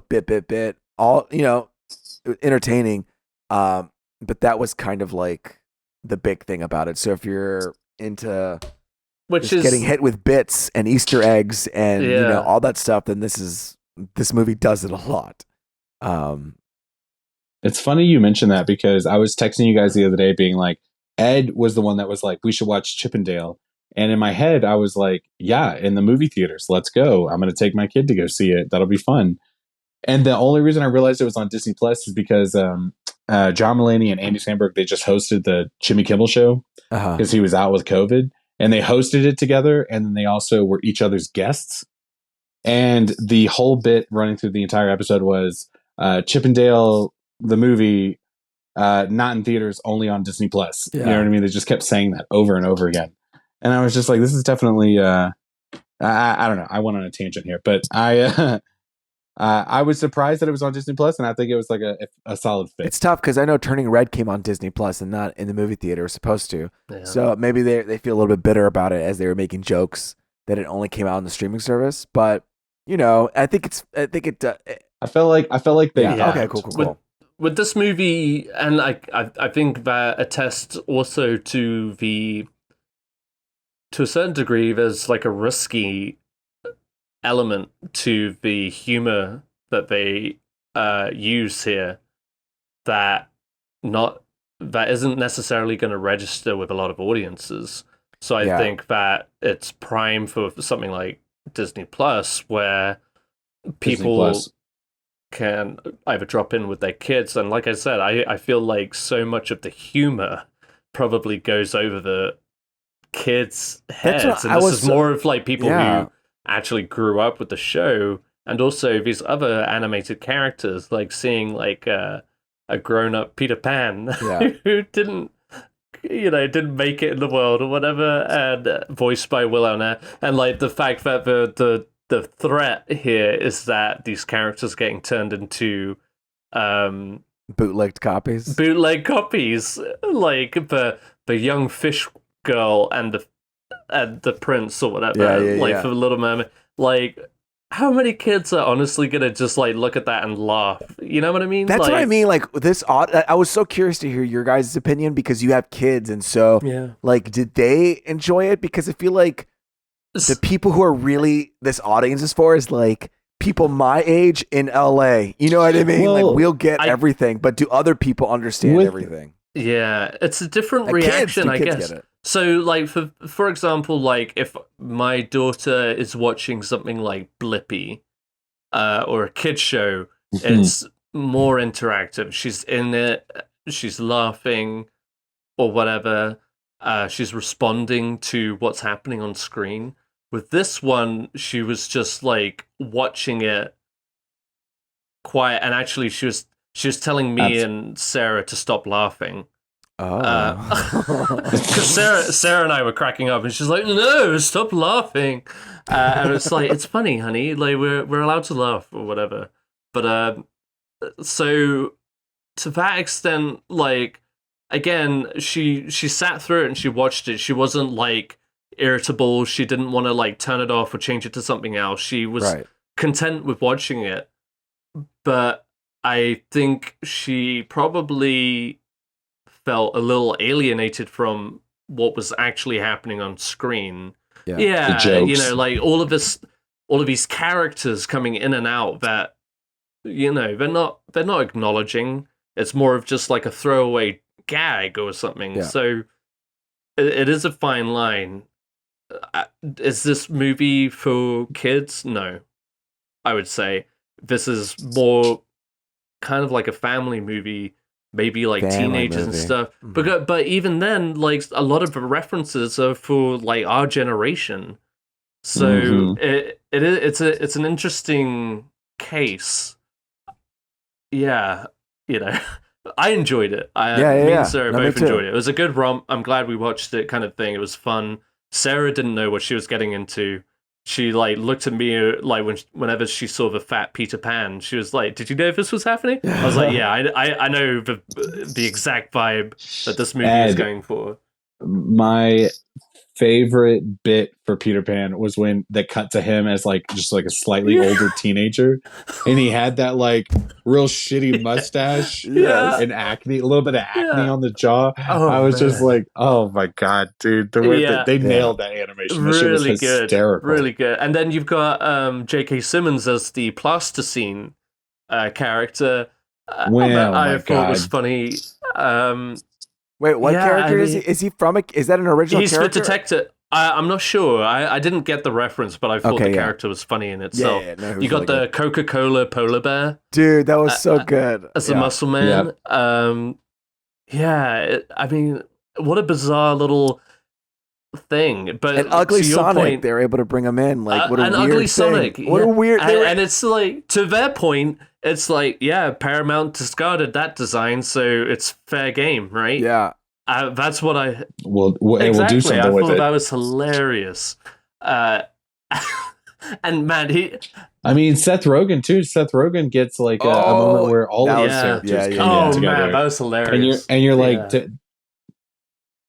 bit, all, you know, entertaining. But that was kind of like the big thing about it. So if you're into getting hit with bits and Easter eggs and you know all that stuff, then this movie does it a lot. It's funny you mentioned that, because I was texting you guys the other day being like, Ed was the one that was like, we should watch Chippendale. And in my head, I was like, yeah, in the movie theaters, let's go. I'm going to take my kid to go see it. That'll be fun. And the only reason I realized it was on Disney Plus is because John Mulaney and Andy Samberg, they just hosted the Jimmy Kimmel show because he was out with COVID, and they hosted it together. And then they also were each other's guests. And the whole bit running through the entire episode was Chippendale, the movie, not in theaters, only on Disney Plus. You know what I mean? They just kept saying that over and over again. And I was just like, this is definitely, I don't know. I went on a tangent here, but I was surprised that it was on Disney Plus, and I think it was like a solid fit. It's tough because I know Turning Red came on Disney Plus and not in the movie theater. It was supposed to. Yeah. So maybe they feel a little bit bitter about it as they were making jokes that it only came out on the streaming service. But, you know, I felt like they... Yeah. Okay, cool. With this movie, and I think that attests also to a certain degree, there's like a risky element to the humor that they use here that isn't necessarily going to register with a lot of audiences. So I think that it's prime for something like Disney Plus, where people can either drop in with their kids. And like I said, I feel like so much of the humor probably goes over the kids' heads. And this is more of like people who actually grew up with the show, and also these other animated characters, like seeing like a grown-up Peter Pan who didn't make it in the world or whatever, and voiced by Will Arnett. And like the fact that the threat here is that these characters getting turned into bootleg copies, like the young fish girl and the prince or whatever, for the Little Mermaid. Like, how many kids are honestly gonna just like look at that and laugh? You know what I mean? That's what I mean. Like this I was so curious to hear your guys' opinion, because you have kids, and so like, did they enjoy it? Because I feel like the people who are really this audience is for is like people my age in LA. You know what I mean? Well, like, we'll get everything, but do other people understand everything? Yeah, it's a different reaction, I guess. So, like, for example, like, if my daughter is watching something like Blippi, or a kid's show, it's more interactive. She's in it, she's laughing, or whatever. She's responding to what's happening on screen. With this one, she was just, like, watching it quiet, and actually she was telling me and Sarah to stop laughing. Because Sarah and I were cracking up, and she's like, "No, stop laughing," and it's like, "It's funny, honey. Like we're allowed to laugh or whatever." But so to that extent, like, again, she sat through it and she watched it. She wasn't like irritable. She didn't want to like turn it off or change it to something else. She was content with watching it. But I think she probably felt a little alienated from what was actually happening on screen. Yeah, you know, like all of these characters coming in and out that, you know, they're not acknowledging. It's more of just like a throwaway gag or something. Yeah. So it is a fine line. Is this movie for kids? No. I would say this is more kind of like a family movie, maybe like teenagers and stuff. But even then, like a lot of the references are for like our generation. So it's an interesting case. Yeah, you know, I enjoyed it. Me and Sarah both enjoyed it. It was a good romp. I'm glad we watched it, kind of thing. It was fun. Sarah didn't know what she was getting into. She like looked at me like whenever she saw the fat Peter Pan, she was like, "Did you know this was happening?" I was like, "Yeah, I know the exact vibe that this movie is going for." My favorite bit for Peter Pan was when they cut to him as like just like a slightly older teenager, and he had that like real shitty mustache and acne, a little bit of acne on the jaw. I was just like, oh my god, dude, the way that they nailed that animation, that shit was hysterical. Really good. And then you've got J.K. Simmons as the plasticine character. I thought was funny. Wait, what character is he? Is he from is that an original character? He's the detective. I'm not sure. I didn't get the reference, but I thought the character was funny in itself. You got the Coca-Cola polar bear. Dude, that was so good. As a muscle man. Yep. I mean, what a bizarre little thing. But an ugly Sonic, they were able to bring him in. Like, what a weird ugly thing. Sonic. What a weird... And it's like, to their point, it's like, yeah, Paramount discarded that design, so it's fair game, right? Yeah. That's what I... We'll do something with it. I thought that was hilarious. And man, I mean, Seth Rogen, too. Seth Rogen gets like a moment where all of his characters come together. Man, that was hilarious. And you're like...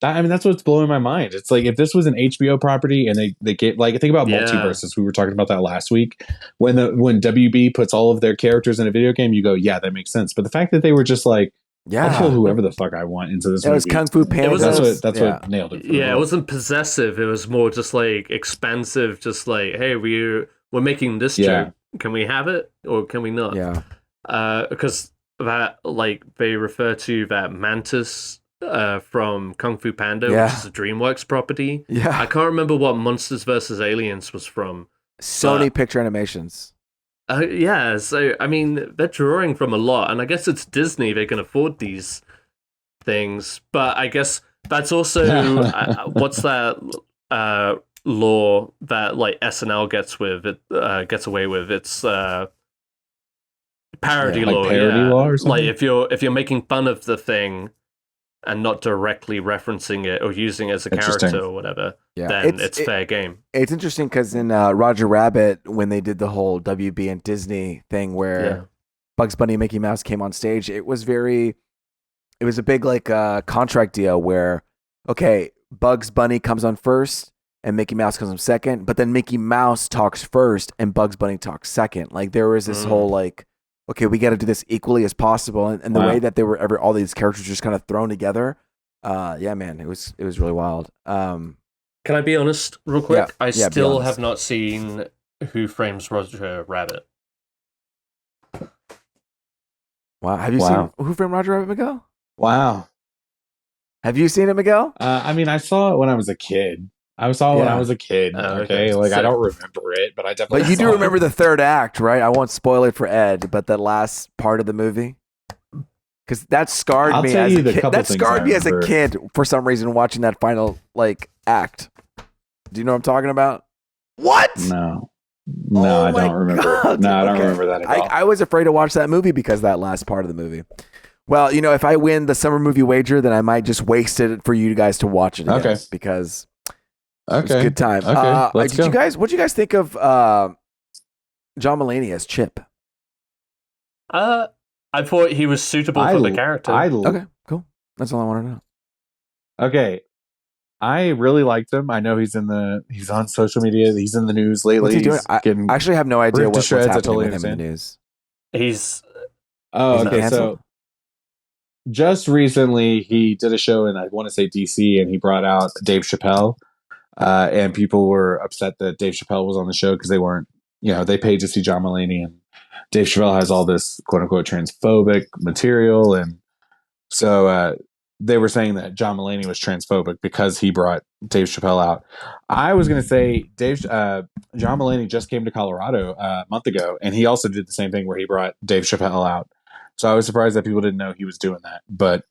I mean, that's what's blowing my mind. It's like if this was an HBO property and they get like, think about multiverses. We were talking about that last week. When WB puts all of their characters in a video game, you go, yeah, that makes sense. But the fact that they were just like, I'll pull whoever the fuck I want into this movie. It was Kung Fu Panda. That's what nailed it. It wasn't possessive. It was more just like expansive. Just like, hey, we're making this joke. Can we have it or can we not? Yeah. Because that like they refer to that mantis. From Kung Fu Panda, which is a DreamWorks property. Yeah. I can't remember what Monsters vs. Aliens was from. Sony Picture Animations. So, I mean, they're drawing from a lot, and I guess it's Disney, they can afford these things, but I guess that's also, what's that law that, like, SNL gets away with? It's parody law. Parody law or something? Like, if you're making fun of the thing, and not directly referencing it or using it as a character or whatever, then it's fair game. It's interesting because in Roger Rabbit, when they did the whole WB and Disney thing where Bugs Bunny and Mickey Mouse came on stage, it was a big like contract deal where, okay, Bugs Bunny comes on first and Mickey Mouse comes on second, but then Mickey Mouse talks first and Bugs Bunny talks second. Like there was this whole like, okay, we got to do this equally as possible, and the way that they were all these characters just kind of thrown together, man, it was really wild. Can I be honest, real quick? I still have not seen Who Frames Roger Rabbit. Wow, have you seen Who Framed Roger Rabbit, Miguel? Wow, have you seen it, Miguel? I mean, I saw it when I was a kid. When I was a kid. Okay, like I don't remember it, but I definitely. But you do remember the third act, right? I won't spoil it for Ed, but the last part of the movie, because that scarred me as a kid. That scarred me as a kid for some reason watching that final like act. Do you know what I'm talking about? What? No, I don't remember. God. No, I don't remember that at all. I was afraid to watch that movie because of that last part of the movie. Well, you know, if I win the summer movie wager, then I might just waste it for you guys to watch it again, because. It was a good time. Okay, let's go. What did you guys think of John Mulaney as Chip? I thought he was suitable for the character. Okay, cool. That's all I want to know. Okay, I really liked him. I know he's on social media. He's in the news lately. What's he doing? I actually have no idea what's happening with him in the news. He's Oh, Is he okay. canceled? So just recently, he did a show in, I want to say, DC, and he brought out Dave Chappelle. And people were upset that Dave Chappelle was on the show because they weren't, they paid to see John Mulaney, and Dave Chappelle has all this quote unquote transphobic material. And so they were saying that John Mulaney was transphobic because he brought Dave Chappelle out. I was going to say John Mulaney just came to Colorado a month ago, and he also did the same thing where he brought Dave Chappelle out. So I was surprised that people didn't know he was doing that. But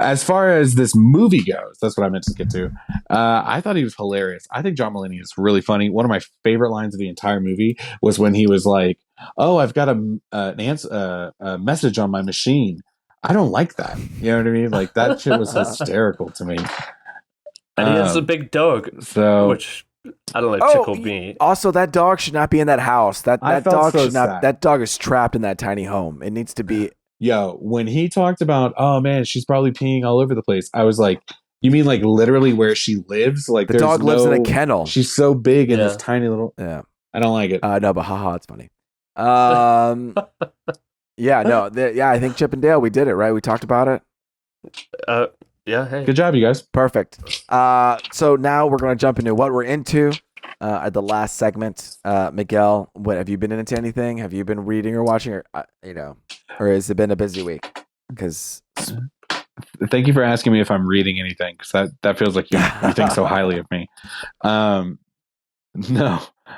as far as this movie goes, that's what I meant to get to. I thought he was hilarious. I think John Mulaney is really funny. One of my favorite lines of the entire movie was when he was like, "Oh, I've got a message on my machine. I don't like that." You know what I mean? Like, that shit was hysterical to me. And he has a big dog, which I don't know, tickled me. Also, that dog should not be in that house. That dog should not. Sad. That dog is trapped in that tiny home. It needs to be. Yo, when he talked about, oh man, she's probably peeing all over the place, I was like, you mean like literally where she lives? Like, the dog lives in a kennel. She's so big in this tiny little. Yeah, I don't like it. No, but haha, it's funny. Yeah, no, I think Chip and Dale, we did it right. We talked about it. Yeah, hey, good job, you guys. Perfect. So now we're going to jump into what we're into. At the last segment, Miguel, what have you been into anything? Have you been reading or watching, or or has it been a busy week? Because thank you for asking me if I'm reading anything, because that feels like you think so highly of me. No,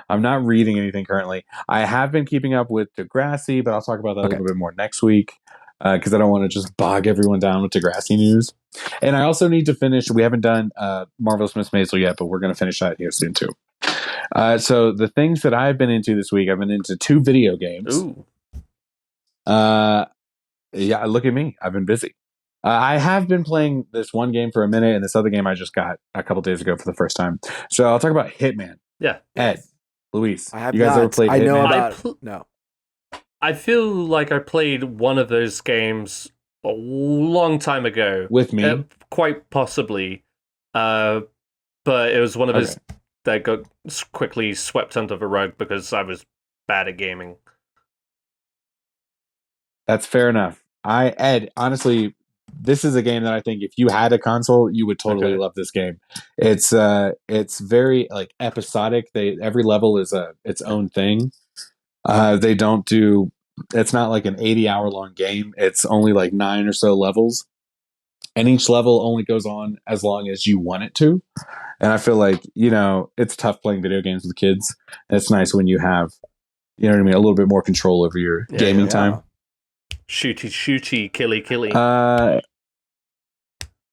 I'm not reading anything currently. I have been keeping up with Degrassi, but I'll talk about that a little bit more next week, because I don't want to just bog everyone down with Degrassi news. And I also need to finish. We haven't done Marvelous Miss Maisel yet, but we're going to finish that here soon too. So the things that I've been into this week, I've been into 2 video games. Ooh. Yeah, look at me. I've been busy. I have been playing this one game for a minute, and this other game I just got a couple days ago for the first time. So I'll talk about Hitman. Yeah. Ed, Luis, I have you guys not. ever played Hitman? I know about no. I feel like I played one of those games a long time ago. With me? Quite possibly. But it was one of those that got quickly swept under the rug because I was bad at gaming. That's fair enough. Ed, honestly, this is a game that I think if you had a console, you would totally love this game. It's very like episodic. Every level is its own thing. They don't do. It's not like an 80-hour long game. It's only like 9 or so levels, and each level only goes on as long as you want it to. And I feel like, it's tough playing video games with kids. And it's nice when you have, a little bit more control over your gaming time. Shooty, killy.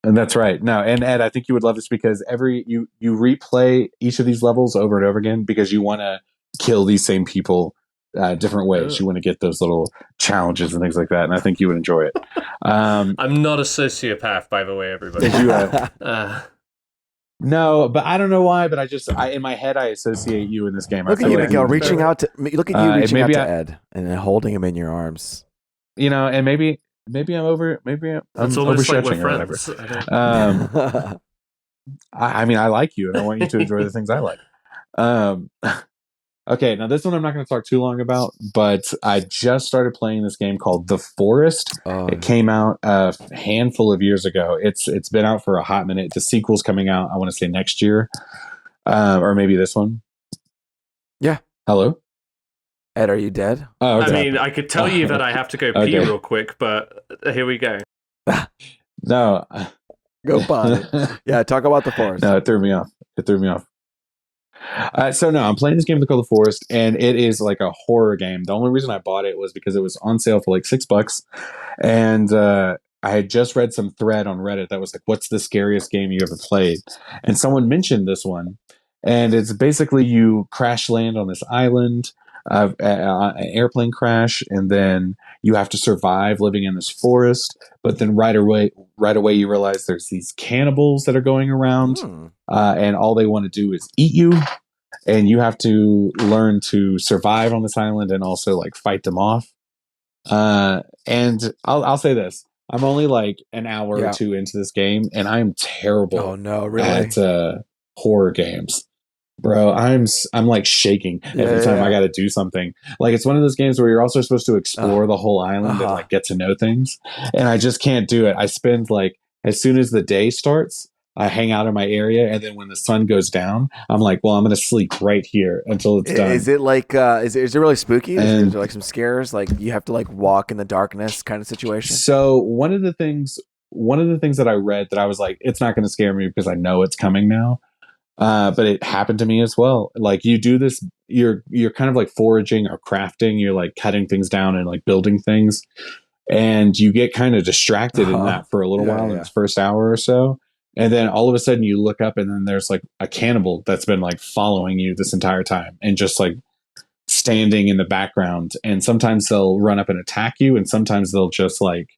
And that's right. No, and Ed, I think you would love this because you replay each of these levels over and over again because you want to kill these same people different ways. You want to get those little challenges and things like that. And I think you would enjoy it. I'm not a sociopath, by the way, everybody. No, but I don't know why, but in my head, I associate you in this game. Look at you, Miguel, reaching out to Ed and then holding him in your arms. And maybe I'm overstretching or whatever. I mean, I like you, and I want you to enjoy the things I like. Okay, now this one I'm not going to talk too long about, but I just started playing this game called The Forest. It came out a handful of years ago. It's been out for a hot minute. The sequel's coming out, I want to say next year, or maybe this one. Yeah. Hello? Ed, are you dead? Oh, okay. I mean, I could tell you that I have to go pee real quick, but here we go. No. Go potty. Yeah, talk about The Forest. No, it threw me off. So no, I'm playing this game called The Forest, and it is like a horror game. The only reason I bought it was because it was on sale for like $6, and I had just read some thread on Reddit that was like, "What's the scariest game you ever played?" And someone mentioned this one, and it's basically you crash land on this island, an airplane crash, and then you have to survive living in this forest. But then right away you realize there's these cannibals that are going around, and all they want to do is eat you, and you have to learn to survive on this island and also like fight them off. And I'll say this: I'm only like an hour or two into this game, and I'm terrible. Oh no, really? At horror games. Bro, I'm like shaking every time I got to do something. Like it's one of those games where you're also supposed to explore the whole island and like get to know things, and I just can't do it. I spend like as soon as the day starts, I hang out in my area, and then when the sun goes down, I'm like, well, I'm gonna sleep right here until it's done. Is it like is it really spooky? Is And there like some scares? Like you have to like walk in the darkness kind of situation? so one of the things that I read that I was like, it's not going to scare me because I know it's coming now. But it happened to me as well. Like you do this, you're kind of like foraging or crafting. You're like cutting things down and like building things, and you get kind of distracted in that for a little while in the first hour or so. And then all of a sudden you look up and then there's like a cannibal that's been like following you this entire time and just like standing in the background. And sometimes they'll run up and attack you, and sometimes they'll just like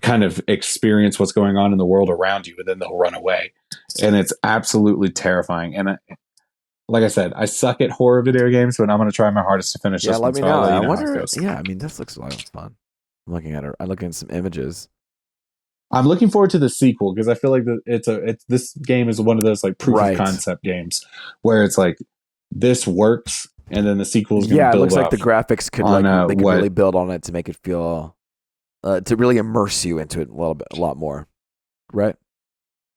kind of experience what's going on in the world around you, and then they'll run away. And it's absolutely terrifying. And like I said, I suck at horror video games, but I'm going to try my hardest to finish this one. Let me know. I wonder. Yeah, I mean, this looks a lot of fun. I'm looking at it. I'm looking at some images. I'm looking forward to the sequel because I feel like this game is one of those like proof of concept games where it's like this works, and then the sequel is going to build. Yeah, it looks like the graphics could they could really build on it to make it feel to really immerse you into it a lot more, right?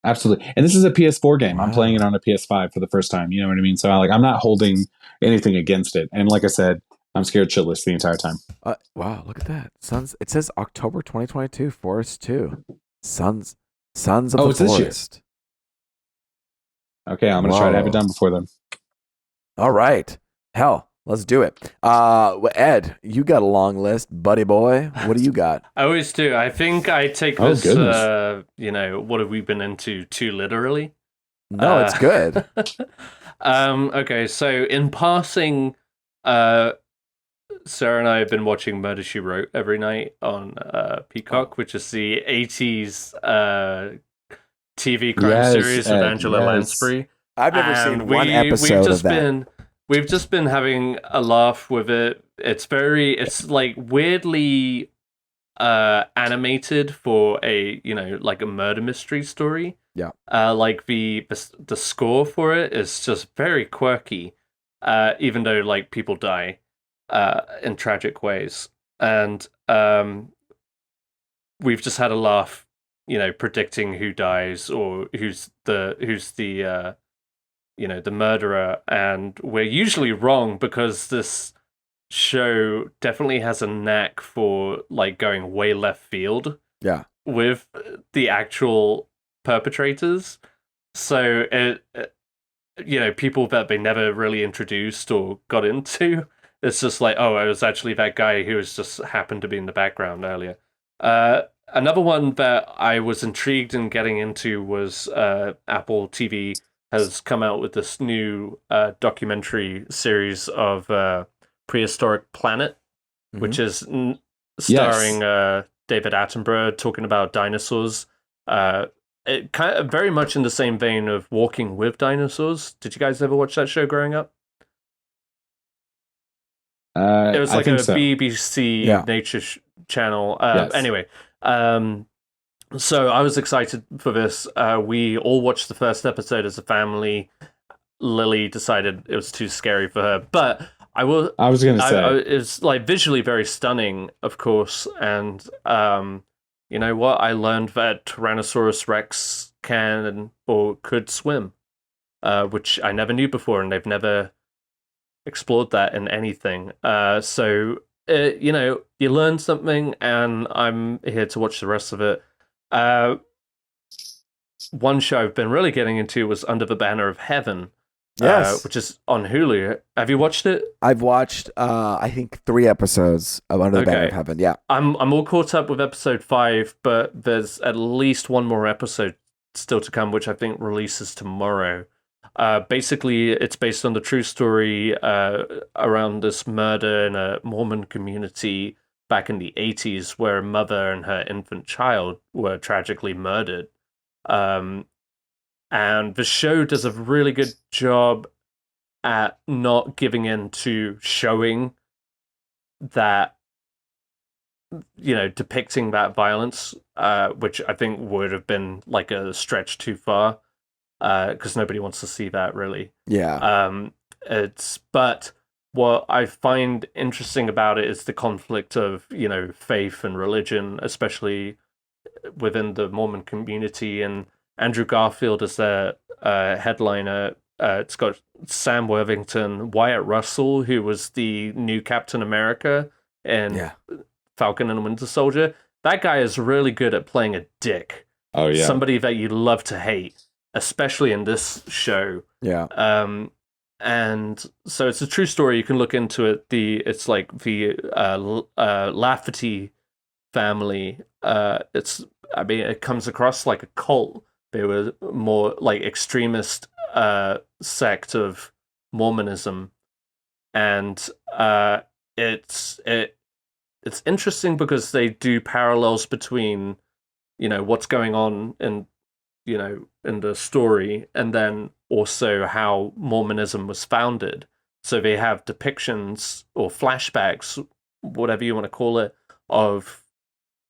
Absolutely. And this is a PS4 game. Wow. I'm playing it on a PS5 for the first time. You know what I mean? So I'm not holding anything against it. And like I said, I'm scared shitless the entire time. Wow, look at that. It says October 2022, Forest 2. Sons of the Forest. Okay, I'm going to try to have it done before then. All right. Hell, let's do it. Ed, you got a long list, buddy boy. What do you got? I always do. I think I take this, what have we been into too literally? No, it's good. Okay, so in passing, Sarah and I have been watching Murder, She Wrote every night on Peacock, which is the 80s TV crime series of Angela Lansbury. I've never seen one episode of that. We've just been having a laugh with it. It's like weirdly animated for a like a murder mystery story. Yeah. Like the score for it is just very quirky. Even though like people die in tragic ways, and we've just had a laugh, predicting who dies or who's the the murderer, and we're usually wrong because this show definitely has a knack for like going way left field. Yeah. With the actual perpetrators, so it people that they never really introduced or got into. It's just like, oh, it was actually that guy who was just happened to be in the background earlier. Another one that I was intrigued in getting into was Apple TV has come out with this new documentary series of Prehistoric Planet, which is starring David Attenborough talking about dinosaurs. It kind of very much in the same vein of Walking with Dinosaurs. Did you guys ever watch that show growing up? It was like a BBC nature channel. Anyway, so I was excited for this. We all watched the first episode as a family. Lily decided it was too scary for her, but I was going to say it's like visually very stunning, of course. And you know what? I learned that Tyrannosaurus Rex can or could swim, which I never knew before, and they've never explored that in anything. So you learn something, and I'm here to watch the rest of it. One show I've been really getting into was Under the Banner of Heaven, which is on Hulu. Have you watched it? I've watched, I think 3 episodes of Under the Banner of Heaven. Yeah, I'm all caught up with episode 5, but there's at least one more episode still to come, which I think releases tomorrow. Basically, it's based on the true story around this murder in a Mormon community back in the 80s, where a mother and her infant child were tragically murdered. And the show does a really good job at not giving in to showing that, depicting that violence, which I think would have been like a stretch too far. because nobody wants to see that really. Yeah. But what I find interesting about it is the conflict of, faith and religion, especially within the Mormon community. And Andrew Garfield is their headliner. It's got Sam Worthington, Wyatt Russell, who was the new Captain America in Falcon and Winter Soldier. That guy is really good at playing a dick. Oh yeah, somebody that you love to hate, especially in this show. Yeah. And so it's a true story. You can look into it. It's like the Lafferty family. It comes across like a cult. They were more like extremist sect of Mormonism, and it's interesting because they do parallels between what's going on in the story, and then also how Mormonism was founded. So they have depictions or flashbacks, whatever you want to call it, of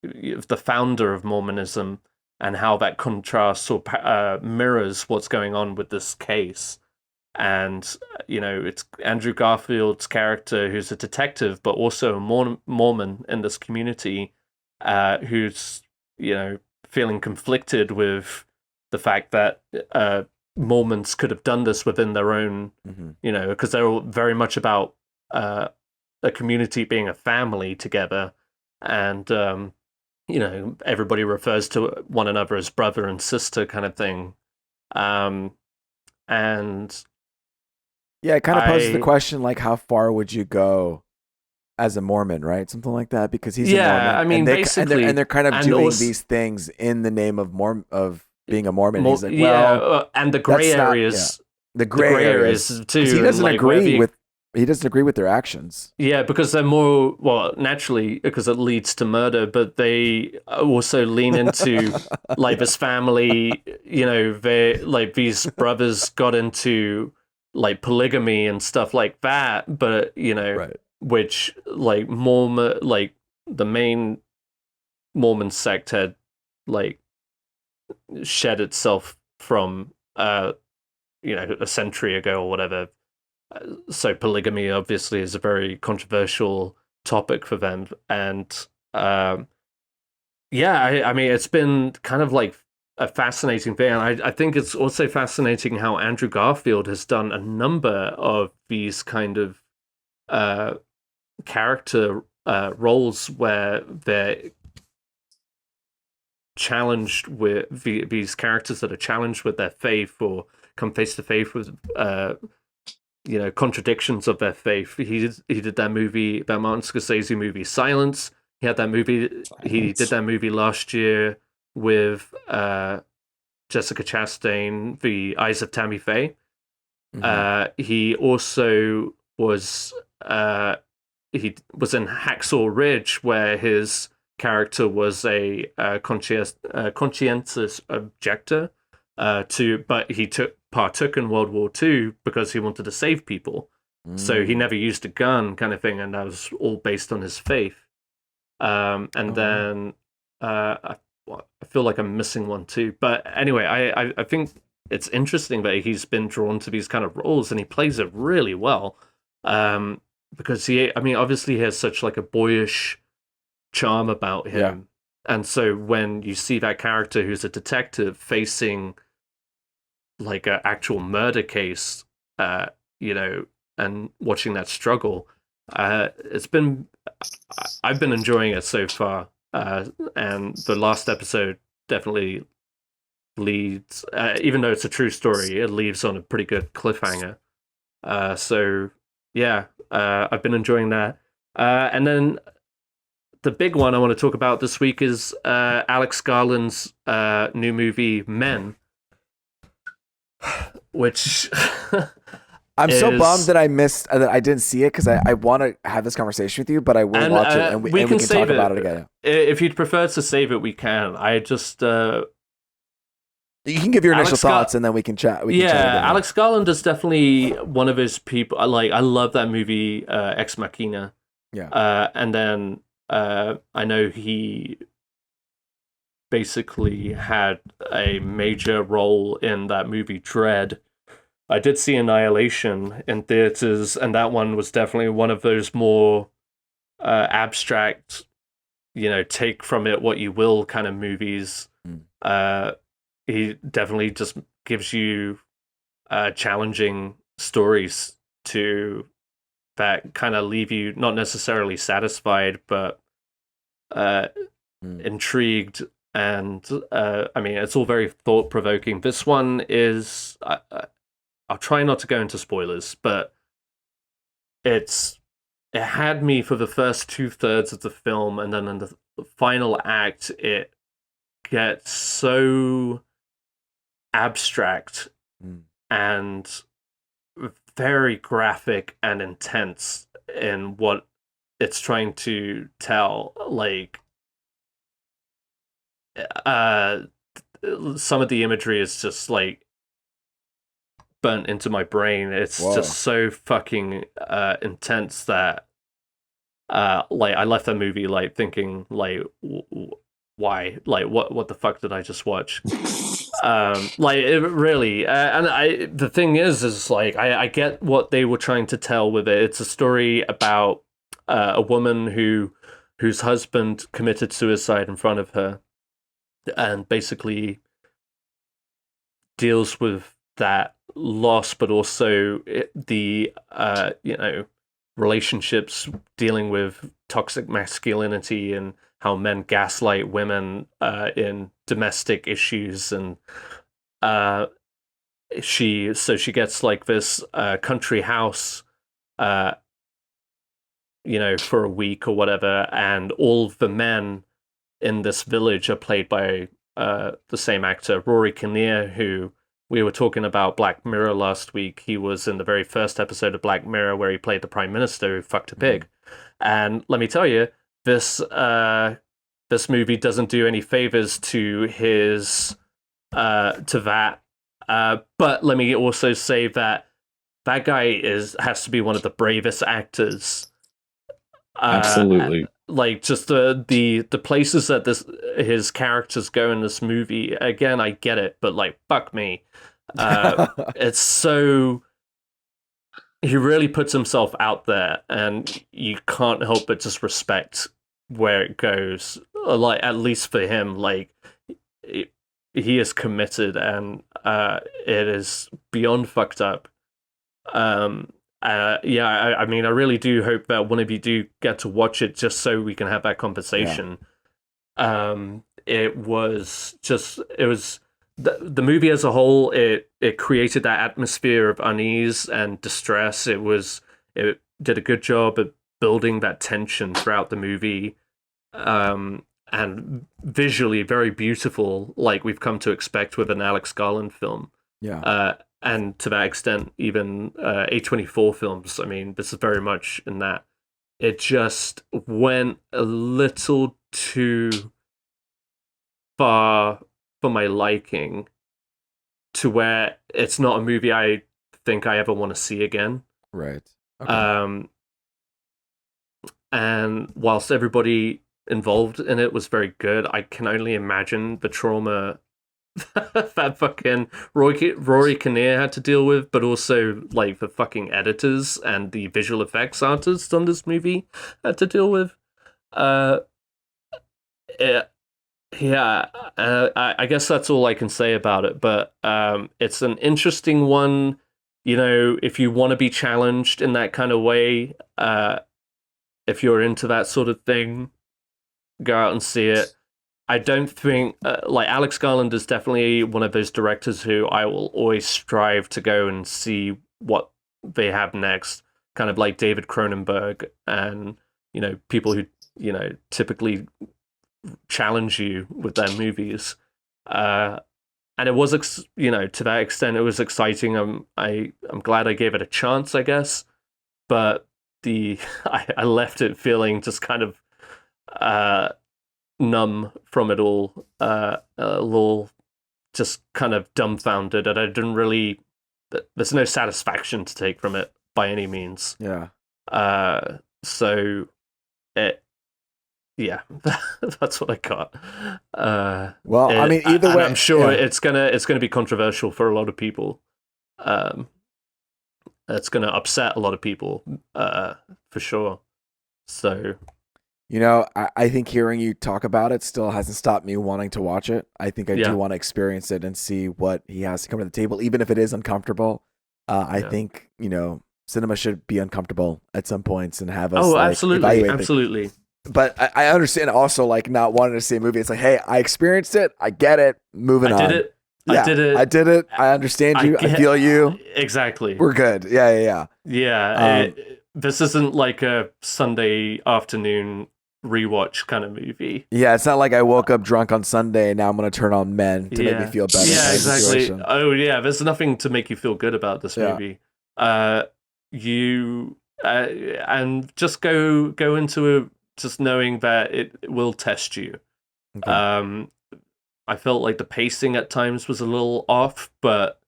the founder of Mormonism and how that contrasts or mirrors what's going on with this case. And, it's Andrew Garfield's character, who's a detective, but also a Mormon in this community, who's, feeling conflicted with the fact that Mormons could have done this within their own, because they're all very much about a community being a family together. And, everybody refers to one another as brother and sister kind of thing. And yeah, it kind of poses the question, like, how far would you go as a Mormon, right? Something like that, because he's a Mormon. I mean, basically, and they're kind of doing these things in the name of being a Mormon. He's like, well, and the gray areas, the gray areas too. He doesn't agree with their actions. Yeah, because they're more, naturally, because it leads to murder, but they also lean into like this family. They like these brothers got into like polygamy and stuff like that, but right. Which like Mormon, like the main Mormon sect had like shed itself from a century ago or whatever. So polygamy obviously is a very controversial topic for them, and I mean it's been kind of like a fascinating thing. And I think it's also fascinating how Andrew Garfield has done a number of these kind of character roles where they're challenged with these characters that are challenged with their faith or come face to face with contradictions of their faith. He did that Martin Scorsese movie Silence. He had that movie. He did that movie last year with Jessica Chastain, The Eyes of Tammy Faye. He also was in Hacksaw Ridge, where his character was a conscientious objector but he partook in World War II because he wanted to save people. So he never used a gun, kind of thing, and that was all based on his faith. Then I feel like I'm missing one too. But anyway, I think it's interesting that he's been drawn to these kind of roles, and he plays it really well. Because obviously he has such like a boyish charm about him. Yeah. And so when you see that character who's a detective facing like an actual murder case, and watching that struggle, I've been enjoying it so far. And the last episode definitely leads, even though it's a true story, it leaves on a pretty good cliffhanger. So yeah, I've been enjoying that. And then the big one I want to talk about this week is Alex Garland's new movie Men, which I'm so bummed that I didn't see it, because I want to have this conversation with you, but I will watch it and we can talk about it again. If you'd prefer to save it, we can. I just you can give your initial thoughts and then we can chat. Alex Garland is definitely one of his people. I love that movie Ex Machina. Yeah. And then I know he basically had a major role in that movie Dread. I did see Annihilation in theaters, and that one was definitely one of those more abstract, take from it what you will kind of movies. He definitely just gives you challenging stories that kind of leave you not necessarily satisfied, but intrigued. And it's all very thought-provoking. This one is... I'll try not to go into spoilers, but it had me for the first 2/3 of the film, and then in the final act, it gets so abstract and very graphic and intense in what it's trying to tell. Like, some of the imagery is just like burnt into my brain. It's just so fucking intense that like I left that movie like thinking like why, like what the fuck did I just watch? Like it really and the thing is like I get what they were trying to tell with it. It's a story about a woman whose husband committed suicide in front of her, and basically deals with that loss, but also the relationships dealing with toxic masculinity and how men gaslight women in domestic issues. And she gets like this country house for a week or whatever, and all the men in this village are played by the same actor, Rory Kinnear, who we were talking about Black Mirror last week. He was in the very first episode of Black Mirror where he played the Prime Minister who fucked a pig. And let me tell you, this movie doesn't do any favors to his to that. But let me also say that guy has to be one of the bravest actors. Absolutely. Like just the places that his characters go in this movie. Again, I get it, but like fuck me, it's so he really puts himself out there, and you can't help but just respect where it goes. Like at least for him, like he is committed, and it is beyond fucked up. I really do hope that one of you do get to watch it just so we can have that conversation. It was the movie as a whole, it created that atmosphere of unease and distress. It did a good job at building that tension throughout the movie. And visually very beautiful, like we've come to expect with an Alex Garland film. And to that extent, even A24 films. I mean, this is very much in that. It just went a little too far for my liking, to where it's not a movie I think I ever want to see again. Right. Okay. And whilst everybody involved in it was very good, I can only imagine the trauma that fucking Rory Kinnear had to deal with, but also like the fucking editors and the visual effects artists on this movie had to deal with. I guess that's all I can say about it. But it's an interesting one. If you want to be challenged in that kind of way, if you're into that sort of thing, go out and see it. I don't think like Alex Garland is definitely one of those directors who I will always strive to go and see what they have next, kind of like David Cronenberg and people who typically challenge you with their movies. And it was to that extent it was exciting. I'm glad I gave it a chance, I guess, but I left it feeling just kind of numb from it all, a little just kind of dumbfounded, and I didn't really. There's no satisfaction to take from it by any means. Yeah. So it yeah, that's what I got. Well, I mean, either way, I'm sure yeah. it's gonna be controversial for a lot of people. It's gonna upset a lot of people, for sure. So, I think hearing you talk about it still hasn't stopped me wanting to watch it. I think I do want to experience it and see what he has to come to the table, even if it is uncomfortable. I think, cinema should be uncomfortable at some points and have us absolutely. But I understand also like not wanting to see a movie. It's like, hey, I experienced it. I get it. Moving on. I did it. I understand you. I feel you. Exactly. We're good. Yeah. This isn't like a Sunday afternoon rewatch kind of movie. Yeah, it's not like I woke up drunk on Sunday and now I'm going to turn on Men to make me feel better. Yeah, exactly. Oh, yeah. There's nothing to make you feel good about this movie. And just go into it just knowing that it will test you. Okay. I felt like the pacing at times was a little off, but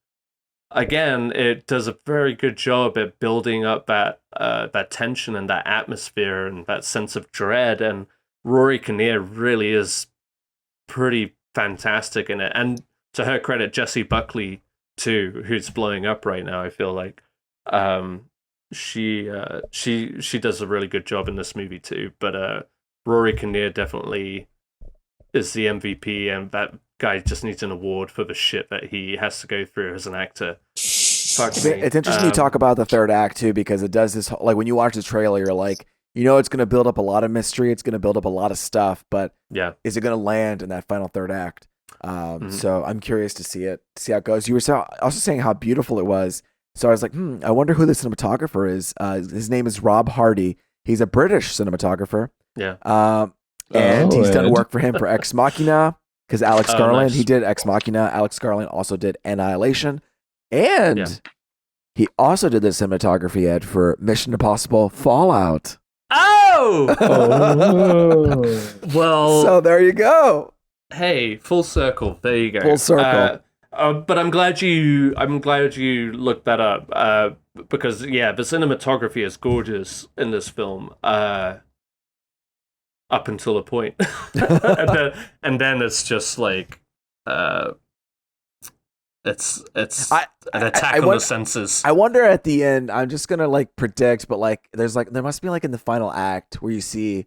again, it does a very good job at building up that tension and that atmosphere and that sense of dread. And Rory Kinnear really is pretty fantastic in it. And to her credit, Jessie Buckley too, who's blowing up right now. I feel like she does a really good job in this movie too. But Rory Kinnear definitely is the MVP, and that guy just needs an award for the shit that he has to go through as an actor. It's interesting you talk about the third act too, because it does this, like when you watch the trailer, you're like, it's going to build up a lot of mystery. It's going to build up a lot of stuff, but is it going to land in that final third act? So I'm curious to see how it goes. You were also saying how beautiful it was. So I was like, I wonder who the cinematographer is. His name is Rob Hardy. He's a British cinematographer. Yeah. And he's done work for him for Ex Machina, because Alex Garland, he did Ex Machina. Alex Garland also did Annihilation. And he also did the cinematography, Ed, for Mission Impossible Fallout. Oh! Well. So there you go. Hey, full circle. There you go. Full circle. But I'm glad you looked that up, because the cinematography is gorgeous in this film. Up until a point, and then it's just like it's an attack on the senses. I wonder at the end. I'm just gonna like predict, but like there must be like in the final act where you see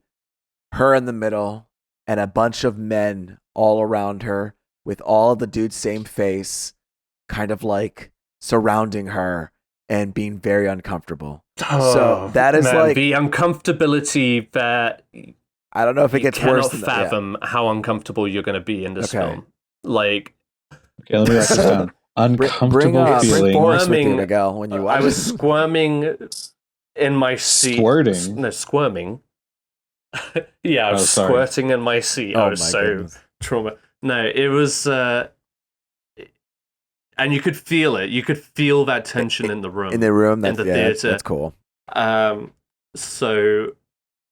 her in the middle and a bunch of men all around her with all the dude's same face, kind of like surrounding her and being very uncomfortable. So that is like the uncomfortability that. I don't know if it gets worse than that. Fathom how uncomfortable you're going to be in this film. Like, okay, let me write this down. Uncomfortable feeling. Bring Boris with you, Miguel, when you watch. I was squirming in my seat. Squirting? No, squirming. Yeah, I was squirting in my seat. I was so trauma. No, it was, and you could feel it. You could feel that tension in the room. In the room, in the theater. That's cool. So,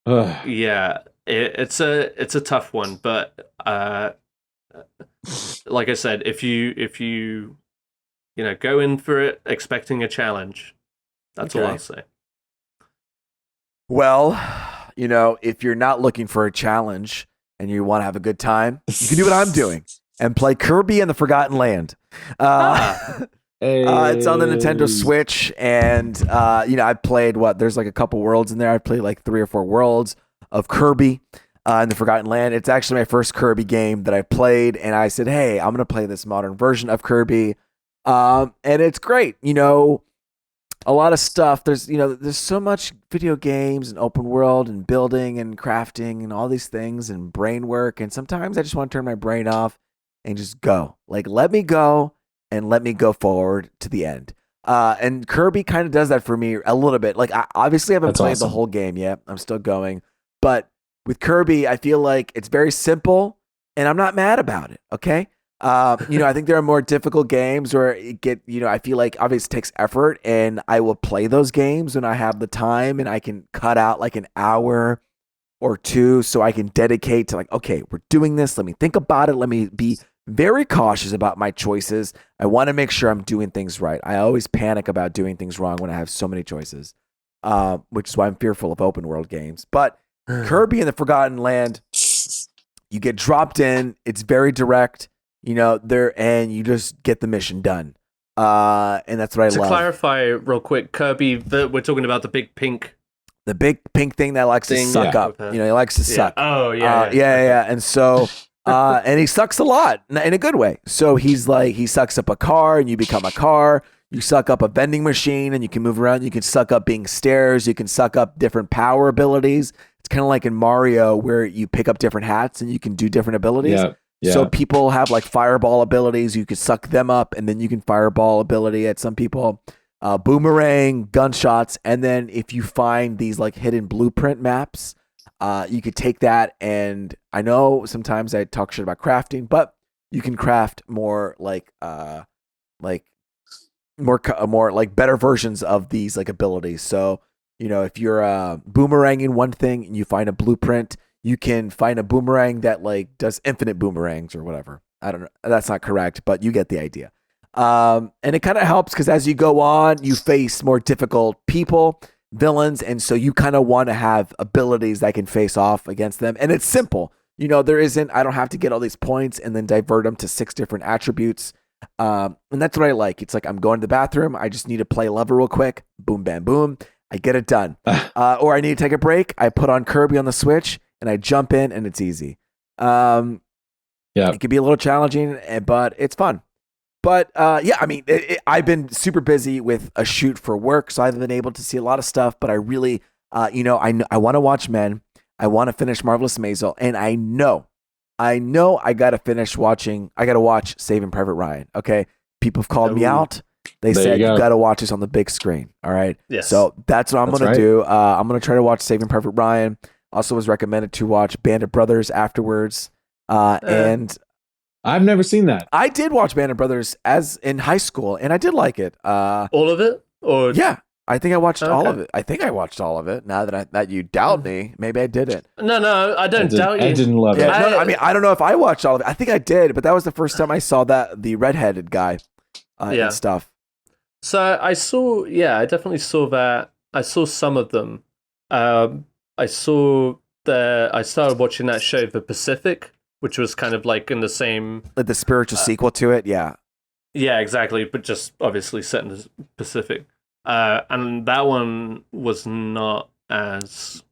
yeah. It's a tough one, but like I said, if you go in for it expecting a challenge, that's all I'll say. Well, if you're not looking for a challenge and you want to have a good time, you can do what I'm doing and play Kirby and the Forgotten Land. It's on the Nintendo Switch, and I played there's like a couple worlds in there. I played like 3 or 4 worlds of Kirby in the Forgotten Land. It's actually my first Kirby game that I played, and I said, hey, I'm going to play this modern version of Kirby. And it's great. A lot of stuff. There's so much video games and open world and building and crafting and all these things and brain work. And sometimes I just want to turn my brain off and just go. Like, let me go and let me go forward to the end. And Kirby kind of does that for me a little bit. Like, I obviously haven't played the whole game yet. I'm still going. But with Kirby, I feel like it's very simple, and I'm not mad about it, okay? I think there are more difficult games where I feel like obviously it takes effort, and I will play those games when I have the time, and I can cut out like an hour or 2 so I can dedicate to like, okay, we're doing this. Let me think about it. Let me be very cautious about my choices. I want to make sure I'm doing things right. I always panic about doing things wrong when I have so many choices, which is why I'm fearful of open world games. But Kirby in the Forgotten Land, you get dropped in. It's very direct, and you just get the mission done. And that's what I love. To clarify real quick, Kirby, we're talking about the big pink. The big pink thing that likes to suck up. He likes to suck. Oh, yeah. And so, and he sucks a lot in a good way. So he's like, he sucks up a car and you become a car. You suck up a vending machine and you can move around. You can suck up being stairs. You can suck up different power abilities. It's kind of like in Mario where you pick up different hats and you can do different abilities. Yeah. So people have like fireball abilities. You could suck them up and then you can fireball ability at some people. Boomerang, gunshots. And then if you find these like hidden blueprint maps, you could take that. And I know sometimes I talk shit about crafting, but you can craft more more like better versions of these like abilities. So, if you're boomeranging one thing and you find a blueprint, you can find a boomerang that like does infinite boomerangs or whatever. I don't know. That's not correct, but you get the idea. And it kind of helps because as you go on, you face more difficult people, villains. And so you kind of want to have abilities that can face off against them. And it's simple. I don't have to get all these points and then divert them to 6 different attributes. And that's what I like. It's like I'm going to the bathroom. I just need to play lever real quick. Boom, bam, boom. I get it done. Or I need to take a break. I put on Kirby on the Switch and I jump in and it's easy. It can be a little challenging, but it's fun. But I've been super busy with a shoot for work, so I haven't been able to see a lot of stuff. But I really, I want to watch Men. I want to finish Marvelous Maisel, and I know I got to watch Saving Private Ryan. Okay, people have called me out. They said you got to watch this on the big screen. All right. Yes. So that's what I'm going to do. I'm going to try to watch Saving Private Ryan. Also was recommended to watch Band of Brothers afterwards. And I've never seen that. I did watch Band of Brothers as in high school, and I did like it. All of it? Or yeah, I think I watched all of it. I think I watched all of it. Now that you doubt me, maybe I didn't. No, I don't doubt you. I didn't love it. I don't know if I watched all of it. I think I did, but that was the first time I saw the redheaded guy and stuff. So I definitely saw that. I saw some of them. I started watching that show, The Pacific, which was kind of like in the same... Like the spiritual sequel to it, yeah. Yeah, exactly, but just obviously set in the Pacific. And that one was not as...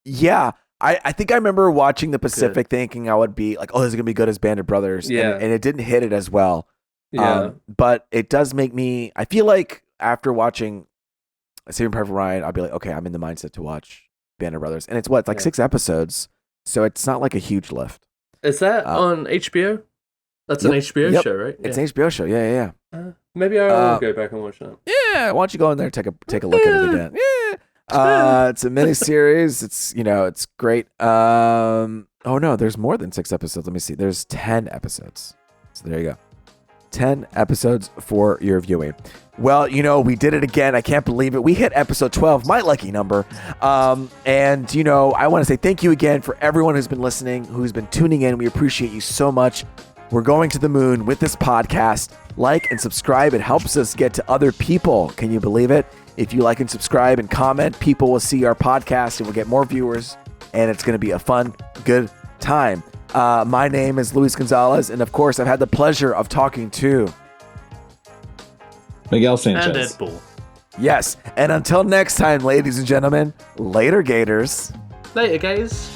Yeah, I think I remember watching The Pacific thinking I would be like, oh, this is going to be good as Band of Brothers. Yeah. And it didn't hit it as well. Yeah. But it does make me... I feel like after watching Saving Private Ryan, I'll be like, okay, I'm in the mindset to watch Band of Brothers. And it's 6 episodes, so it's not like a huge lift. Is that on HBO? That's an HBO show, right? It's an HBO show. Yeah. Maybe I will go back and watch that. Yeah, why don't you go in there and take a look at it again? Yeah. It's a miniseries. It's great. Oh no, there's more than 6 episodes. Let me see. There's 10 episodes. So there you go. 10 episodes for your viewing. Well, we did it again. I can't believe it. We hit episode 12, my lucky number. And I want to say thank you again for everyone who's been listening, who's been tuning in. We appreciate you so much. We're going to the moon with this podcast. Like and subscribe. It helps us get to other people. Can you believe it? If you like and subscribe and comment, people will see our podcast and we'll get more viewers. And it's going to be a fun, good time. My name is Luis Gonzalez. And of course, I've had the pleasure of talking to Miguel Sanchez. And Deadpool. Yes. And until next time, ladies and gentlemen, later Gators. Later, guys.